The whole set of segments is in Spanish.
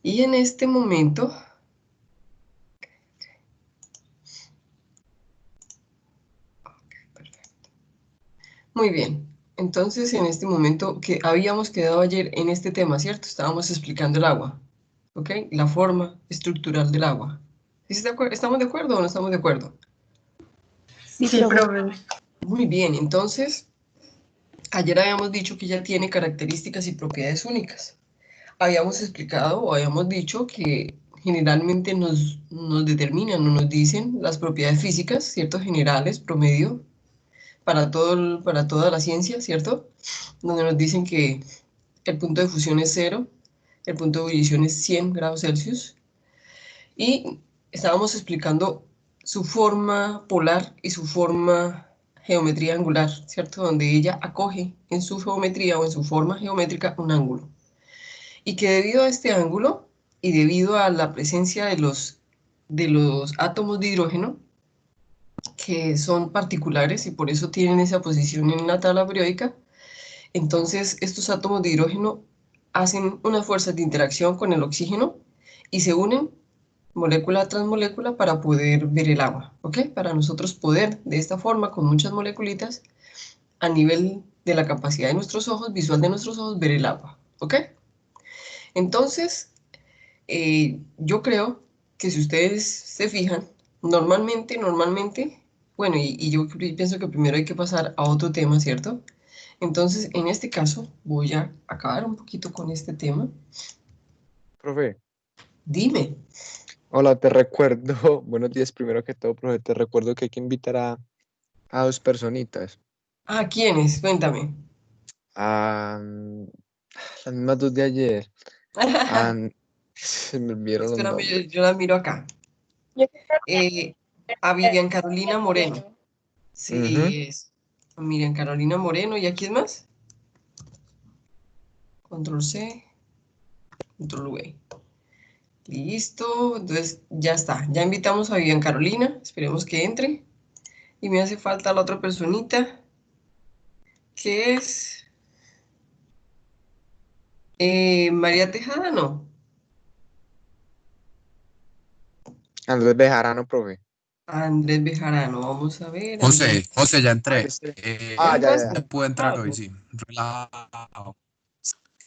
Y en este momento, muy bien. Entonces, en este momento que habíamos quedado ayer en este tema, ¿cierto? Estábamos explicando el agua, ¿ok? La forma estructural del agua. ¿Estamos de acuerdo o no estamos de acuerdo? Sí, Sí, profe. profe. Muy bien, entonces, ayer habíamos dicho que ella tiene características y propiedades únicas. Habíamos explicado o habíamos dicho que generalmente nos determinan o nos dicen las propiedades físicas, ¿cierto? Generales, promedio, para toda la ciencia, ¿cierto? Donde nos dicen que el punto de fusión es 0, el punto de ebullición es 100 grados Celsius, y estábamos explicando su forma polar y su forma geometría angular, ¿cierto? Donde ella acoge en su geometría o en su forma geométrica un ángulo. Y que debido a este ángulo y debido a la presencia de los átomos de hidrógeno, que son particulares y por eso tienen esa posición en la tabla periódica, entonces estos átomos de hidrógeno hacen unas fuerzas de interacción con el oxígeno y se unen molécula tras molécula para poder ver el agua, ¿ok? Para nosotros poder de esta forma, con muchas moleculitas, a nivel de la capacidad de nuestros ojos, visual de nuestros ojos, ver el agua, ¿ok? Entonces, yo creo que si ustedes se fijan, normalmente, bueno, y yo pienso que primero hay que pasar a otro tema, ¿cierto? Entonces, en este caso, voy a acabar un poquito con este tema. Profe, Dime. hola, te recuerdo, buenos días primero que todo, profe, te recuerdo que hay que invitar a dos personitas, Ah, ¿quiénes? Cuéntame. a las mismas dos de ayer, a, se me olvidaron los Espérame, nombres. yo la miro acá. Yo Eh, a Vivian Carolina Moreno. Ujú. Sí, es. A Miriam Carolina Moreno. ¿Y a quién más? Control C, Control V. Listo. Entonces, ya está. Ya invitamos a Vivian Carolina. Esperemos que entre. Y me hace falta la otra personita, que es María Tejada, ¿no? Andrés Bejarano, profe. Andrés Bejarano. Vamos a ver, José, Andrés. José, ya Ah, entré. ¿Ya ya, ya, No ya. entraste? puedo entrar hoy, sí. Relajado.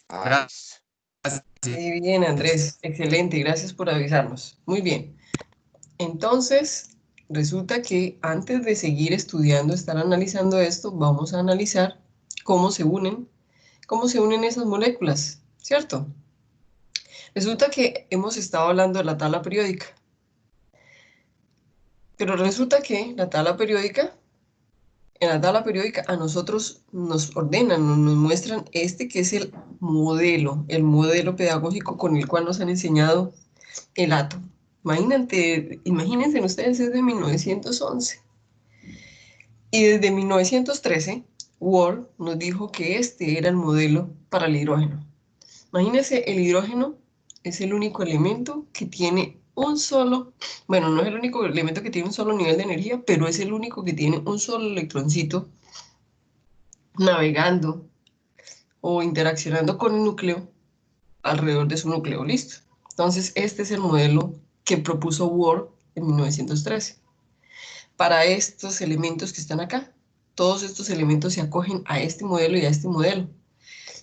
Ah, Gracias. listo. Muy bien, Andrés. Excelente. Gracias por avisarnos. Muy bien. Entonces, resulta que antes de seguir estudiando, estar analizando esto, vamos a analizar cómo se unen esas moléculas, ¿cierto? Resulta que hemos estado hablando de la tabla periódica, pero resulta que en la tabla periódica a nosotros nos ordenan, nos muestran este que es el modelo pedagógico con el cual nos han enseñado el átomo. Imagínense ustedes, es de 1911. Y desde 1913, Ward nos dijo que este era el modelo para el hidrógeno. Imagínense, el hidrógeno es el único elemento que tiene un solo, bueno, no es el único elemento que tiene un solo nivel de energía, pero es el único que tiene un solo electroncito navegando o interaccionando con el núcleo alrededor de su núcleo, listo. Entonces, este es el modelo que propuso Ward en 1913. Para estos elementos que están acá, todos estos elementos se acogen a este modelo y a este modelo.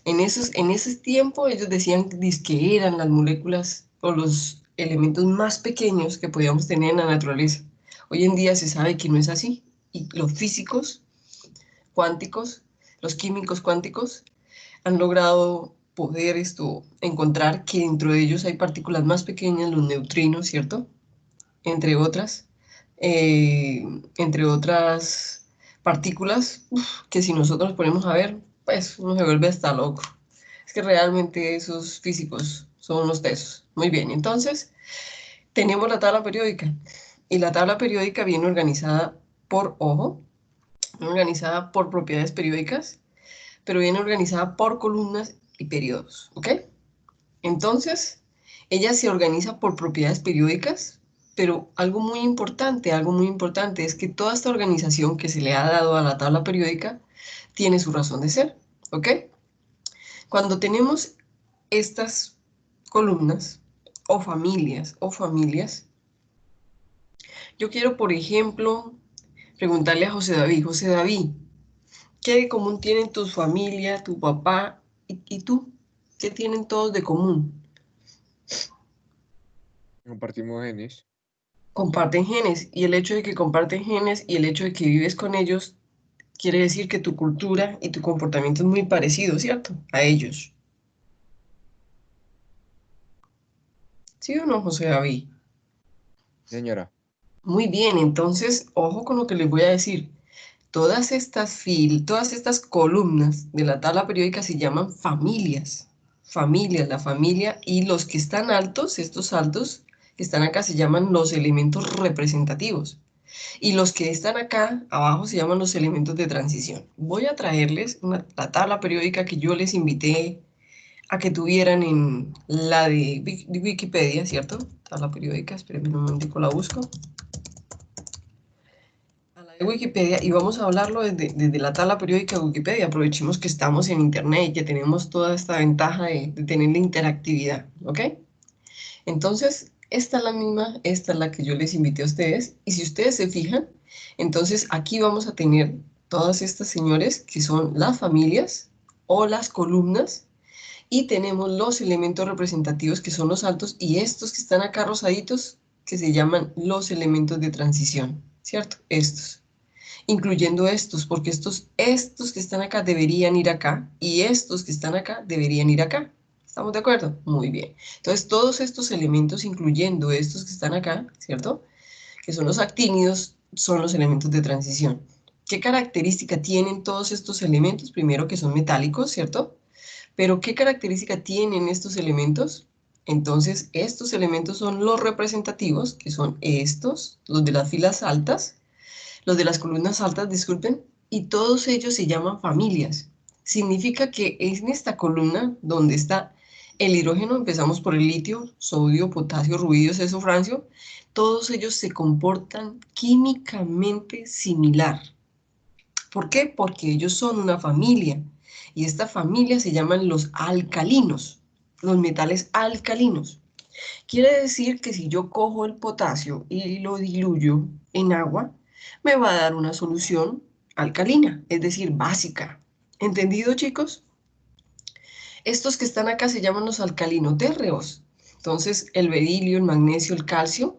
En ese tiempo ellos decían que eran las moléculas o los elementos más pequeños que podíamos tener en la naturaleza. Hoy en día se sabe que no es así y los físicos cuánticos, los químicos cuánticos, han logrado poder encontrar que dentro de ellos hay partículas más pequeñas, los neutrinos, ¿cierto? Entre otras, entre otras partículas, que si nosotros nos ponemos a ver, pues uno se vuelve hasta loco. Es que realmente esos físicos son unos tesos. Muy bien, entonces tenemos la tabla periódica. Y la tabla periódica viene organizada por, ojo, viene organizada por propiedades periódicas, pero viene organizada por columnas y periodos, ¿ok? Entonces, ella se organiza por propiedades periódicas, pero algo muy importante es que toda esta organización que se le ha dado a la tabla periódica tiene su razón de ser, ¿ok? Cuando tenemos estas columnas, o familias. Yo quiero, por ejemplo, preguntarle a José David. José David, ¿qué de común tienen tus familias, tu papá y tú? ¿Qué tienen todos de común? Compartimos genes. Comparten genes, y el hecho de que comparten genes y el hecho de que vives con ellos quiere decir que tu cultura y tu comportamiento es muy parecido, ¿cierto? A ellos. ¿Sí o no, José David? Señora, Muy bien, entonces, ojo con lo que les voy a decir. Todas estas columnas de la tabla periódica se llaman familias. Familias, la familia, y los que están altos, estos altos que están acá, se llaman los elementos representativos. Y los que están acá abajo se llaman los elementos de transición. Voy a traerles la tabla periódica que yo les invité a que tuvieran en la de Wikipedia, ¿cierto? Tabla periódica, espérenme un momentico, la busco. A la de Wikipedia, y vamos a hablarlo desde la tabla periódica de Wikipedia. Aprovechemos que estamos en Internet y que tenemos toda esta ventaja de tener la interactividad, ¿ok? Entonces, esta es la misma, esta es la que yo les invité a ustedes. Y si ustedes se fijan, entonces aquí vamos a tener todas estas señores que son las familias o las columnas. Y tenemos los elementos representativos que son los altos y estos que están acá rosaditos que se llaman los elementos de transición, ¿cierto? Estos, incluyendo estos, porque estos que están acá deberían ir acá y estos que están acá deberían ir acá. ¿Estamos de acuerdo? Muy bien. Entonces, todos estos elementos, incluyendo estos que están acá, ¿cierto? Que son los actínidos, son los elementos de transición. ¿Qué característica tienen todos estos elementos? Primero que son metálicos, ¿cierto? Pero ¿qué característica tienen estos elementos? Entonces, estos elementos son los representativos, que son estos, los de las filas altas, los de las columnas altas, disculpen, y todos ellos se llaman familias. Significa que en esta columna donde está el hidrógeno, empezamos por el litio, sodio, potasio, rubidio, ceso, francio, todos ellos se comportan químicamente similar. ¿Por qué? Porque ellos son una familia y esta familia se llaman los alcalinos, los metales alcalinos. Quiere decir que si yo cojo el potasio y lo diluyo en agua, me va a dar una solución alcalina, es decir, básica. ¿Entendido, chicos? Estos que están acá se llaman los alcalinotérreos. Entonces, el berilio, el magnesio, el calcio.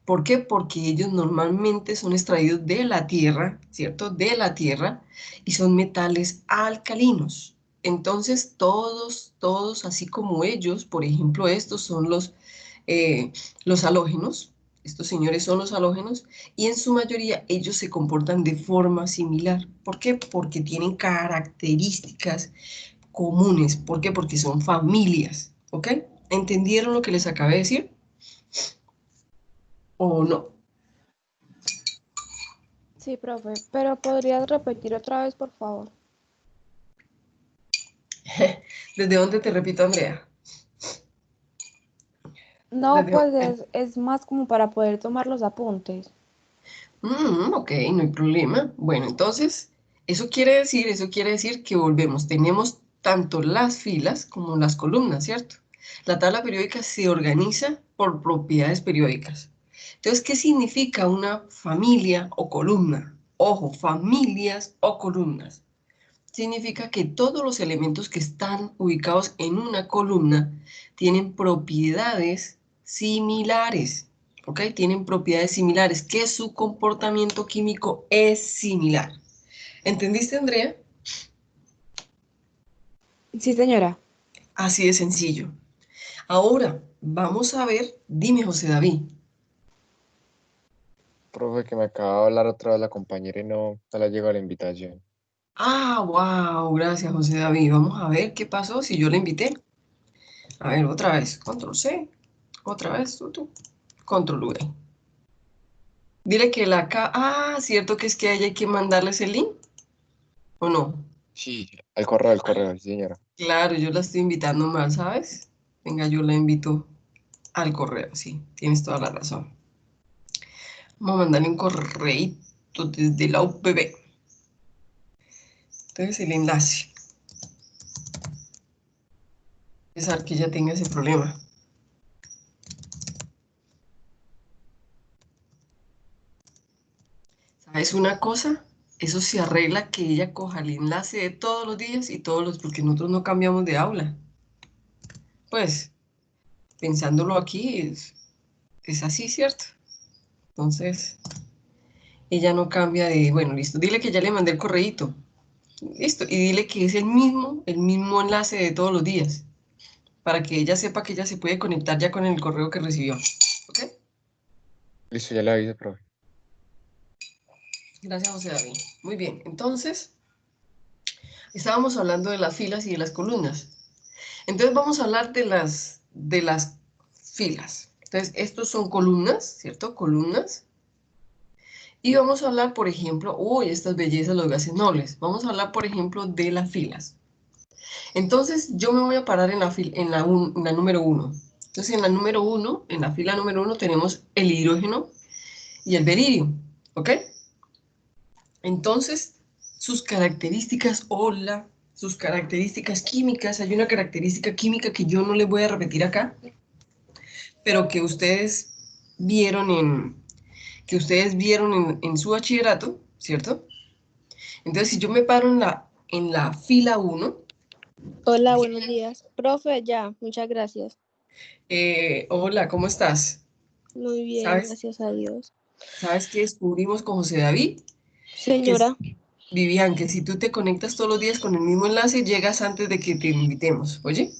¿Por qué? Porque ellos normalmente son extraídos de la tierra, ¿cierto? De la tierra y son metales alcalinos. Entonces, todos, así como ellos, por ejemplo, estos son los halógenos, estos señores son los halógenos, y en su mayoría ellos se comportan de forma similar. ¿Por qué? Porque tienen características comunes. ¿Por qué? Porque son familias, ¿ok? ¿Entendieron lo que les acabé de decir? ¿O no? Sí, profe, pero ¿podrías repetir otra vez, por favor? ¿Desde dónde te repito, Andrea? No, Desde pues dónde. es más como para poder tomar los apuntes. Ok, no hay problema. Bueno, entonces, eso quiere decir que volvemos. Tenemos tanto las filas como las columnas, ¿cierto? La tabla periódica se organiza por propiedades periódicas. Entonces, ¿qué significa una familia o columna? Ojo, familias o columnas. Significa que todos los elementos que están ubicados en una columna tienen propiedades similares, ¿ok? Tienen propiedades similares, que su comportamiento químico es similar. ¿Entendiste, Andrea? Sí, señora. Así de sencillo. Ahora, vamos a ver, dime, José David. profe, que me acaba de hablar otra vez la compañera y no le llegó la invitación. Ah, wow, gracias, José David. Vamos a ver qué pasó si yo le invité. A ver, otra vez, control C, otra vez, control V. Dile que cierto que es que a ella hay que mandarles el link, ¿o no? Sí, al correo, sí, señora. Claro, yo la estoy invitando mal, ¿sabes? Venga, yo la invito al correo, sí, tienes toda la razón. Vamos a mandarle un correíto desde la UPB. Entonces el enlace. Pensar que ella tenga ese problema. Es una cosa, eso se arregla que ella coja el enlace de todos los días y todos los, porque nosotros no cambiamos de aula. Pues, pensándolo aquí, es así, ¿cierto? Entonces, ella no cambia de, bueno, listo, dile que ya le mandé el correíto. Listo, y dile que es el mismo enlace de todos los días, para que ella sepa que ella se puede conectar ya con el correo que recibió. ¿Ok? Listo, ya le aviso, profe. Gracias, José David. Muy bien, entonces, estábamos hablando de las filas y de las columnas. Entonces vamos a hablar de las filas. Entonces, estos son columnas, ¿cierto? Columnas. Y vamos a hablar, por ejemplo, uy, estas bellezas, los gases nobles. Vamos a hablar, por ejemplo, de las filas. Entonces, yo me voy a parar en la número 1. Entonces, en la número 1, en la fila número 1, tenemos el hidrógeno y el beridio, ¿ok? Entonces, sus características, hola, sus características químicas, hay una característica química que yo no les voy a repetir acá, pero que ustedes vieron en su bachillerato, ¿cierto? Entonces, si yo me paro en la fila 1, Hola, buenos días. Profe, ya, muchas gracias. hola, ¿cómo estás? Muy bien, ¿Sabes, gracias a Dios. sabes qué descubrimos con José David? Que Señora, Vivian, que si tú te conectas todos los días con el mismo enlace, llegas antes de que te invitemos, ¿oye?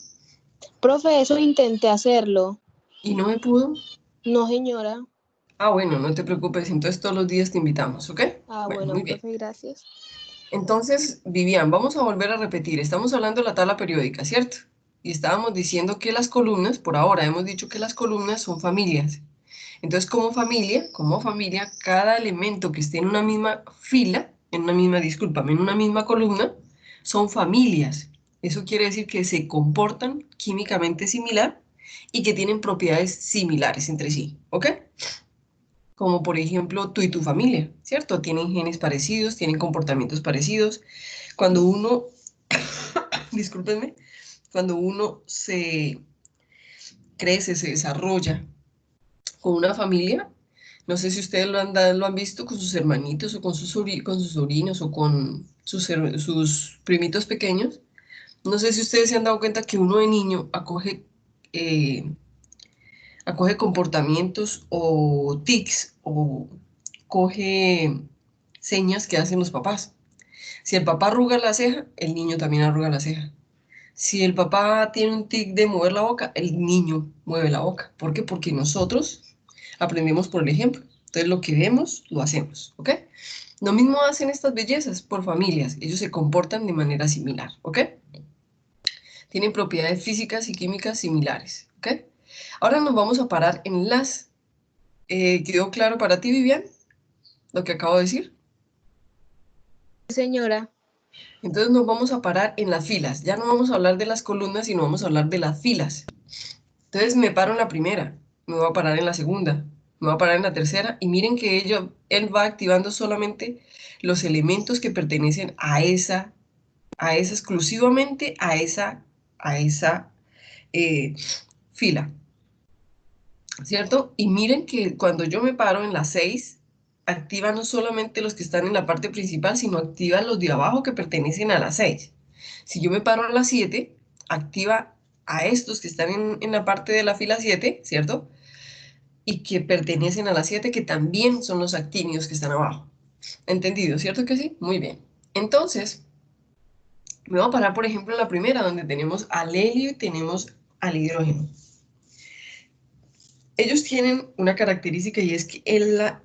profe, eso intenté hacerlo. ¿Y no me pudo? No, señora. Ah, bueno, no te preocupes, entonces todos los días te invitamos, ¿ok? Ah, Bueno, bueno, muy bien. profe, gracias. Entonces, Vivian, vamos a volver a repetir. Estamos hablando de la tabla periódica, ¿cierto? Y estábamos diciendo que las columnas, por ahora hemos dicho que las columnas son familias. Entonces, como familia, cada elemento que esté en una misma fila, discúlpame, en una misma columna, son familias. Eso quiere decir que se comportan químicamente similar y que tienen propiedades similares entre sí, ¿ok? Como por ejemplo tú y tu familia, ¿cierto? Tienen genes parecidos, tienen comportamientos parecidos. Cuando uno, discúlpenme, cuando uno se crece, se desarrolla con una familia, no sé si ustedes lo han visto con sus hermanitos o con con sus sobrinos o con sus primitos pequeños. No sé si ustedes se han dado cuenta que uno de niño eh, acoge comportamientos o tics o coge señas que hacen los papás. Si el papá arruga la ceja, el niño también arruga la ceja. Si el papá tiene un tic de mover la boca, el niño mueve la boca. ¿Por qué? Porque nosotros aprendemos por el ejemplo. Entonces lo que vemos, lo hacemos, ¿ok? Lo mismo hacen estas bellezas por familias. Ellos se comportan de manera similar, ¿ok? Tienen propiedades físicas y químicas similares, ¿ok? Ahora nos vamos a parar en las... ¿quedó claro para ti, Vivian, lo que acabo de decir? Señora, Entonces nos vamos a parar en las filas. Ya no vamos a hablar de las columnas, sino vamos a hablar de las filas. Entonces me paro en la primera, me voy a parar en la segunda, me voy a parar en la tercera y miren que él va activando solamente los elementos que pertenecen exclusivamente a esa fila, ¿cierto? Y miren que cuando yo me paro en la 6, activa no solamente los que están en la parte principal, sino activa los de abajo que pertenecen a la 6. Si yo me paro en la 7, activa a estos que están en la parte de la fila 7, ¿cierto? Y que pertenecen a la 7, que también son los actínidos que están abajo. ¿Entendido? ¿Cierto que sí? Muy bien. Entonces, me voy a parar, por ejemplo, en la primera, donde tenemos al helio y tenemos al hidrógeno. Ellos tienen una característica y es que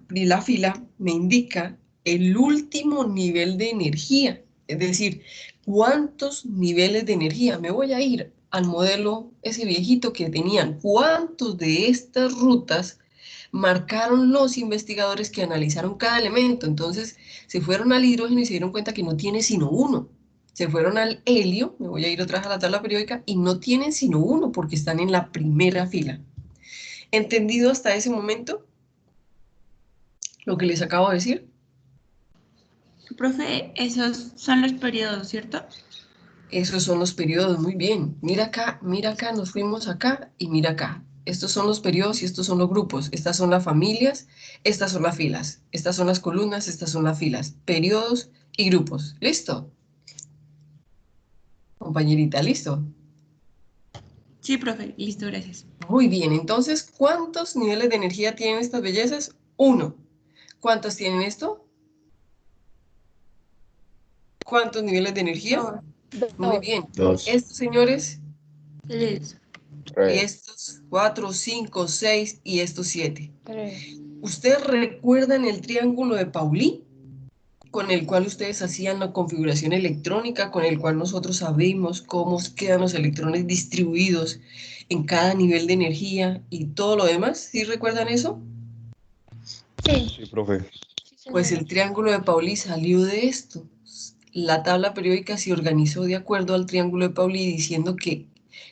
la fila me indica el último nivel de energía, es decir, cuántos niveles de energía. Me voy a ir al modelo, ese viejito que tenían, cuántos de estas rutas marcaron los investigadores que analizaron cada elemento. Entonces, se fueron al hidrógeno y se dieron cuenta que no tiene sino uno. Se fueron al helio, me voy a ir otra vez a la tabla periódica, y no tienen sino uno porque están en la primera fila. ¿Entendido hasta ese momento lo que les acabo de decir? Profe, esos son los periodos, ¿cierto? Esos son los periodos, muy bien. Mira acá, nos fuimos acá y mira acá. estos son los periodos y estos son los grupos. Estas son las familias, estas son las filas. Estas son las columnas, estas son las filas. Periodos y grupos. ¿Listo? Compañerita, ¿listo? Sí, profe, listo, gracias. Muy bien, entonces, ¿cuántos niveles de energía tienen estas bellezas? 1. ¿Cuántos tienen esto? ¿Cuántos niveles de energía? Muy bien. 2, Estos señores, 3. 3. estos 4, 5, 6 y estos 7. 3. ¿Ustedes recuerdan el triángulo de Pauli? Con el cual ustedes hacían la configuración electrónica, con el cual nosotros sabemos cómo quedan los electrones distribuidos en cada nivel de energía y todo lo demás. ¿Sí recuerdan eso? Sí. Sí, profe. Sí, Pues señora. el triángulo de Pauli salió de esto. La tabla periódica se organizó de acuerdo al triángulo de Pauli diciendo que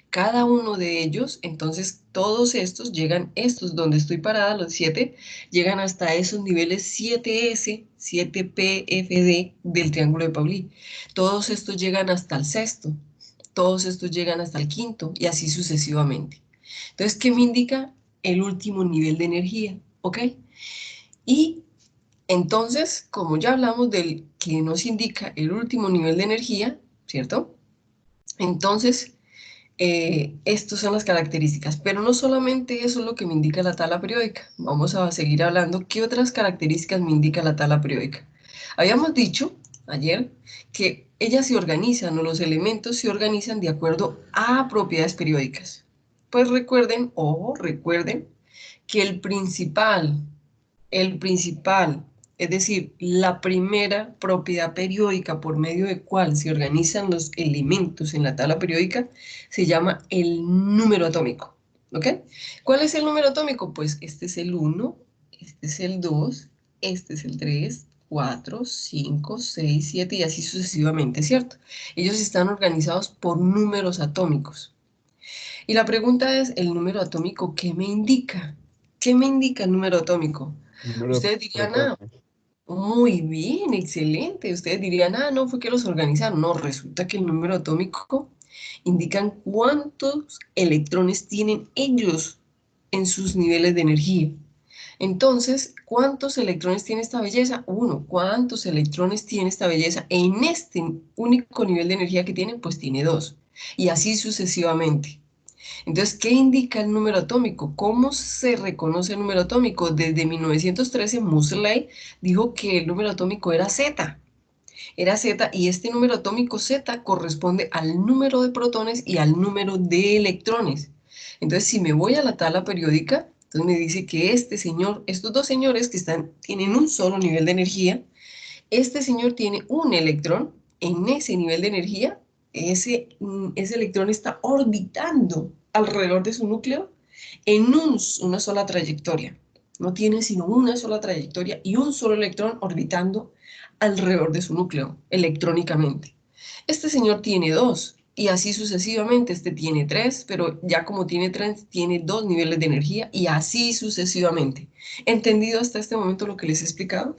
cada uno de ellos, entonces todos estos llegan, estos donde estoy parada, los 7, llegan hasta esos niveles 7S, 7P, FD del triángulo de Pauli. Todos estos llegan hasta el sexto, todos estos llegan hasta el quinto y así sucesivamente. Entonces, ¿qué me indica? El último nivel de energía, ¿ok? Y entonces, como ya hablamos del que nos indica el último nivel de energía, ¿cierto? Entonces, estas son las características, pero no solamente eso es lo que me indica la tabla periódica. Vamos a seguir hablando. ¿Qué otras características me indica la tabla periódica? Habíamos dicho ayer que ellas se organizan, o los elementos se organizan de acuerdo a propiedades periódicas. Pues recuerden, ojo, recuerden que el principal, es decir, la primera propiedad periódica por medio de cual se organizan los elementos en la tabla periódica, se llama el número atómico. ¿Ok? ¿Cuál es el número atómico? Pues este es el 1, este es el 2, este es el 3, 4, 5, 6, 7 y así sucesivamente, ¿cierto? Ellos están organizados por números atómicos. Y la pregunta es, ¿el número atómico qué me indica? ¿Qué me indica el número atómico? Número de Ustedes dirían, ah, protones. muy bien, excelente. Ustedes dirían, ah, no, fue que los organizaron. No, resulta que el número atómico indican cuántos electrones tienen ellos en sus niveles de energía. Entonces, ¿cuántos electrones tiene esta belleza? 1. ¿Cuántos electrones tiene esta belleza? En este único nivel de energía que tiene, pues tiene 2. Y así sucesivamente. Entonces, ¿qué indica el número atómico? ¿Cómo se reconoce el número atómico? Desde 1913, Moseley dijo que el número atómico era Z. Era Z y este número atómico Z corresponde al número de protones y al número de electrones. Entonces, si me voy a la tabla periódica, entonces me dice que este señor, estos dos señores que tienen un solo nivel de energía, este señor tiene un electrón en ese nivel de energía, ese electrón está orbitando alrededor de su núcleo en una sola trayectoria. No tiene sino una sola trayectoria y un solo electrón orbitando alrededor de su núcleo electrónicamente. Este señor tiene 2 y así sucesivamente. Este tiene 3, pero ya como tiene 3, tiene 2 niveles de energía y así sucesivamente. ¿Entendido hasta este momento lo que les he explicado?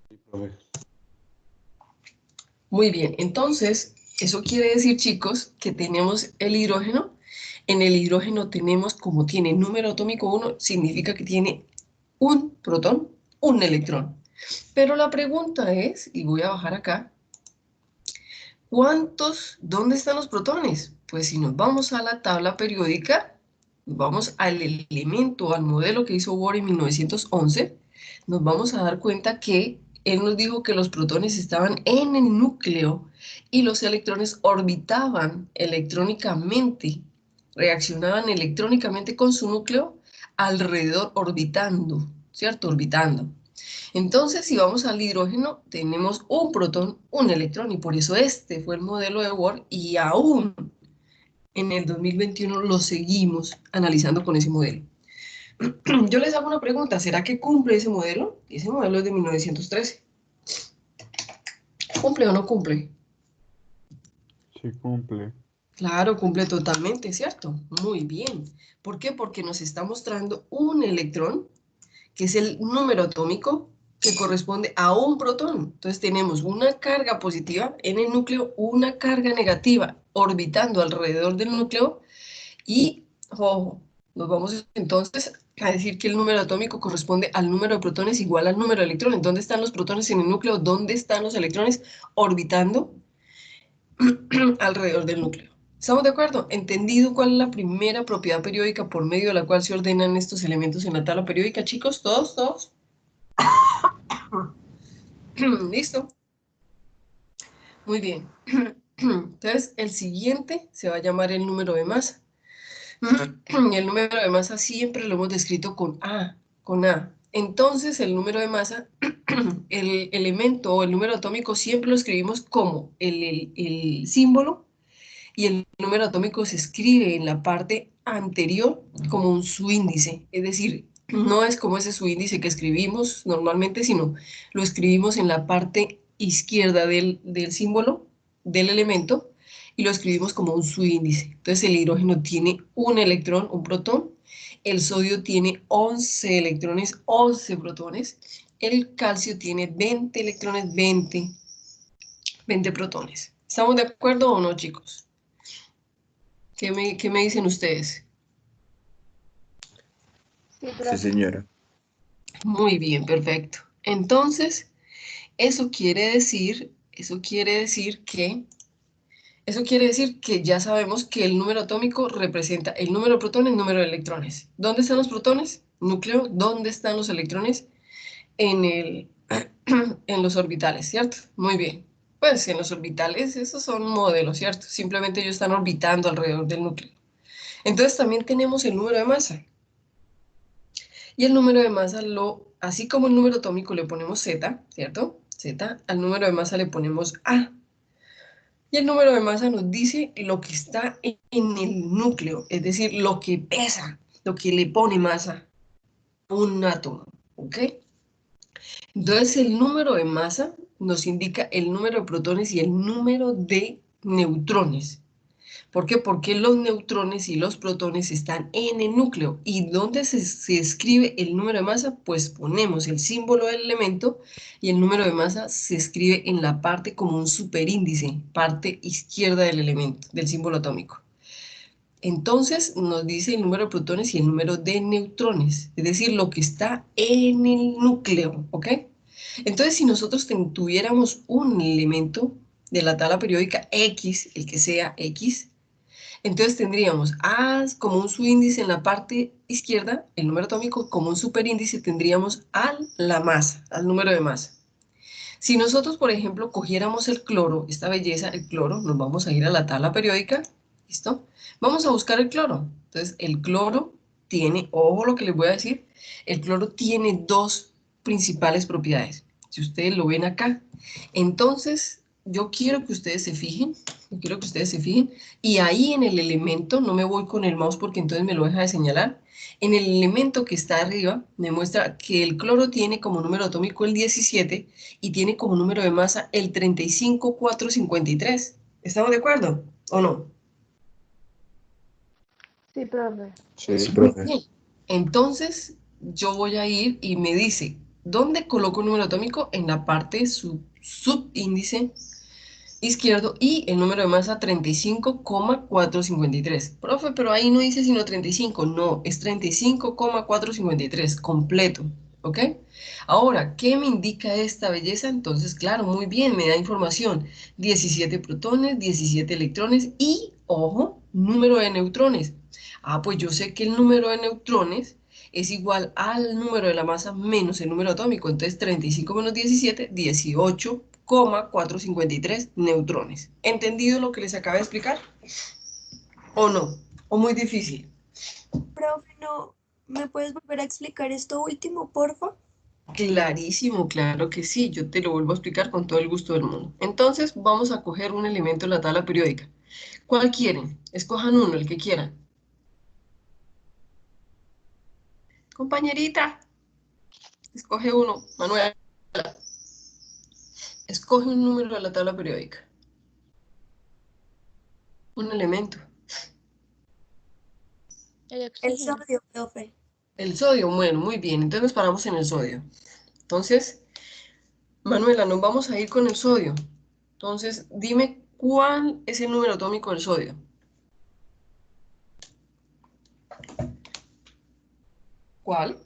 Sí, profe. Muy bien, entonces, eso quiere decir, chicos, que tenemos el hidrógeno. En el hidrógeno tenemos, como tiene número atómico 1, significa que tiene un protón, un electrón. Pero la pregunta es, y voy a bajar acá, ¿dónde están los protones? Pues si nos vamos a la tabla periódica, vamos al elemento, al modelo que hizo Bohr en 1911, nos vamos a dar cuenta que él nos dijo que los protones estaban en el núcleo y los electrones orbitaban electrónicamente, reaccionaban electrónicamente con su núcleo alrededor, orbitando, ¿cierto? Orbitando. Entonces, si vamos al hidrógeno, tenemos un protón, un electrón, y por eso este fue el modelo de Bohr, y aún en el 2021 lo seguimos analizando con ese modelo. Yo les hago una pregunta, ¿será que cumple ese modelo? Ese modelo es de 1913. ¿Cumple o no cumple? Sí, cumple. Claro, cumple totalmente, ¿cierto? Muy bien. ¿Por qué? Porque nos está mostrando un electrón, que es el número atómico, que corresponde a un protón. Entonces tenemos una carga positiva en el núcleo, una carga negativa orbitando alrededor del núcleo y, ojo, nos vamos entonces a decir que el número atómico corresponde al número de protones igual al número de electrones. ¿Dónde están los protones en el núcleo? ¿Dónde están los electrones orbitando alrededor del núcleo? ¿Estamos de acuerdo? ¿Entendido cuál es la primera propiedad periódica por medio de la cual se ordenan estos elementos en la tabla periódica, chicos? ¿Todos? ¿Todos? ¿Listo? Muy bien. Entonces, el siguiente se va a llamar el número de masa. El número de masa siempre lo hemos descrito con A, con A. Entonces, el número de masa, el elemento o el número atómico siempre lo escribimos como el símbolo y el número atómico se escribe en la parte anterior como un subíndice. Es decir, no es como ese subíndice que escribimos normalmente, sino lo escribimos en la parte izquierda del símbolo, del elemento, y lo escribimos como un subíndice. Entonces el hidrógeno tiene un electrón, un protón, el sodio tiene 11 electrones, 11 protones, el calcio tiene 20 electrones, 20 protones. ¿Estamos de acuerdo o no, chicos? ¿Qué me dicen ustedes? Sí, Sí, profe. señora. Muy bien, perfecto. Entonces, eso quiere decir que ya sabemos que el número atómico representa el número de protones, el número de electrones. ¿Dónde están los protones? Núcleo. ¿Dónde están los electrones? En los orbitales, ¿cierto? Muy bien. Pues en los orbitales, esos son modelos, ¿cierto? Simplemente ellos están orbitando alrededor del núcleo. Entonces también tenemos el número de masa. Y el número de masa, así como el número atómico le ponemos Z, ¿cierto? Z, al número de masa le ponemos A. Y el número de masa nos dice lo que está en el núcleo, es decir, lo que pesa, lo que le pone masa a un átomo, ¿ok? Entonces el número de masa nos indica el número de protones y el número de neutrones. ¿Por qué? Porque los neutrones y los protones están en el núcleo. ¿Y dónde se escribe el número de masa? Pues ponemos el símbolo del elemento y el número de masa se escribe en la parte como un superíndice, parte izquierda del elemento, del símbolo atómico. Entonces nos dice el número de protones y el número de neutrones, es decir, lo que está en el núcleo, ¿ok? Entonces, si nosotros tuviéramos un elemento de la tabla periódica X, el que sea X, entonces tendríamos A como un subíndice en la parte izquierda, el número atómico como un superíndice tendríamos la masa, al número de masa. Si nosotros, por ejemplo, cogiéramos el cloro, esta belleza, el cloro, nos vamos a ir a la tabla periódica, ¿listo? Vamos a buscar el cloro. Entonces, el cloro tiene, ojo lo que les voy a decir, el cloro tiene dos principales propiedades. Si ustedes lo ven acá, entonces yo quiero que ustedes se fijen, y ahí en el elemento, no me voy con el mouse porque entonces me lo deja de señalar, en el elemento que está arriba me muestra que el cloro tiene como número atómico el 17 y tiene como número de masa el 35453. ¿Estamos de acuerdo o no? Sí, profe. Sí, Muy profe. bien. Entonces, yo voy a ir y me dice, ¿dónde coloco el número atómico? En la parte subíndice izquierdo y el número de masa 35,453. Profe, pero ahí no dice sino 35. No, es 35,453 completo. ¿Ok? Ahora, ¿qué me indica esta belleza? Entonces, claro, muy bien, me da información. 17 protones, 17 electrones y, ojo, número de neutrones. Ah, pues yo sé que el número de neutrones es igual al número de la masa menos el número atómico. Entonces, 35 menos 17, 18,453 neutrones. ¿Entendido lo que les acabo de explicar? ¿O no? ¿O muy difícil? Profe, no, ¿me puedes volver a explicar esto último, porfa? Clarísimo, claro que sí. Yo te lo vuelvo a explicar con todo el gusto del mundo. Entonces, vamos a coger un elemento de la tabla periódica. ¿Cuál quieren? Escojan uno, el que quieran. Compañerita, escoge uno. Manuela, escoge un número de la tabla periódica. Un elemento. El El oxígeno. sodio, profe. El sodio, bueno, muy bien. Entonces nos paramos en el sodio. Entonces, Manuela, nos vamos a ir con el sodio. Entonces, dime cuál es el número atómico del sodio. ¿Cuál?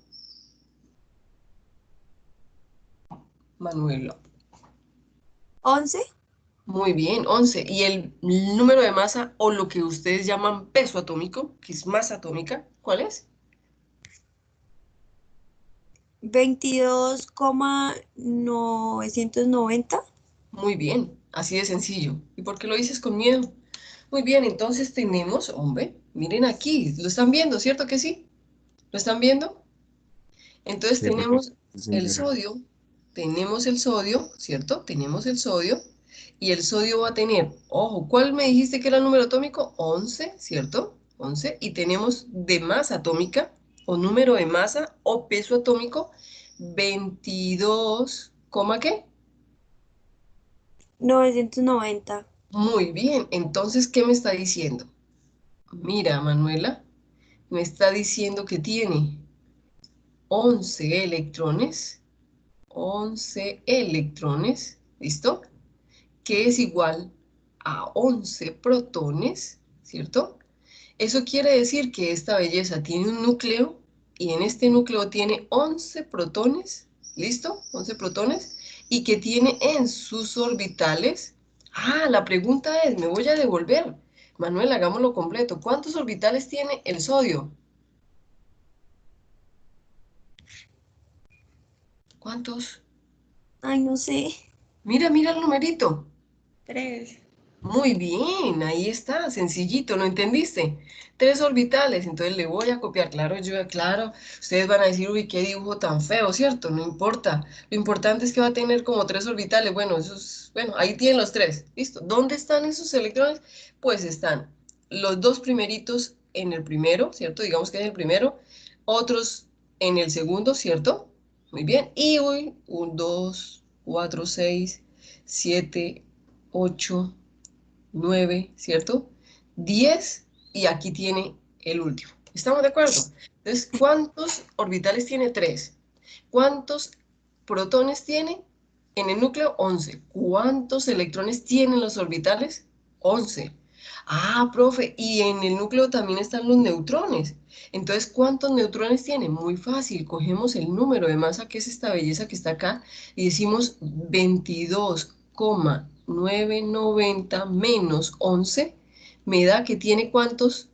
Manuela. 11. Muy bien, 11. ¿Y el número de masa o lo que ustedes llaman peso atómico, que es masa atómica, cuál es? 22,990. Muy bien, así de sencillo. ¿Y por qué lo dices con miedo? Muy bien, entonces tenemos, hombre, miren aquí, lo están viendo, ¿cierto que sí? ¿Lo están viendo? Entonces Sí, profe. tenemos Sí, el señora. sodio, ¿cierto? Tenemos el sodio y el sodio va a tener, ojo, ¿cuál me dijiste que era el número atómico? 11, ¿cierto? 11. Y tenemos de masa atómica o número de masa o peso atómico 22, ¿qué? 990. Muy bien, entonces, ¿qué me está diciendo? Mira, Manuela, me está diciendo que tiene 11 electrones, 11 electrones, ¿listo? Que es igual a 11 protones, ¿cierto? Eso quiere decir que esta belleza tiene un núcleo y en este núcleo tiene 11 protones, ¿listo? 11 protones y que tiene en sus orbitales. Ah, la pregunta es, me voy a devolver. Manuel, hagámoslo completo. ¿Cuántos orbitales tiene el sodio? ¿Cuántos? Ay, no sé. Mira, mira el numerito. 3. Muy bien, ahí está, sencillito, ¿lo entendiste? 3 orbitales, entonces le voy a copiar, claro, claro, ustedes van a decir, uy, qué dibujo tan feo, ¿cierto? No importa, lo importante es que va a tener como 3 orbitales, bueno, bueno, ahí tienen los tres, listo. ¿Dónde están esos electrones? Pues están los dos primeritos en el primero, ¿cierto? Digamos que en el primero, otros en el segundo, ¿cierto? Muy bien, y hoy, 1, 2, 4, 6, 7, 8, 9, ¿cierto? 10 y aquí tiene el último. ¿Estamos de acuerdo? Entonces, ¿cuántos orbitales tiene? 3. ¿Cuántos protones tiene? En el núcleo, 11. ¿Cuántos electrones tienen los orbitales? 11. Ah, profe, y en el núcleo también están los neutrones. Entonces, ¿cuántos neutrones tiene? Muy fácil, cogemos el número de masa, que es esta belleza que está acá, y decimos 22,990 menos 11, me da que tiene ¿cuántos?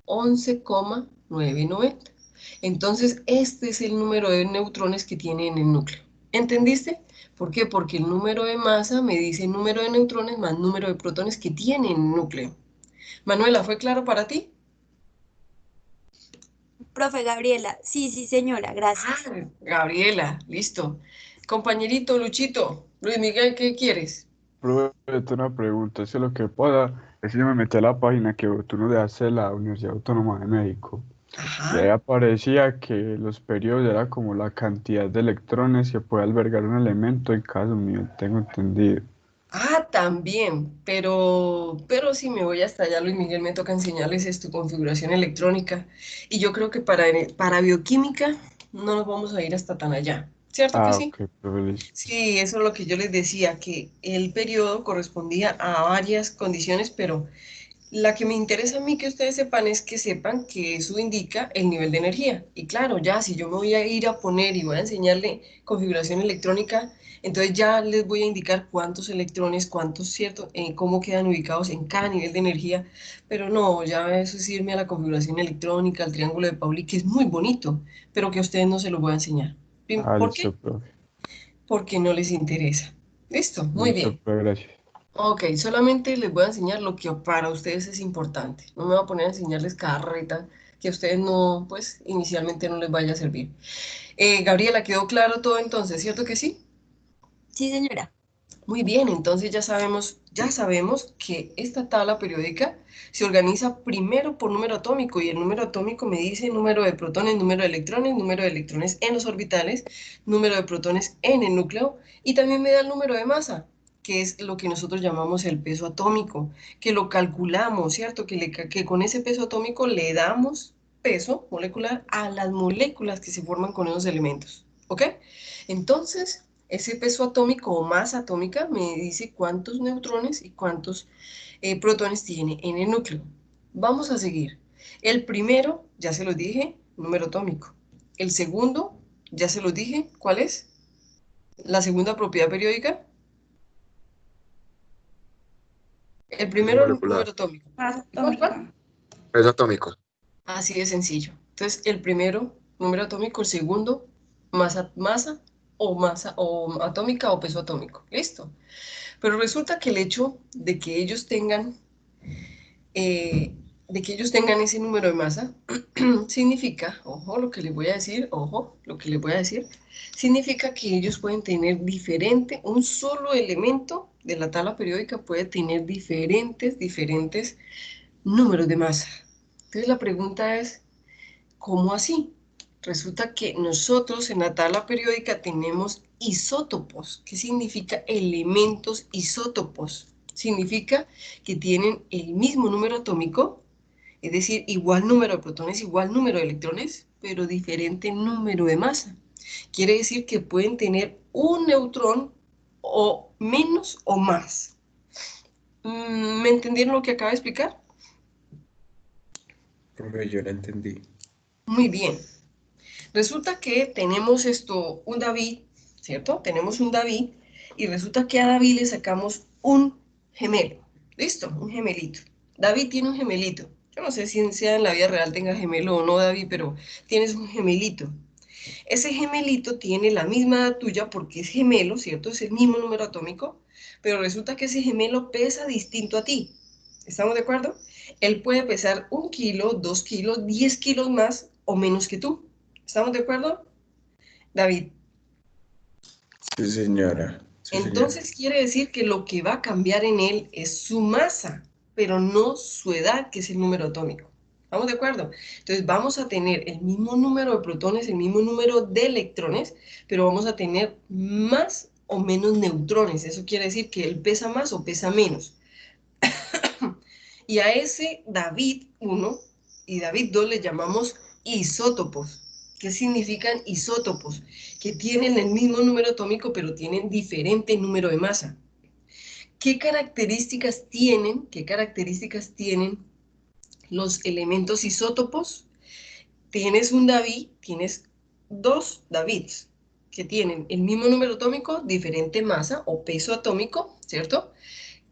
11,990. Entonces, este es el número de neutrones que tiene en el núcleo. ¿Entendiste? ¿Por qué? Porque el número de masa me dice número de neutrones más número de protones que tiene en el núcleo. Manuela, ¿fue claro para ti? Profe Gabriela. Sí, sí, señora, gracias. Ah, Gabriela, listo. Compañerito Luchito, Luis Miguel, ¿qué quieres? Profe, tengo una pregunta. Es que lo que pasa es que yo me metí a la página que tú nos dejaste de la Universidad Autónoma de México. Y ahí Ajá. aparecía que los periodos era como la cantidad de electrones que puede albergar un elemento en cada unidad, tengo entendido. Ah, también, pero si me voy hasta allá, Luis Miguel, me toca enseñarles tu configuración electrónica. Y yo creo que para bioquímica no nos vamos a ir hasta tan allá. ¿Cierto que Ah, sí? ok, profe, listo. Sí, eso es lo que yo les decía, que el periodo correspondía a varias condiciones, pero la que me interesa a mí que ustedes sepan es que sepan que eso indica el nivel de energía. Y claro, ya si yo me voy a ir a poner y voy a enseñarle configuración electrónica, entonces ya les voy a indicar cuántos electrones, cuántos, ¿cierto? Cómo quedan ubicados en cada nivel de energía. Pero no, ya eso es irme a la configuración electrónica, al triángulo de Pauli, que es muy bonito, pero que a ustedes no se los voy a enseñar. Ah, ¿Por listo, qué? profe. Porque no les interesa. Listo, muy Listo, bien. profe, gracias. Ok, solamente les voy a enseñar lo que para ustedes es importante. No me voy a poner a enseñarles cada reta que a ustedes no, pues inicialmente no les vaya a servir. Gabriela, ¿quedó claro todo entonces? ¿Cierto que sí? Sí, señora. Muy bien, entonces ya sabemos que esta tabla periódica se organiza primero por número atómico y el número atómico me dice número de protones, número de electrones en los orbitales, número de protones en el núcleo y también me da el número de masa, que es lo que nosotros llamamos el peso atómico, que lo calculamos, ¿cierto? Que con ese peso atómico le damos peso molecular a las moléculas que se forman con esos elementos, ¿ok? Entonces, Ese peso atómico o masa atómica me dice cuántos neutrones y cuántos protones tiene en el núcleo. Vamos a seguir. El primero, ya se los dije, número atómico. El segundo, ya se los dije, ¿cuál es? La segunda propiedad periódica. El primero, el molecular. número atómico. Masa ¿Cuál? atómica. Peso atómico. Así de sencillo. Entonces, el primero, número atómico, el segundo, masa o atómica o peso atómico. Listo. Pero resulta que el hecho de que ellos tengan, ese número de masa significa, ojo lo que les voy a decir, ojo lo que les voy a decir, significa que ellos pueden tener un solo elemento de la tabla periódica puede tener diferentes números de masa. Entonces la pregunta es, ¿cómo así? Resulta que nosotros en la tabla periódica tenemos isótopos. ¿Qué significa elementos isótopos? Significa que tienen el mismo número atómico, es decir, igual número de protones, igual número de electrones, pero diferente número de masa. Quiere decir que pueden tener un neutrón o menos o más. ¿Me entendieron lo que acabo de explicar? Profe, yo la entendí. Muy bien. Resulta que tenemos un David, ¿cierto? Tenemos un David y resulta que a David le sacamos un gemelo. ¿Listo? Un gemelito. David tiene un gemelito. Yo no sé si sea en la vida real tenga gemelo o no, David, pero tienes un gemelito. Ese gemelito tiene la misma edad tuya porque es gemelo, ¿cierto? Es el mismo número atómico, pero resulta que ese gemelo pesa distinto a ti. ¿Estamos de acuerdo? Él puede pesar 1 kilo, 2 kilos, 10 kilos más o menos que tú. ¿Estamos de acuerdo, David? Sí, señora. Sí, Entonces quiere decir que lo que va a cambiar en él es su masa, pero no su edad, que es el número atómico. ¿Estamos de acuerdo? Entonces vamos a tener el mismo número de protones, el mismo número de electrones, pero vamos a tener más o menos neutrones. Eso quiere decir que él pesa más o pesa menos. Y a ese David 1 y David 2 le llamamos isótopos. ¿Qué significan isótopos? Que tienen el mismo número atómico, pero tienen diferente número de masa. ¿Qué características tienen los elementos isótopos? Tienes un David, tienes dos Davids que tienen el mismo número atómico, diferente masa o peso atómico, ¿cierto?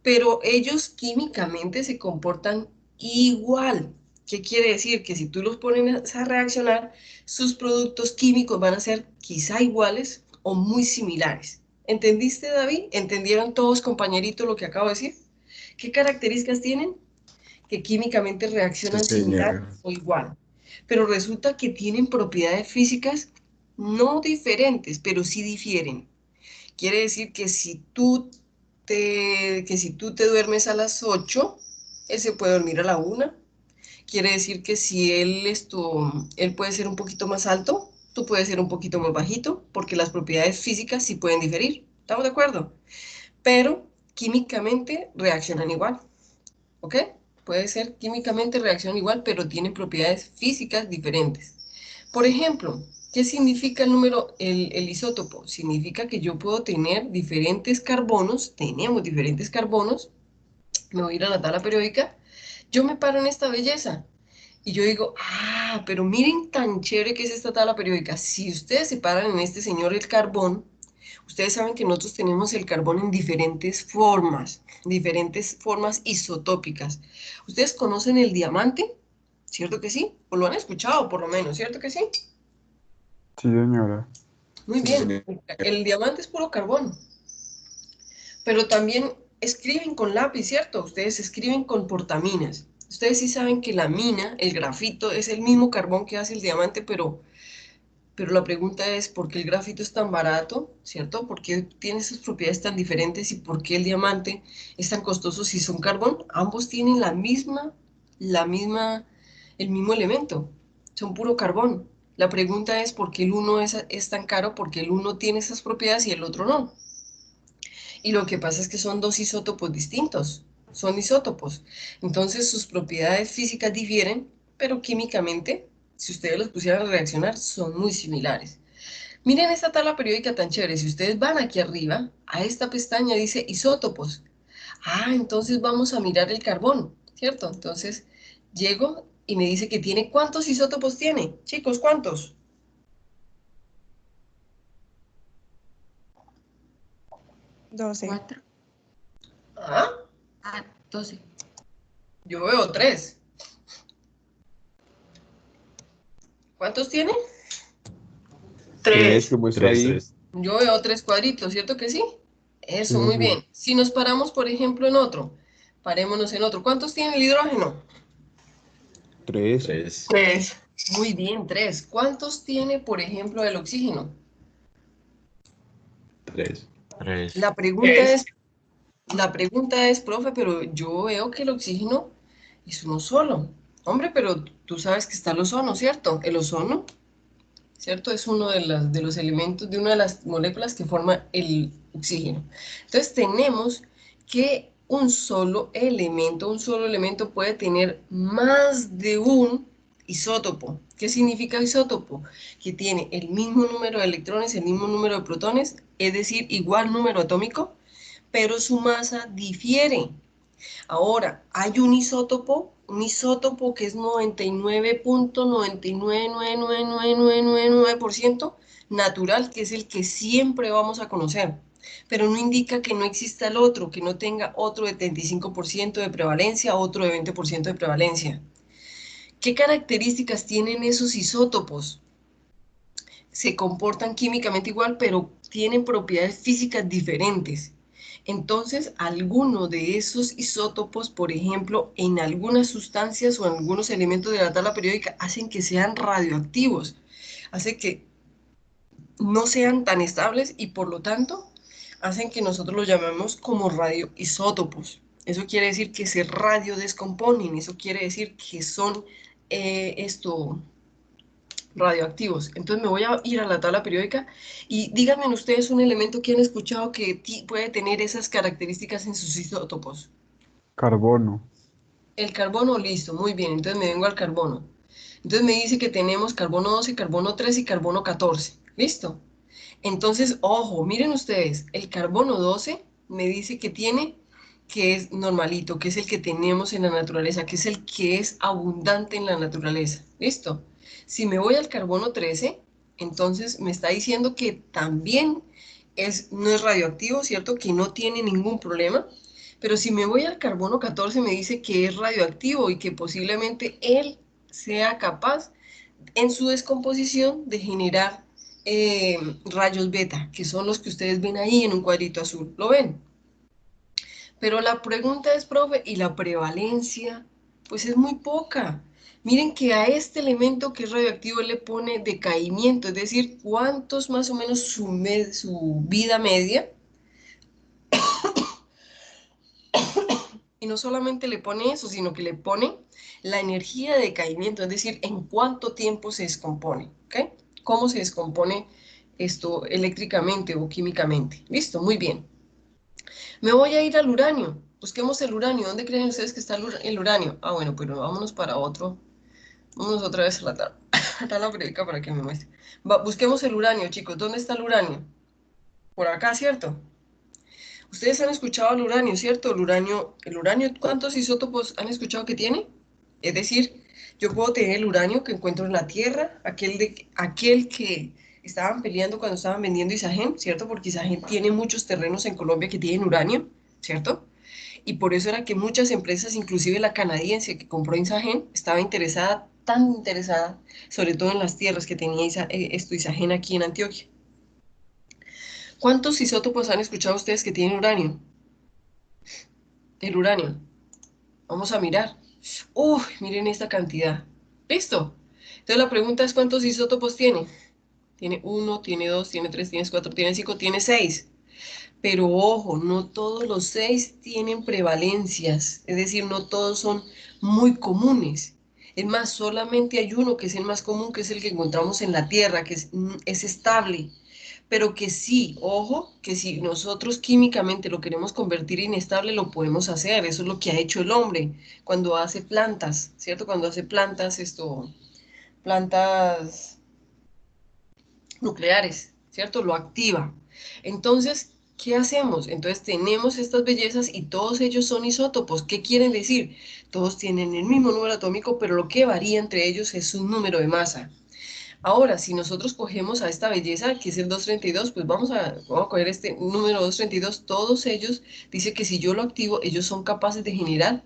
Pero ellos químicamente se comportan igual. ¿Qué quiere decir? Que si tú los pones a reaccionar, sus productos químicos van a ser quizá iguales o muy similares. ¿Entendiste, David? ¿Entendieron todos, compañeritos, lo que acabo de decir? ¿Qué características tienen? Que químicamente Sí, reaccionan similar señora. o igual. Pero resulta que tienen propiedades físicas no diferentes, pero sí difieren. Quiere decir que si tú te duermes a las 8, él se puede dormir a la 1. Quiere decir que si él puede ser un poquito más alto, tú puedes ser un poquito más bajito, porque las propiedades físicas sí pueden diferir. ¿Estamos de acuerdo? Pero químicamente reaccionan igual. ¿Ok? Puede ser químicamente reaccionan igual, pero tienen propiedades físicas diferentes. Por ejemplo, ¿qué significa el isótopo? Significa que yo puedo tener diferentes carbonos, tenemos diferentes carbonos, me voy a ir a la tabla periódica, yo me paro en esta belleza y yo digo, pero miren tan chévere que es esta tabla periódica. Si ustedes se paran en este señor el carbón, ustedes saben que nosotros tenemos el carbón en diferentes formas isotópicas. ¿Ustedes conocen el diamante? ¿Cierto que sí? ¿O lo han escuchado por lo menos? ¿Cierto que sí? Sí, señora. Muy Sí, bien, señora. el diamante es puro carbón, pero también escriben con lápiz, ¿cierto? Ustedes escriben con portaminas. Ustedes sí saben que la mina, el grafito, es el mismo carbón que hace el diamante, pero la pregunta es, ¿por qué el grafito es tan barato, ¿cierto? ¿Por qué tiene esas propiedades tan diferentes y por qué el diamante es tan costoso si son carbón? Ambos tienen el mismo elemento, son puro carbón. La pregunta es, ¿por qué el uno es tan caro? Porque el uno tiene esas propiedades y el otro no. Y lo que pasa es que son dos isótopos distintos, son isótopos. Entonces sus propiedades físicas difieren, pero químicamente, si ustedes los pusieran a reaccionar, son muy similares. Miren esta tabla periódica tan chévere. Si ustedes van aquí arriba, a esta pestaña dice isótopos. Ah, entonces vamos a mirar el carbón, ¿cierto? Entonces llego y me dice que tiene, ¿cuántos isótopos tiene? Chicos, ¿cuántos? 12. 4. Ah, 12. yo veo 3. ¿Cuántos tiene? Tres, que muestro ahí. Yo veo 3 cuadritos, ¿cierto que sí? Eso, muy Ujú. bien. Si nos paramos, por ejemplo, en otro, parémonos en otro. ¿Cuántos tiene el hidrógeno? 3. 3. Muy bien, 3. ¿Cuántos tiene, por ejemplo, el oxígeno? 3. La pregunta es, profe, pero yo veo que el oxígeno es uno solo. Hombre, pero tú sabes que está el ozono, ¿cierto? El ozono, ¿cierto? Es uno de los elementos, de una de las moléculas que forma el oxígeno. Entonces tenemos que un solo elemento puede tener más de un isótopo. ¿Qué significa isótopo? Que tiene el mismo número de electrones, el mismo número de protones, es decir, igual número atómico, pero su masa difiere. Ahora, hay un isótopo que es 99.9999999% natural, que es el que siempre vamos a conocer, pero no indica que no exista el otro, que no tenga otro de 35% de prevalencia, otro de 20% de prevalencia. ¿Qué características tienen esos isótopos? Se comportan químicamente igual, pero tienen propiedades físicas diferentes. Entonces, alguno de esos isótopos, por ejemplo, en algunas sustancias o en algunos elementos de la tabla periódica, hacen que sean radioactivos, hace que no sean tan estables y por lo tanto hacen que nosotros los llamemos como radioisótopos. Eso quiere decir que se radiodescomponen, eso quiere decir que son radioactivos. Entonces me voy a ir a la tabla periódica y díganme ustedes un elemento que han escuchado que puede tener esas características en sus isótopos. Carbono. El carbono, listo, muy bien, entonces me vengo al carbono. Entonces me dice que tenemos carbono 12, carbono 3 y carbono 14. ¿Listo? Entonces, ojo, miren ustedes, el carbono 12 me dice que tiene, que es normalito, que es el que tenemos en la naturaleza, que es el que es abundante en la naturaleza. ¿Listo? Si me voy al carbono 13, entonces me está diciendo que también no es radioactivo, ¿cierto? Que no tiene ningún problema. Pero si me voy al carbono 14 me dice que es radioactivo y que posiblemente él sea capaz en su descomposición de generar rayos beta, que son los que ustedes ven ahí en un cuadrito azul. ¿Lo ven? Pero la pregunta es, profe, ¿y la prevalencia? Pues es muy poca. Miren que a este elemento que es radioactivo le pone decaimiento, es decir, cuántos más o menos su vida media. Y no solamente le pone eso, sino que le pone la energía de decaimiento, es decir, en cuánto tiempo se descompone, ¿ok? Cómo se descompone esto eléctricamente o químicamente. Listo, muy bien. Me voy a ir al uranio. Busquemos el uranio. ¿Dónde creen ustedes que está el uranio? Ah, bueno, pero vámonos para otro. Vámonos otra vez a la tabla periódica para que me muestre. Busquemos el uranio, chicos. ¿Dónde está el uranio? Por acá, ¿cierto? Ustedes han escuchado el uranio, ¿cierto? El uranio, ¿cuántos isótopos han escuchado que tiene? Es decir, yo puedo tener el uranio que encuentro en la Tierra, aquel que estaban peleando cuando estaban vendiendo Isagen, ¿cierto? Porque Isagen tiene muchos terrenos en Colombia que tienen uranio, ¿cierto? Y por eso era que muchas empresas, inclusive la canadiense que compró Isagen, estaba interesada, tan interesada, sobre todo en las tierras que tenía Isagen aquí en Antioquia. ¿Cuántos isótopos han escuchado ustedes que tienen uranio? El uranio. Vamos a mirar. Uy, miren esta cantidad. ¿Listo? Entonces la pregunta es ¿cuántos isótopos tiene? Tiene 1, tiene 2, tiene 3, tiene 4, tiene 5, tiene 6. Pero ojo, no todos los 6 tienen prevalencias. Es decir, no todos son muy comunes. Es más, solamente hay uno que es el más común, que es el que encontramos en la Tierra, que es estable. Pero que sí, ojo, que si nosotros químicamente lo queremos convertir inestable, lo podemos hacer. Eso es lo que ha hecho el hombre cuando hace plantas, ¿cierto? Cuando hace plantas nucleares. ¿cierto? Lo activa. Entonces, ¿qué hacemos? Entonces tenemos estas bellezas y todos ellos son isótopos. ¿Qué quieren decir? Todos tienen el mismo número atómico, pero lo que varía entre ellos es su número de masa. Ahora, si nosotros cogemos a esta belleza, que es el 232, pues vamos a coger este número 232, todos ellos, dice que si yo lo activo, ellos son capaces de generar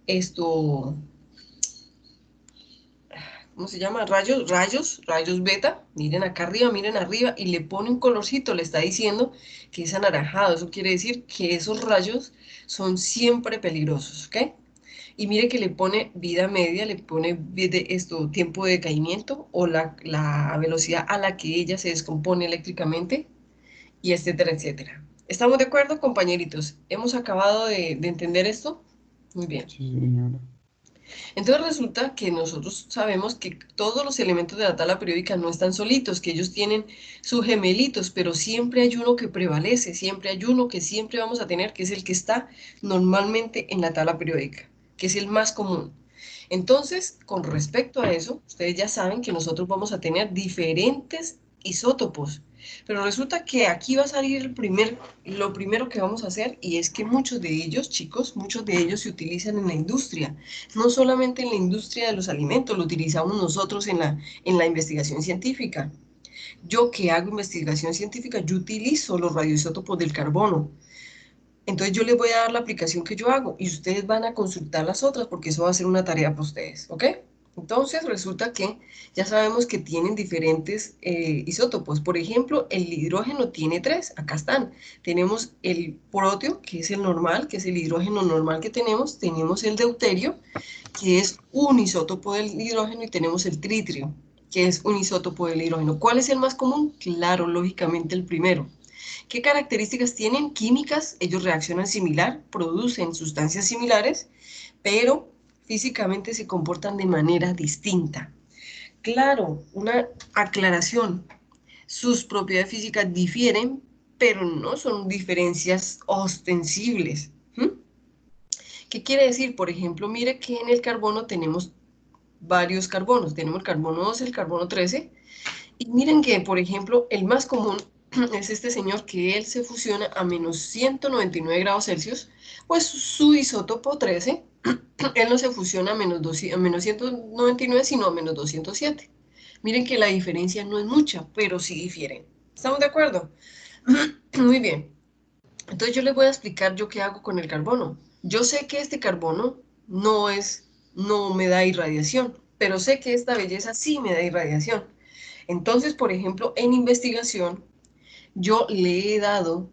esto, ¿cómo se llama? Rayos beta. Miren acá arriba, miren arriba, y le pone un colorcito, le está diciendo que es anaranjado. Eso quiere decir que esos rayos son siempre peligrosos, ¿ok? Y mire que le pone vida media, le pone tiempo de decaimiento o la velocidad a la que ella se descompone eléctricamente, y etcétera, etcétera. ¿Estamos de acuerdo, compañeritos? ¿Hemos acabado de entender esto? Muy bien. Sí, señora. Entonces resulta que nosotros sabemos que todos los elementos de la tabla periódica no están solitos, que ellos tienen sus gemelitos, pero siempre hay uno que prevalece, siempre hay uno que siempre vamos a tener, que es el que está normalmente en la tabla periódica, que es el más común. Entonces, con respecto a eso, ustedes ya saben que nosotros vamos a tener diferentes isótopos, pero resulta que aquí va a salir lo primero que vamos a hacer, y es que muchos de ellos, chicos, muchos de ellos se utilizan en la industria, no solamente en la industria de los alimentos, lo utilizamos nosotros en la investigación científica. Yo que hago investigación científica, yo utilizo los radioisótopos del carbono. Entonces yo les voy a dar la aplicación que yo hago y ustedes van a consultar las otras porque eso va a ser una tarea para ustedes, ¿ok? Entonces resulta que ya sabemos que tienen diferentes isótopos. Por ejemplo, el hidrógeno tiene 3, acá están. Tenemos el proteo, que es el normal, que es el hidrógeno normal que tenemos. Tenemos el deuterio, que es un isótopo del hidrógeno, y tenemos el tritio, que es un isótopo del hidrógeno. ¿Cuál es el más común? Claro, lógicamente el primero. ¿Qué características tienen? Químicas, ellos reaccionan similar, producen sustancias similares, pero físicamente se comportan de manera distinta. Claro, una aclaración, sus propiedades físicas difieren, pero no son diferencias ostensibles. ¿Qué quiere decir? Por ejemplo, mire que en el carbono tenemos varios carbonos. Tenemos el carbono 12, el carbono 13, y miren que, por ejemplo, el más común es este señor, que él se fusiona a menos 199 grados Celsius, pues su isótopo 13, él no se fusiona a menos 199, sino a menos 207. Miren que la diferencia no es mucha, pero sí difieren. ¿Estamos de acuerdo? Muy bien. Entonces yo les voy a explicar yo qué hago con el carbono. Yo sé que este carbono no me da irradiación, pero sé que esta belleza sí me da irradiación. Entonces, por ejemplo, en investigación, yo le he dado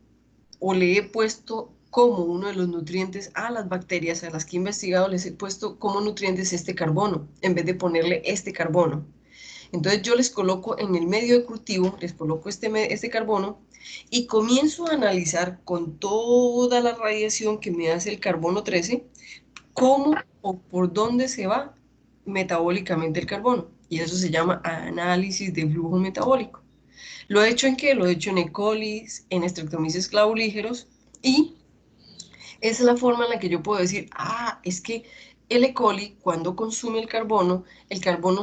o le he puesto como uno de los nutrientes a las bacterias a las que he investigado, les he puesto como nutrientes este carbono, en vez de ponerle este carbono. Entonces yo les coloco en el medio de cultivo, les coloco este carbono, y comienzo a analizar con toda la radiación que me hace el carbono 13, cómo o por dónde se va metabólicamente el carbono. Y eso se llama análisis de flujo metabólico. ¿Lo he hecho en qué? Lo he hecho en E. coli, en Streptomyces clavolígeros, y esa es la forma en la que yo puedo decir, es que el E. coli, cuando consume el carbono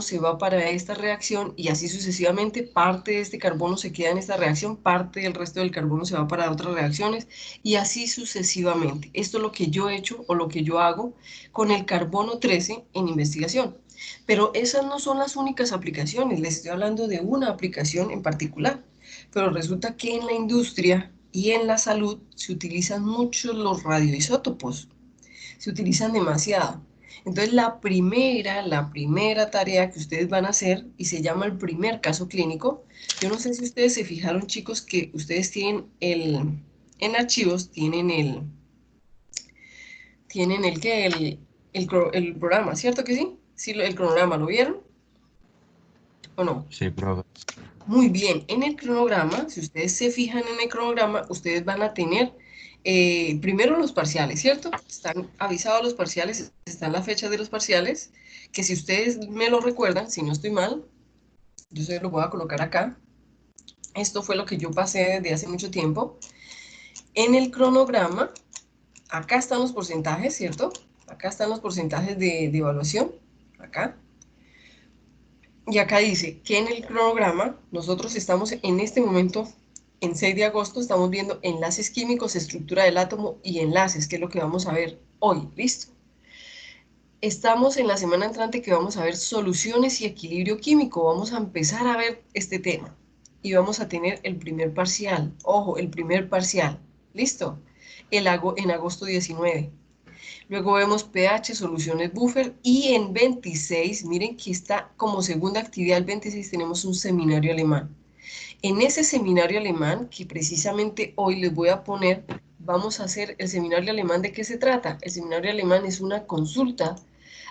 se va para esta reacción, y así sucesivamente. Parte de este carbono se queda en esta reacción, parte del resto del carbono se va para otras reacciones, y así sucesivamente. Esto es lo que yo he hecho o lo que yo hago con el carbono 13 en investigación. Pero esas no son las únicas aplicaciones, les estoy hablando de una aplicación en particular. Pero resulta que en la industria y en la salud se utilizan mucho los radioisótopos, se utilizan demasiado. Entonces la primera tarea que ustedes van a hacer, y se llama el primer caso clínico, yo no sé si ustedes se fijaron, chicos, que ustedes tienen en archivos, tienen el programa, ¿cierto que sí? ¿Sí, el cronograma lo vieron o no? Sí, profe. Muy bien, en el cronograma, si ustedes se fijan en el cronograma, ustedes van a tener primero los parciales, ¿cierto? Están avisados los parciales, están las fechas de los parciales, que si ustedes me lo recuerdan, si no estoy mal, yo se lo voy a colocar acá. Esto fue lo que yo pasé desde hace mucho tiempo. En el cronograma, acá están los porcentajes, ¿cierto? Acá están los porcentajes de evaluación, acá. Y acá dice que en el cronograma, nosotros estamos en este momento, en 6 de agosto, estamos viendo enlaces químicos, estructura del átomo y enlaces, que es lo que vamos a ver hoy. ¿Listo? Estamos en la semana entrante que vamos a ver soluciones y equilibrio químico. Vamos a empezar a ver este tema. Y vamos a tener el primer parcial. Ojo, el primer parcial. ¿Listo? En agosto 19. Luego vemos pH, soluciones buffer, y en 26, miren que está como segunda actividad, el 26 tenemos un seminario alemán. En ese seminario alemán, que precisamente hoy les voy a poner, vamos a hacer el seminario alemán. ¿De qué se trata? El seminario alemán es una consulta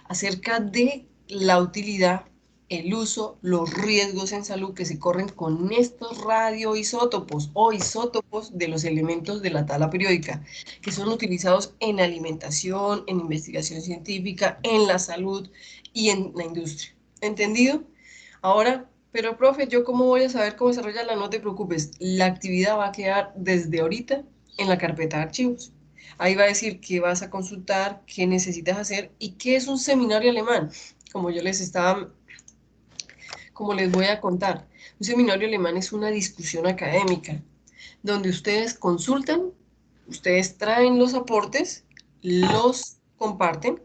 acerca de la utilidad, el uso, los riesgos en salud que se corren con estos radioisótopos o isótopos de los elementos de la tabla periódica, que son utilizados en alimentación, en investigación científica, en la salud y en la industria. ¿Entendido? Ahora, pero profe, ¿yo cómo voy a saber cómo desarrollarla? No te preocupes, la actividad va a quedar desde ahorita en la carpeta de archivos. Ahí va a decir qué vas a consultar, qué necesitas hacer y qué es un seminario alemán. Como yo les estaba, como les voy a contar, un seminario alemán es una discusión académica donde ustedes consultan, ustedes traen los aportes, los comparten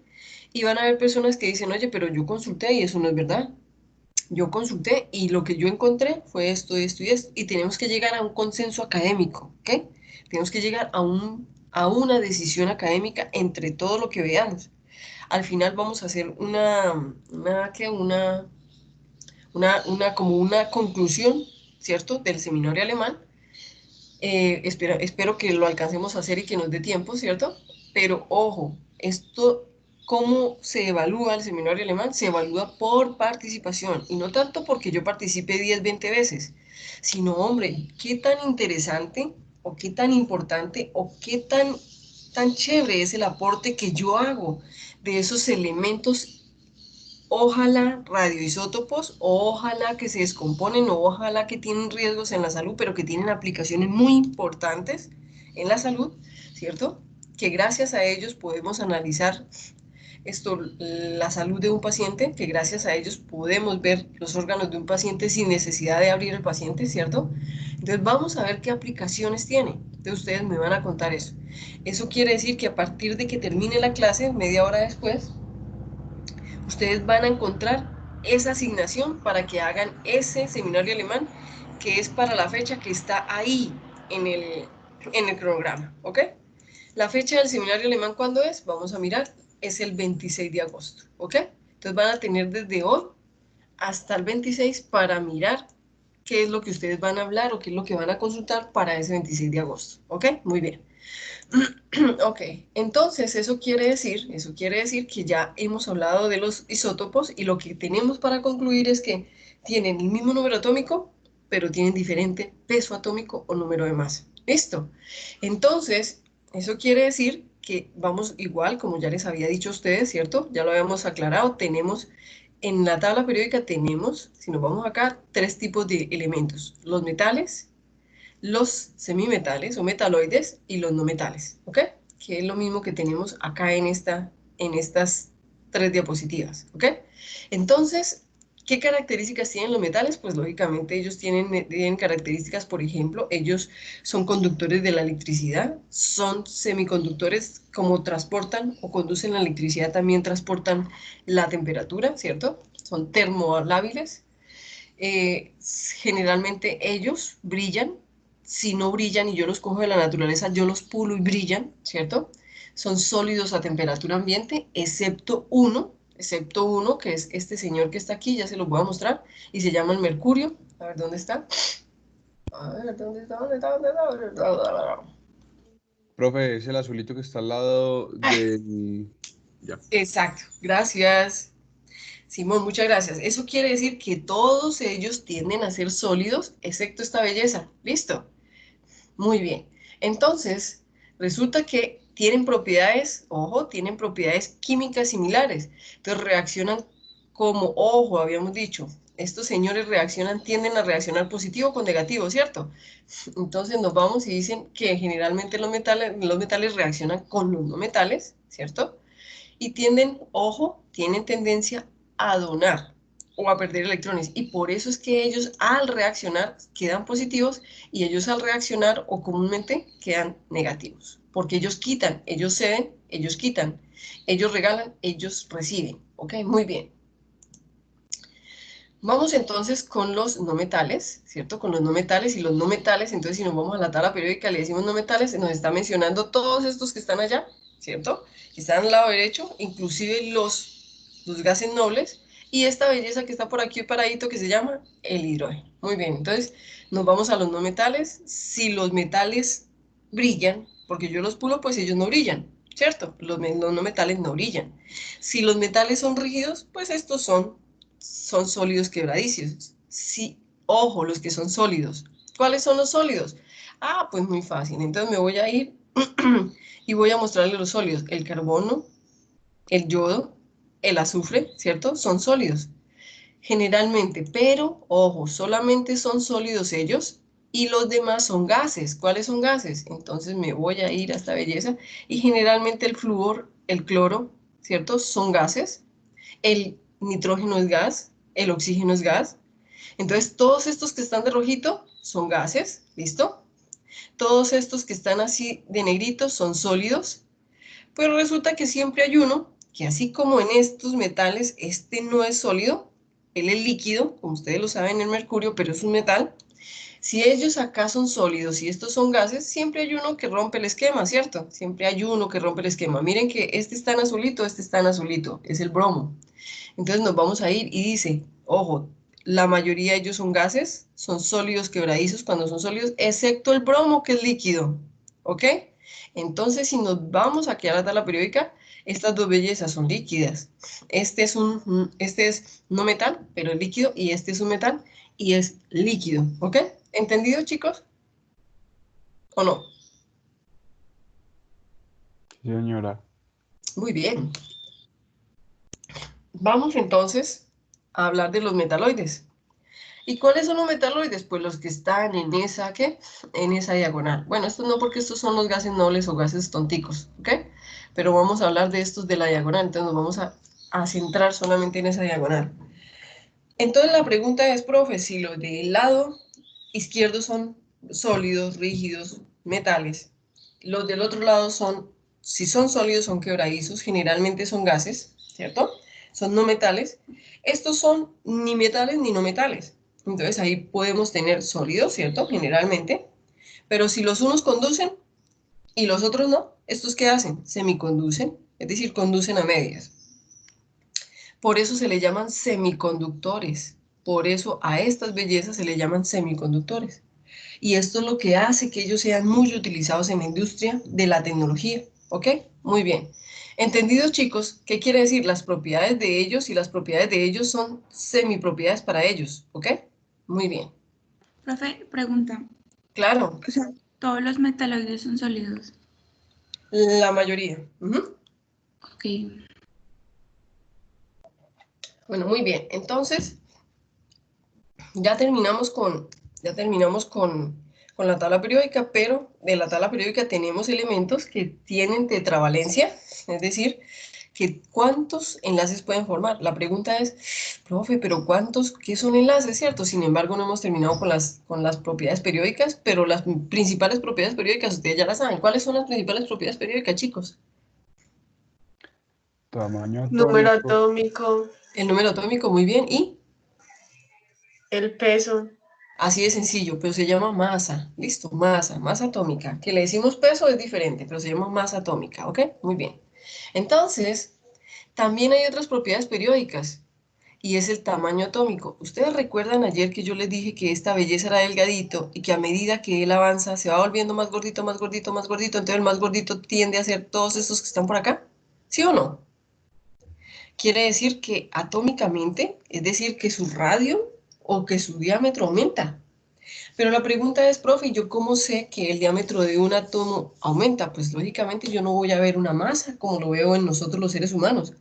y van a haber personas que dicen, oye, pero yo consulté y eso no es verdad. Yo consulté y lo que yo encontré fue esto, esto y esto. Y tenemos que llegar a un consenso académico, ¿ok? Tenemos que llegar a una decisión académica entre todo lo que veamos. Al final vamos a hacer como una conclusión, ¿cierto? Del seminario alemán. Espero que lo alcancemos a hacer y que nos dé tiempo, ¿cierto? Pero ojo, esto, ¿cómo se evalúa el seminario alemán? Se evalúa por participación y no tanto porque yo participe 10, 20 veces, sino, hombre, qué tan interesante o qué tan importante o qué tan chévere es el aporte que yo hago de esos elementos. Ojalá radioisótopos, ojalá que se descomponen, ojalá que tienen riesgos en la salud, pero que tienen aplicaciones muy importantes en la salud, ¿cierto? Que gracias a ellos podemos analizar la salud de un paciente, que gracias a ellos podemos ver los órganos de un paciente sin necesidad de abrir el paciente, ¿cierto? Entonces vamos a ver qué aplicaciones tiene. Entonces ustedes me van a contar eso. Eso quiere decir que a partir de que termine la clase, media hora después, ustedes van a encontrar esa asignación para que hagan ese seminario alemán, que es para la fecha que está ahí en el cronograma, ¿ok? La fecha del seminario alemán, ¿cuándo es? Vamos a mirar, es el 26 de agosto, ¿ok? Entonces van a tener desde hoy hasta el 26 para mirar qué es lo que ustedes van a hablar o qué es lo que van a consultar para ese 26 de agosto, ¿ok? Muy bien. Ok, entonces eso quiere decir que ya hemos hablado de los isótopos y lo que tenemos para concluir es que tienen el mismo número atómico, pero tienen diferente peso atómico o número de masa. ¿Listo? Entonces, eso quiere decir que vamos igual, como ya les había dicho a ustedes, ¿cierto? Ya lo habíamos aclarado, tenemos, en la tabla periódica tenemos, si nos vamos acá, 3 tipos de elementos: los metales, los semimetales o metaloides y los no metales, ¿ok? Que es lo mismo que tenemos acá en estas 3 diapositivas, ¿ok? Entonces, ¿qué características tienen los metales? Pues lógicamente ellos tienen características, por ejemplo, ellos son conductores de la electricidad, son semiconductores, como transportan o conducen la electricidad, también transportan la temperatura, ¿cierto? Son termolábiles. Generalmente ellos brillan. Si no brillan y yo los cojo de la naturaleza, yo los pulo y brillan, ¿cierto? Son sólidos a temperatura ambiente, excepto uno, que es este señor que está aquí, ya se los voy a mostrar, y se llama el mercurio. A ver, ¿dónde está? A ver, ¿dónde está? Profe, es el azulito que está al lado del... Ya. Exacto, gracias. Simón, muchas gracias. Eso quiere decir que todos ellos tienden a ser sólidos, excepto esta belleza. ¿Listo? Muy bien. Entonces, resulta que tienen propiedades, ojo, tienen propiedades químicas similares. Entonces reaccionan como, ojo, habíamos dicho, estos señores tienden a reaccionar positivo con negativo, ¿cierto? Entonces nos vamos y dicen que generalmente los metales reaccionan con los no metales, ¿cierto? Y tienen, ojo, tienen tendencia a donar. o a perder electrones. Y por eso es que ellos al reaccionar quedan positivos y ellos al reaccionar o comúnmente quedan negativos. Porque ellos quitan, ellos ceden, ellos quitan, ellos regalan, ellos reciben. ¿Ok? Muy bien. Vamos entonces con los no metales, ¿cierto? Con los no metales y los no metales. Entonces, si nos vamos a la tabla periódica, le decimos no metales, nos está mencionando todos estos que están allá, ¿cierto? Que están al lado derecho, inclusive los gases nobles. Y esta belleza que está por aquí paradito que se llama el hidrógeno. Muy bien, entonces nos vamos a los no metales. Si los metales brillan, porque yo los pulo, pues ellos no brillan, ¿cierto? Los no metales no brillan. Si los metales son rígidos, pues estos son sólidos quebradizos. Sí, ojo, los que son sólidos. ¿Cuáles son los sólidos? Ah, pues muy fácil. Entonces me voy a ir y voy a mostrarle los sólidos. El carbono, el yodo, el azufre, ¿cierto? Son sólidos. Generalmente, pero, ojo, solamente son sólidos ellos y los demás son gases. ¿Cuáles son gases? Entonces me voy a ir a esta belleza y generalmente el flúor, el cloro, ¿cierto? Son gases. El nitrógeno es gas, el oxígeno es gas. Entonces, todos estos que están de rojito son gases, ¿listo? Todos estos que están así de negrito son sólidos, pero resulta que siempre hay uno que así como en estos metales, este no es sólido, él es líquido, como ustedes lo saben, el mercurio, pero es un metal. Si ellos acá son sólidos y estos son gases, siempre hay uno que rompe el esquema, ¿cierto? Siempre hay uno que rompe el esquema. Miren que este está en azulito, es el bromo. Entonces nos vamos a ir y dice, ojo, la mayoría de ellos son gases, son sólidos quebradizos cuando son sólidos, excepto el bromo que es líquido, ¿ok? Entonces si nos vamos aquí a la tabla periódica, estas dos bellezas son líquidas. Este es no metal, pero es líquido, y este es un metal y es líquido, ¿ok? ¿Entendido, chicos? ¿O no? Sí, señora. Muy bien. Vamos entonces a hablar de los metaloides. ¿Y cuáles son los metaloides? Pues los que están en esa, ¿qué? En esa diagonal. Bueno, estos no, porque estos son los gases nobles o gases tonticos, ¿ok? Pero vamos a hablar de estos de la diagonal, entonces nos vamos a centrar solamente en esa diagonal. Entonces la pregunta es, profe, si los del lado izquierdo son sólidos, rígidos, metales, los del otro lado son, si son sólidos, son quebradizos, generalmente son gases, ¿cierto? Son no metales. Estos son ni metales ni no metales. Entonces ahí podemos tener sólidos, ¿cierto? Generalmente. Pero si los unos conducen y los otros no, ¿estos qué hacen? Semiconducen, es decir, conducen a medias. Por eso se le llaman semiconductores. Por eso a estas bellezas se le llaman semiconductores. Y esto es lo que hace que ellos sean muy utilizados en la industria de la tecnología. ¿Ok? Muy bien. ¿Entendidos, chicos? ¿Qué quiere decir? Las propiedades de ellos y las propiedades de ellos son semipropiedades para ellos. ¿Ok? Muy bien. Profe, pregunta. Claro, O sea, todos los metaloides son sólidos. la mayoría. Ujú. Ok. Bueno, muy bien. Entonces, ya terminamos con la tabla periódica, pero de la tabla periódica tenemos elementos que tienen tetravalencia, es decir, que ¿cuántos enlaces pueden formar? La pregunta es, profe, ¿pero cuántos? ¿Qué son enlaces, cierto? Sin embargo, no hemos terminado con las propiedades periódicas, pero las principales propiedades periódicas, ustedes ya las saben. ¿Cuáles son las principales propiedades periódicas, chicos? Tamaño Número atómico. atómico, El número atómico, muy bien, y el peso. así de sencillo, pero se llama masa. Listo, masa atómica. Que le decimos peso es diferente, pero se llama masa atómica, ¿ok? Muy bien. Entonces, también hay otras propiedades periódicas y es el tamaño atómico. Ustedes recuerdan ayer que yo les dije que esta belleza era delgadito y que a medida que él avanza se va volviendo más gordito, más gordito, más gordito. Entonces el más gordito tiende a ser todos estos que están por acá. ¿Sí o no? Quiere decir que atómicamente, es decir, que su radio o que su diámetro aumenta. Pero la pregunta es, profe, ¿yo cómo sé que el diámetro de un átomo aumenta? Pues lógicamente yo no voy a ver una masa como lo veo en nosotros los seres humanos.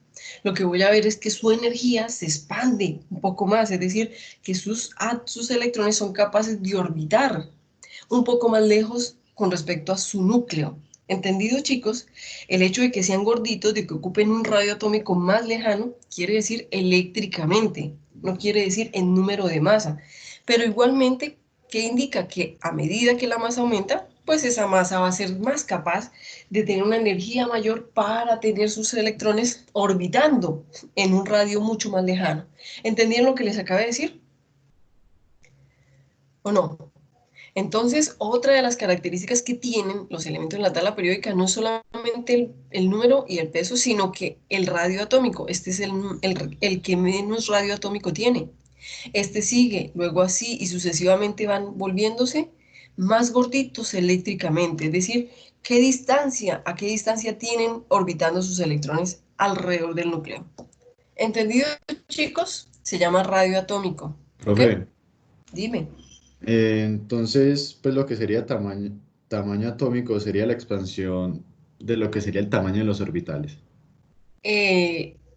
Lo que voy a ver es que su energía se expande un poco más, es decir, que sus electrones son capaces de orbitar un poco más lejos con respecto a su núcleo. ¿Entendido, chicos? El hecho de que sean gorditos, de que ocupen un radio atómico más lejano, quiere decir eléctricamente. no quiere decir en número de masa. Pero igualmente, ¿qué indica? Que a medida que la masa aumenta, pues esa masa va a ser más capaz de tener una energía mayor para tener sus electrones orbitando en un radio mucho más lejano. ¿Entendieron lo que les acabé de decir? ¿O no? Entonces, otra de las características que tienen los elementos de la tabla periódica no es solamente el número y el peso, sino que el radio atómico. Este es el que menos radio atómico tiene. Este sigue, luego así y sucesivamente van volviéndose más gorditos eléctricamente. Es decir, ¿a qué distancia tienen orbitando sus electrones alrededor del núcleo? ¿Entendido, chicos? Se llama radio atómico. ¿Ok? Profe, Dime. entonces, pues lo que sería tamaño atómico sería la expansión de lo que sería el tamaño de los orbitales.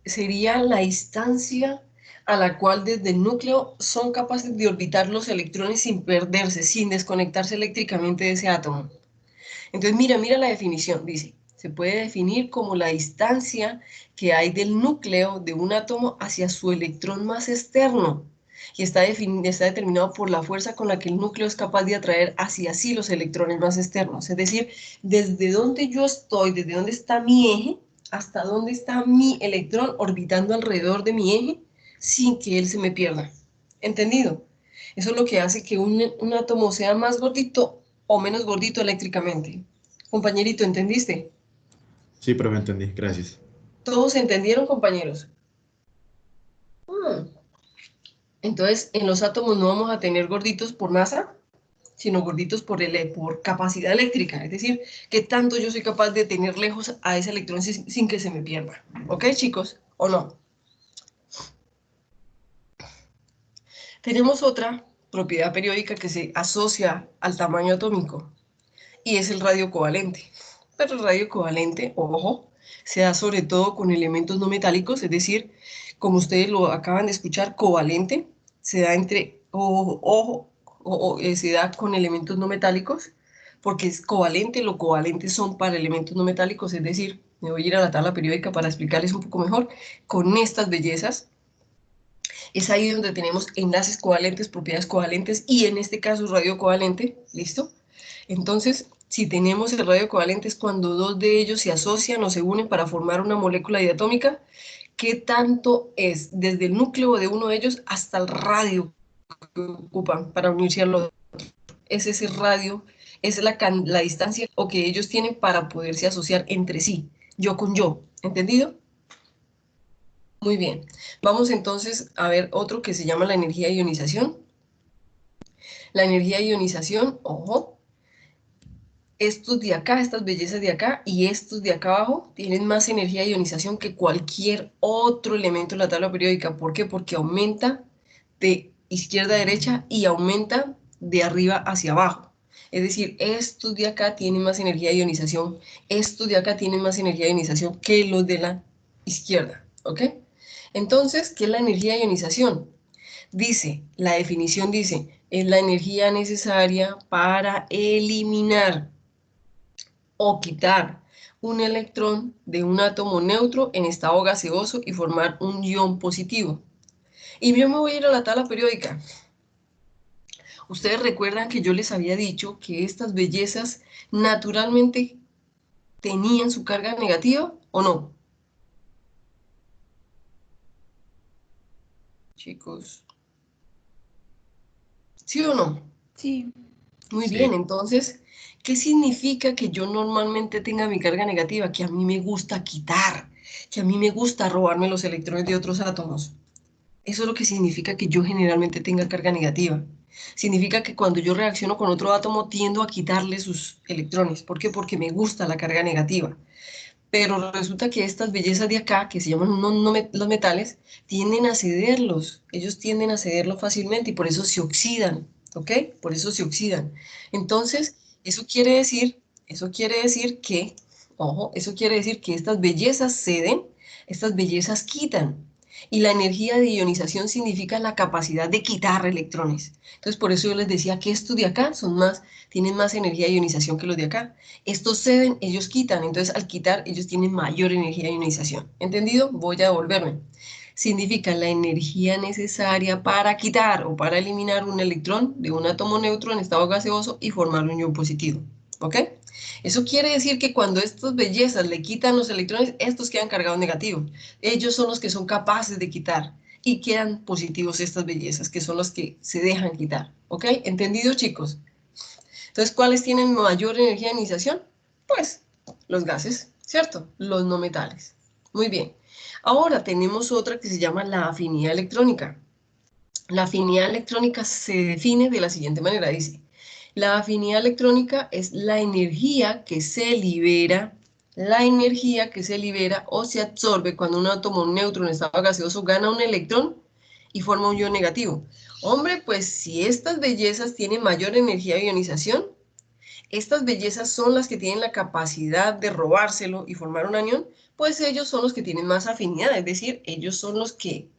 Sería la distancia a la cual desde el núcleo son capaces de orbitar los electrones sin perderse, sin desconectarse eléctricamente de ese átomo. Entonces, mira la definición, dice, se puede definir como la distancia que hay del núcleo de un átomo hacia su electrón más externo, y está determinado por la fuerza con la que el núcleo es capaz de atraer hacia sí los electrones más externos. Es decir, desde donde yo estoy, desde donde está mi eje, hasta dónde está mi electrón orbitando alrededor de mi eje sin que él se me pierda. ¿Entendido? Eso es lo que hace que un átomo sea más gordito o menos gordito eléctricamente. Compañerito, ¿entendiste? Sí, profe, entendí, gracias. ¿Todos entendieron, compañeros? Entonces, en los átomos no vamos a tener gorditos por masa, sino gorditos por capacidad eléctrica. Es decir, qué tanto yo soy capaz de tener lejos a ese electrón sin que se me pierda. ¿Ok, chicos? ¿O no? Tenemos otra propiedad periódica que se asocia al tamaño atómico, y es el radio covalente. Pero el radio covalente, ojo, se da sobre todo con elementos no metálicos, es decir, como ustedes lo acaban de escuchar, covalente, se da se da con elementos no metálicos, porque es covalente, lo covalente son para elementos no metálicos, es decir, me voy a ir a la tabla periódica para explicarles un poco mejor, con estas bellezas. Es ahí donde tenemos enlaces covalentes, propiedades covalentes, y en este caso radio covalente, ¿listo? Entonces, si tenemos el radio covalente es cuando dos de ellos se asocian o se unen para formar una molécula diatómica. ¿Qué tanto es desde el núcleo de uno de ellos hasta el radio que ocupan para unirse al otro? Es ese radio, es la distancia o que ellos tienen para poderse asociar entre sí, yo con yo, ¿entendido? Muy bien, vamos entonces a ver otro que se llama la energía de ionización. La energía de ionización, ojo, estos de acá, estas bellezas de acá y estos de acá abajo tienen más energía de ionización que cualquier otro elemento de la tabla periódica. ¿Por qué? Porque aumenta de izquierda a derecha y aumenta de arriba hacia abajo. Es decir, estos de acá tienen más energía de ionización, estos de acá tienen más energía de ionización que los de la izquierda, ¿ok? Entonces, ¿qué es la energía de ionización? Dice, la definición dice, es la energía necesaria para eliminar o quitar un electrón de un átomo neutro en estado gaseoso y formar un ion positivo. Y yo me voy a ir a la tabla periódica. Ustedes recuerdan que yo les había dicho que estas bellezas naturalmente tenían su carga negativa, ¿o no? Chicos. ¿Sí o no? Sí. Muy Sí. bien, entonces, ¿qué significa que yo normalmente tenga mi carga negativa? Que a mí me gusta quitar, que a mí me gusta robarme los electrones de otros átomos. Eso es lo que significa que yo generalmente tenga carga negativa. Significa que cuando yo reacciono con otro átomo tiendo a quitarle sus electrones. ¿Por qué? Porque me gusta la carga negativa. Pero resulta que estas bellezas de acá, que se llaman los metales, tienden a cederlos. Ellos tienden a cederlo fácilmente y por eso se oxidan, ¿ok? Por eso se oxidan. Entonces, eso quiere decir que, ojo, eso quiere decir que estas bellezas ceden, estas bellezas quitan. Y la energía de ionización significa la capacidad de quitar electrones. Entonces, por eso yo les decía que estos de acá tienen más energía de ionización que los de acá. Estos ceden, ellos quitan. Entonces, al quitar, ellos tienen mayor energía de ionización. ¿Entendido? Voy a devolverme. significa la energía necesaria para quitar o para eliminar un electrón de un átomo neutro en estado gaseoso y formar un ion positivo. ¿Ok? Eso quiere decir que cuando estas bellezas le quitan los electrones, estos quedan cargados negativos. Ellos son los que son capaces de quitar y quedan positivos estas bellezas, que son los que se dejan quitar. ¿Ok? ¿Entendido, chicos? Entonces, ¿cuáles tienen mayor energía de ionización? Pues los gases, ¿cierto? Los no metales. Muy bien. Ahora tenemos otra que se llama la afinidad electrónica. La afinidad electrónica se define de la siguiente manera, dice: la afinidad electrónica es la energía que se libera o se absorbe cuando un átomo neutro en estado gaseoso gana un electrón y forma un ion negativo. Hombre, pues si estas bellezas tienen mayor energía de ionización, estas bellezas son las que tienen la capacidad de robárselo y formar un anión, pues ellos son los que tienen más afinidad, es decir, ellos son los que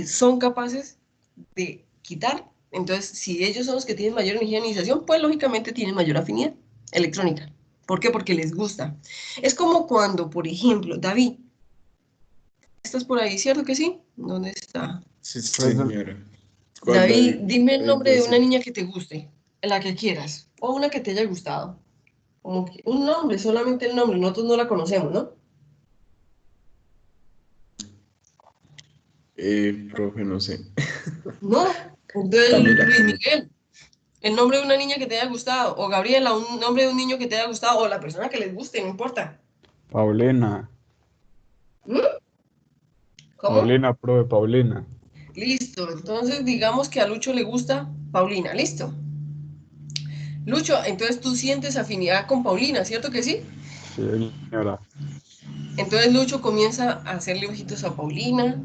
son capaces de quitar. Entonces, si ellos son los que tienen mayor energía de ionización, pues lógicamente tienen mayor afinidad electrónica. ¿Por qué? Porque les gusta. Es como cuando, por ejemplo, David, ¿estás por ahí, cierto que sí? ¿Dónde está? Sí, señora. David, dime el David nombre de una dice, niña que te guste, la que quieras, o una que te haya gustado. Como que un nombre, solamente el nombre, nosotros no la conocemos, ¿no? profe, no sé. No, entonces Camila. Luis Miguel, el nombre de una niña que te haya gustado, o Gabriela, un nombre de un niño que te haya gustado, o la persona que les guste, no importa. Paulina. ¿Mm? ¿Cómo? Paulina, profe, Paulina. Listo, entonces digamos que a Lucho le gusta Paulina, listo. Lucho, entonces tú sientes afinidad con Paulina, ¿cierto que sí? Sí, señora. Entonces Lucho comienza a hacerle ojitos a Paulina,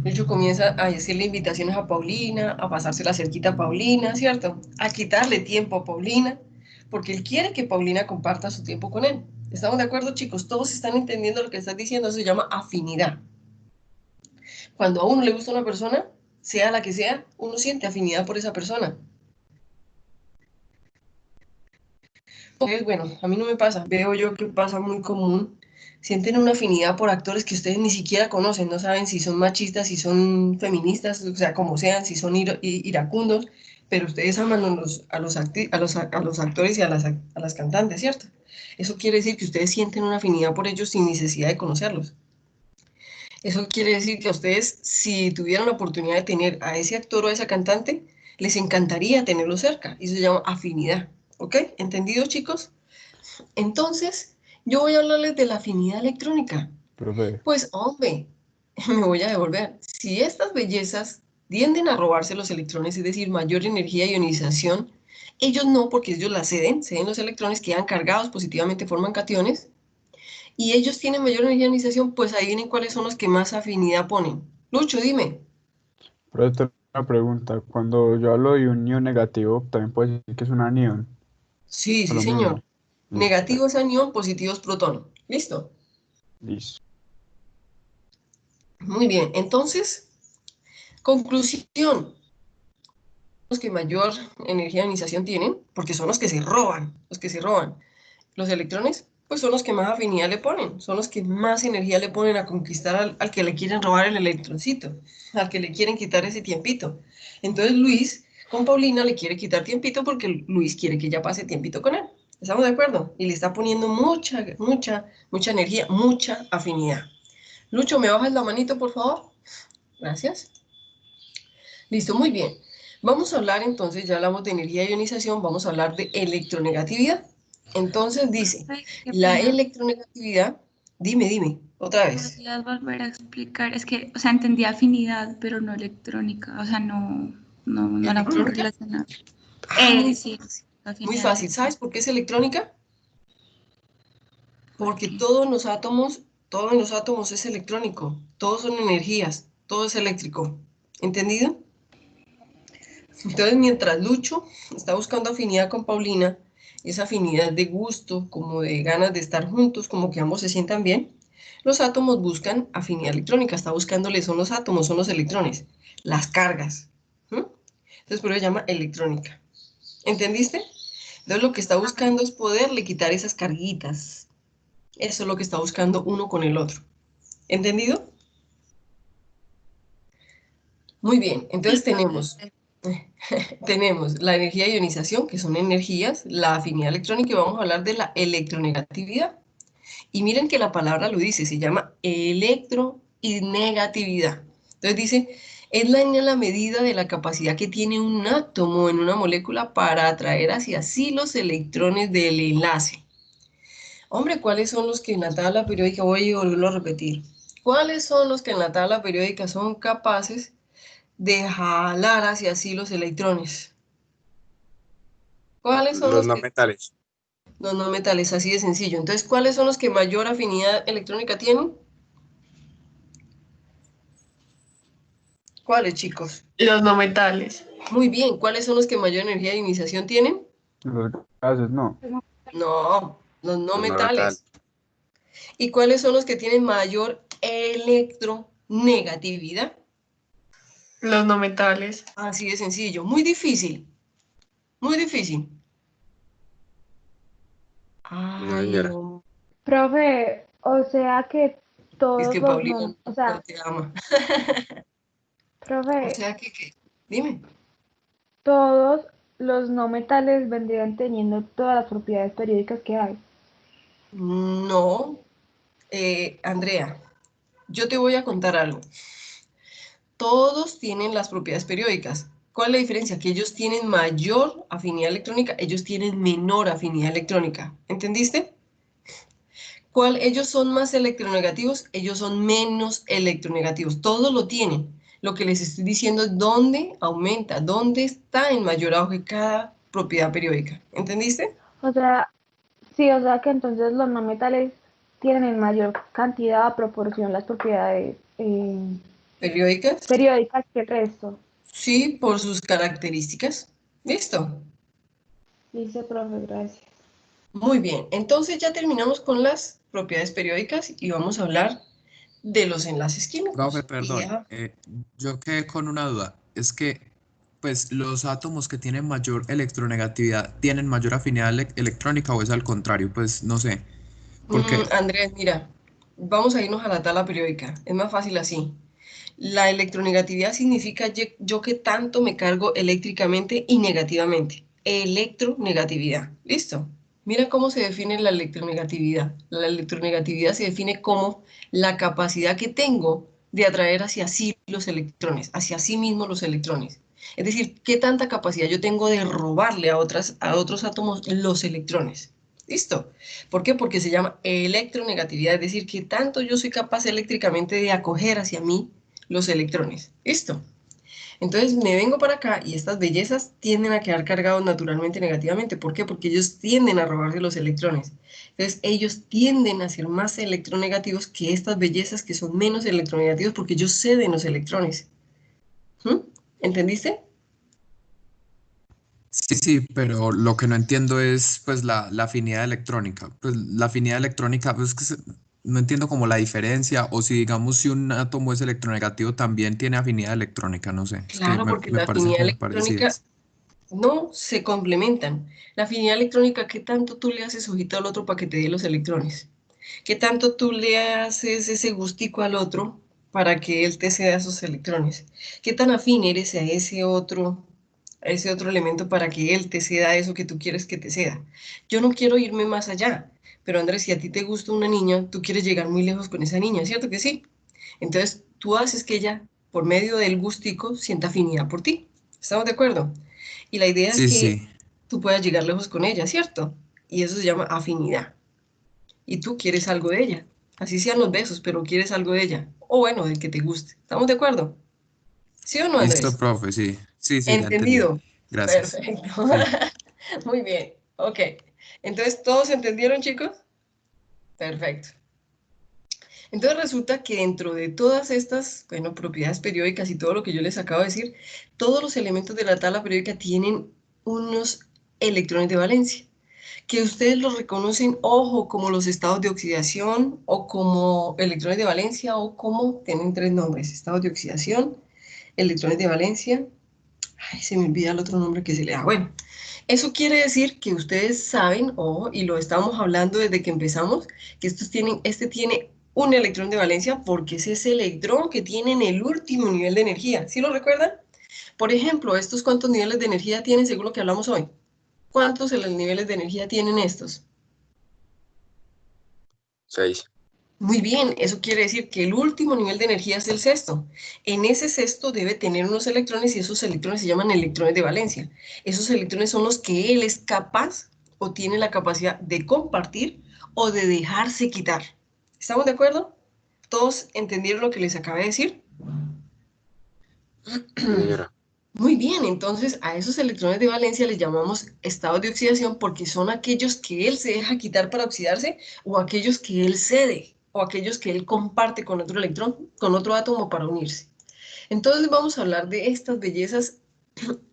Lucho comienza a hacerle invitaciones a Paulina, a pasársela cerquita a Paulina, ¿cierto? A quitarle tiempo a Paulina, porque él quiere que Paulina comparta su tiempo con él. ¿Estamos de acuerdo, chicos? Todos están entendiendo lo que estás diciendo, eso se llama afinidad. Cuando a uno le gusta una persona, sea la que sea, uno siente afinidad por esa persona. Entonces, bueno, a mí no me pasa, veo yo que pasa muy común. Sienten una afinidad por actores que ustedes ni siquiera conocen, no saben si son machistas, si son feministas, o sea, como sean, si son iracundos, pero ustedes aman a los actores y a las cantantes, ¿cierto? Eso quiere decir que ustedes sienten una afinidad por ellos sin necesidad de conocerlos. Eso quiere decir que a ustedes, si tuvieran la oportunidad de tener a ese actor o a esa cantante, les encantaría tenerlo cerca. Y eso se llama afinidad. ¿Ok? ¿Entendido, chicos? Entonces, yo voy a hablarles de la afinidad electrónica. Profe, Pues, hombre, me voy a devolver. Si estas bellezas tienden a robarse los electrones, es decir, mayor energía de ionización, ellos no, porque ellos la ceden los electrones, quedan cargados positivamente, forman cationes, y ellos tienen mayor energía de ionización, pues ahí vienen cuáles son los que más afinidad ponen. Lucho, dime. profe, tengo una pregunta. Cuando yo hablo de un ion negativo, también puede decir que es un anión. Sí, O sí, lo mismo. señor. Listo. Negativo es anión, positivo es protón. ¿Listo? Listo. Muy bien, entonces, conclusión. Los que mayor energía de ionización tienen, porque son los que se roban, los electrones, pues son los que más afinidad le ponen, son los que más energía le ponen a conquistar al que le quieren robar el electroncito, al que le quieren quitar ese tiempito. Entonces Luis con Paulina le quiere quitar tiempito porque Luis quiere que ella pase tiempito con él. ¿Estamos de acuerdo? Y le está poniendo mucha energía, mucha afinidad. Lucho, ¿me bajas la manito, por favor? Gracias. Listo, muy bien. Vamos a hablar entonces, ya hablamos de energía de ionización, vamos a hablar de electronegatividad. Entonces dice, Ay, qué la pena. electronegatividad, dime, otra vez. ¿Podrías volver a explicar? Es que, o sea, entendí afinidad, pero no electrónica. O sea, no la puedo ¿Electrónica? relacionar. Muy Sí, fácil, muy afinidad fácil. ¿Sabes electrónica. por qué es electrónica? ¿Por Porque qué? todo en los átomos es electrónico, todos son energías, todo es eléctrico. ¿Entendido? Entonces, mientras Lucho está buscando afinidad con Paulina, esa afinidad de gusto, como de ganas de estar juntos, como que ambos se sientan bien, los átomos buscan afinidad electrónica, está buscándole, son los átomos, son los electrones, las cargas. Entonces, por eso se llama electrónica. ¿Entendiste? Entonces, lo que está buscando es poderle quitar esas carguitas. Eso es lo que está buscando uno con el otro. ¿Entendido? Muy bien, entonces tenemos la energía de ionización, que son energías, la afinidad electrónica, y vamos a hablar de la electronegatividad. Y miren que la palabra lo dice, se llama electro y negatividad. Entonces dice, es la medida de la capacidad que tiene un átomo en una molécula para atraer hacia sí los electrones del enlace. Hombre, ¿cuáles son los que en la tabla periódica, voy a volverlo a repetir, cuáles son los que en la tabla periódica son capaces de jalar hacia sí los electrones? ¿Cuáles son Los los no que... metales. Los no metales, así de sencillo. Entonces, ¿cuáles son los que mayor afinidad electrónica tienen? ¿Cuáles, chicos? Los no metales. Muy bien, ¿cuáles son los que mayor energía de ionización tienen? Los gases, no. No, los no Los no metales. metales. ¿Y cuáles son los que tienen mayor electronegatividad? Los no metales. Así de sencillo, muy difícil, muy difícil. No, Ay, señora. Profe, o sea que es todos que los Paulina no, o no sea, te ama. O profe, sea que, ¿qué? Dime. todos los no metales vendrían teniendo todas las propiedades periódicas que hay. No, Andrea, yo te voy a contar algo. Todos tienen las propiedades periódicas. ¿Cuál es la diferencia? Que ellos tienen mayor afinidad electrónica, ellos tienen menor afinidad electrónica. ¿Entendiste? ¿Cuál? Ellos son más electronegativos, ellos son menos electronegativos. Todos lo tienen. Lo que les estoy diciendo es dónde aumenta, dónde está en mayor auge cada propiedad periódica. ¿Entendiste? O sea, sí, o sea que entonces los no metales tienen en mayor cantidad a proporción las propiedades Periódicas, periódicas que el resto. sí, por sus características. ¿Listo? Dice, profe, gracias. Muy bien, entonces ya terminamos con las propiedades periódicas y vamos a hablar de los enlaces Profe, químicos. Y perdón, ya, yo quedé con una duda. Es que, pues, los átomos que tienen mayor electronegatividad tienen mayor afinidad electrónica o es al contrario, pues no sé. Porque, Andrés, mira, vamos a irnos a la tabla periódica. Es más fácil así. La electronegatividad significa yo que tanto me cargo eléctricamente y negativamente. Electronegatividad. ¿Listo? Mira cómo se define la electronegatividad. La electronegatividad se define como la capacidad que tengo de atraer hacia sí los electrones, hacia sí mismos los electrones. Es decir, qué tanta capacidad yo tengo de robarle a otros átomos los electrones. ¿Listo? ¿Por qué? Porque se llama electronegatividad, es decir, que tanto yo soy capaz eléctricamente de acoger hacia mí los electrones. ¿Listo? Entonces me vengo para acá y estas bellezas tienden a quedar cargados naturalmente negativamente. ¿Por qué? Porque ellos tienden a robarse los electrones. Entonces ellos tienden a ser más electronegativos que estas bellezas que son menos electronegativos porque ellos ceden los electrones. ¿Entendiste? sí, pero lo que no entiendo es, pues, la afinidad electrónica. Pues, la afinidad electrónica, pues, no entiendo como la diferencia, o si, digamos, si un átomo es electronegativo, también tiene afinidad electrónica, no sé. Es que Claro, porque me la parecen afinidad como electrónica parecidas. no se complementan. La afinidad electrónica, ¿qué tanto tú le haces ojito al otro para que te dé los electrones? ¿Qué tanto tú le haces ese gustico al otro para que él te ceda esos electrones? ¿Qué tan afín eres a ese otro elemento para que él te ceda eso que tú quieres que te ceda? Yo no quiero irme más allá, pero Andrés, si a ti te gusta una niña, tú quieres llegar muy lejos con esa niña, ¿cierto que sí? Entonces, tú haces que ella, por medio del gustico, sienta afinidad por ti. ¿Estamos de acuerdo? Y la idea es Sí, que sí. tú puedas llegar lejos con ella, ¿cierto? Y eso se llama afinidad. Y tú quieres algo de ella. Así sean los besos, pero quieres algo de ella. O bueno, del que te guste. ¿Estamos de acuerdo? ¿Sí o no, Listo, Andrés? profe, sí. Sí, sí, ya entendí. Entendido. Gracias. Perfecto. Sí. Muy bien. Ok. Entonces, ¿todos entendieron, chicos? Perfecto. Entonces resulta que dentro de todas estas, bueno, propiedades periódicas y todo lo que yo les acabo de decir, todos los elementos de la tabla periódica tienen unos electrones de valencia, que ustedes los reconocen, ojo, como los estados de oxidación o como electrones de valencia o como, tienen tres nombres, estados de oxidación, electrones de valencia, ay, se me olvida el otro nombre que se le da. Bueno, eso quiere decir que ustedes saben, ojo, y lo estamos hablando desde que empezamos, que este tiene un electrón de valencia porque es ese electrón que tiene en el último nivel de energía. ¿Sí lo recuerdan? Por ejemplo, ¿estos cuántos niveles de energía tienen según lo que hablamos hoy? ¿Cuántos niveles de energía tienen estos? 6. Muy bien, eso quiere decir que el último nivel de energía es el sexto. En ese sexto debe tener unos electrones y esos electrones se llaman electrones de valencia. Esos electrones son los que él es capaz o tiene la capacidad de compartir o de dejarse quitar. ¿Estamos de acuerdo? ¿Todos entendieron lo que les acabé de decir? Señora. Muy bien, entonces a esos electrones de valencia les llamamos estados de oxidación porque son aquellos que él se deja quitar para oxidarse o aquellos que él cede o aquellos que él comparte con otro electrón, con otro átomo para unirse. Entonces vamos a hablar de estas bellezas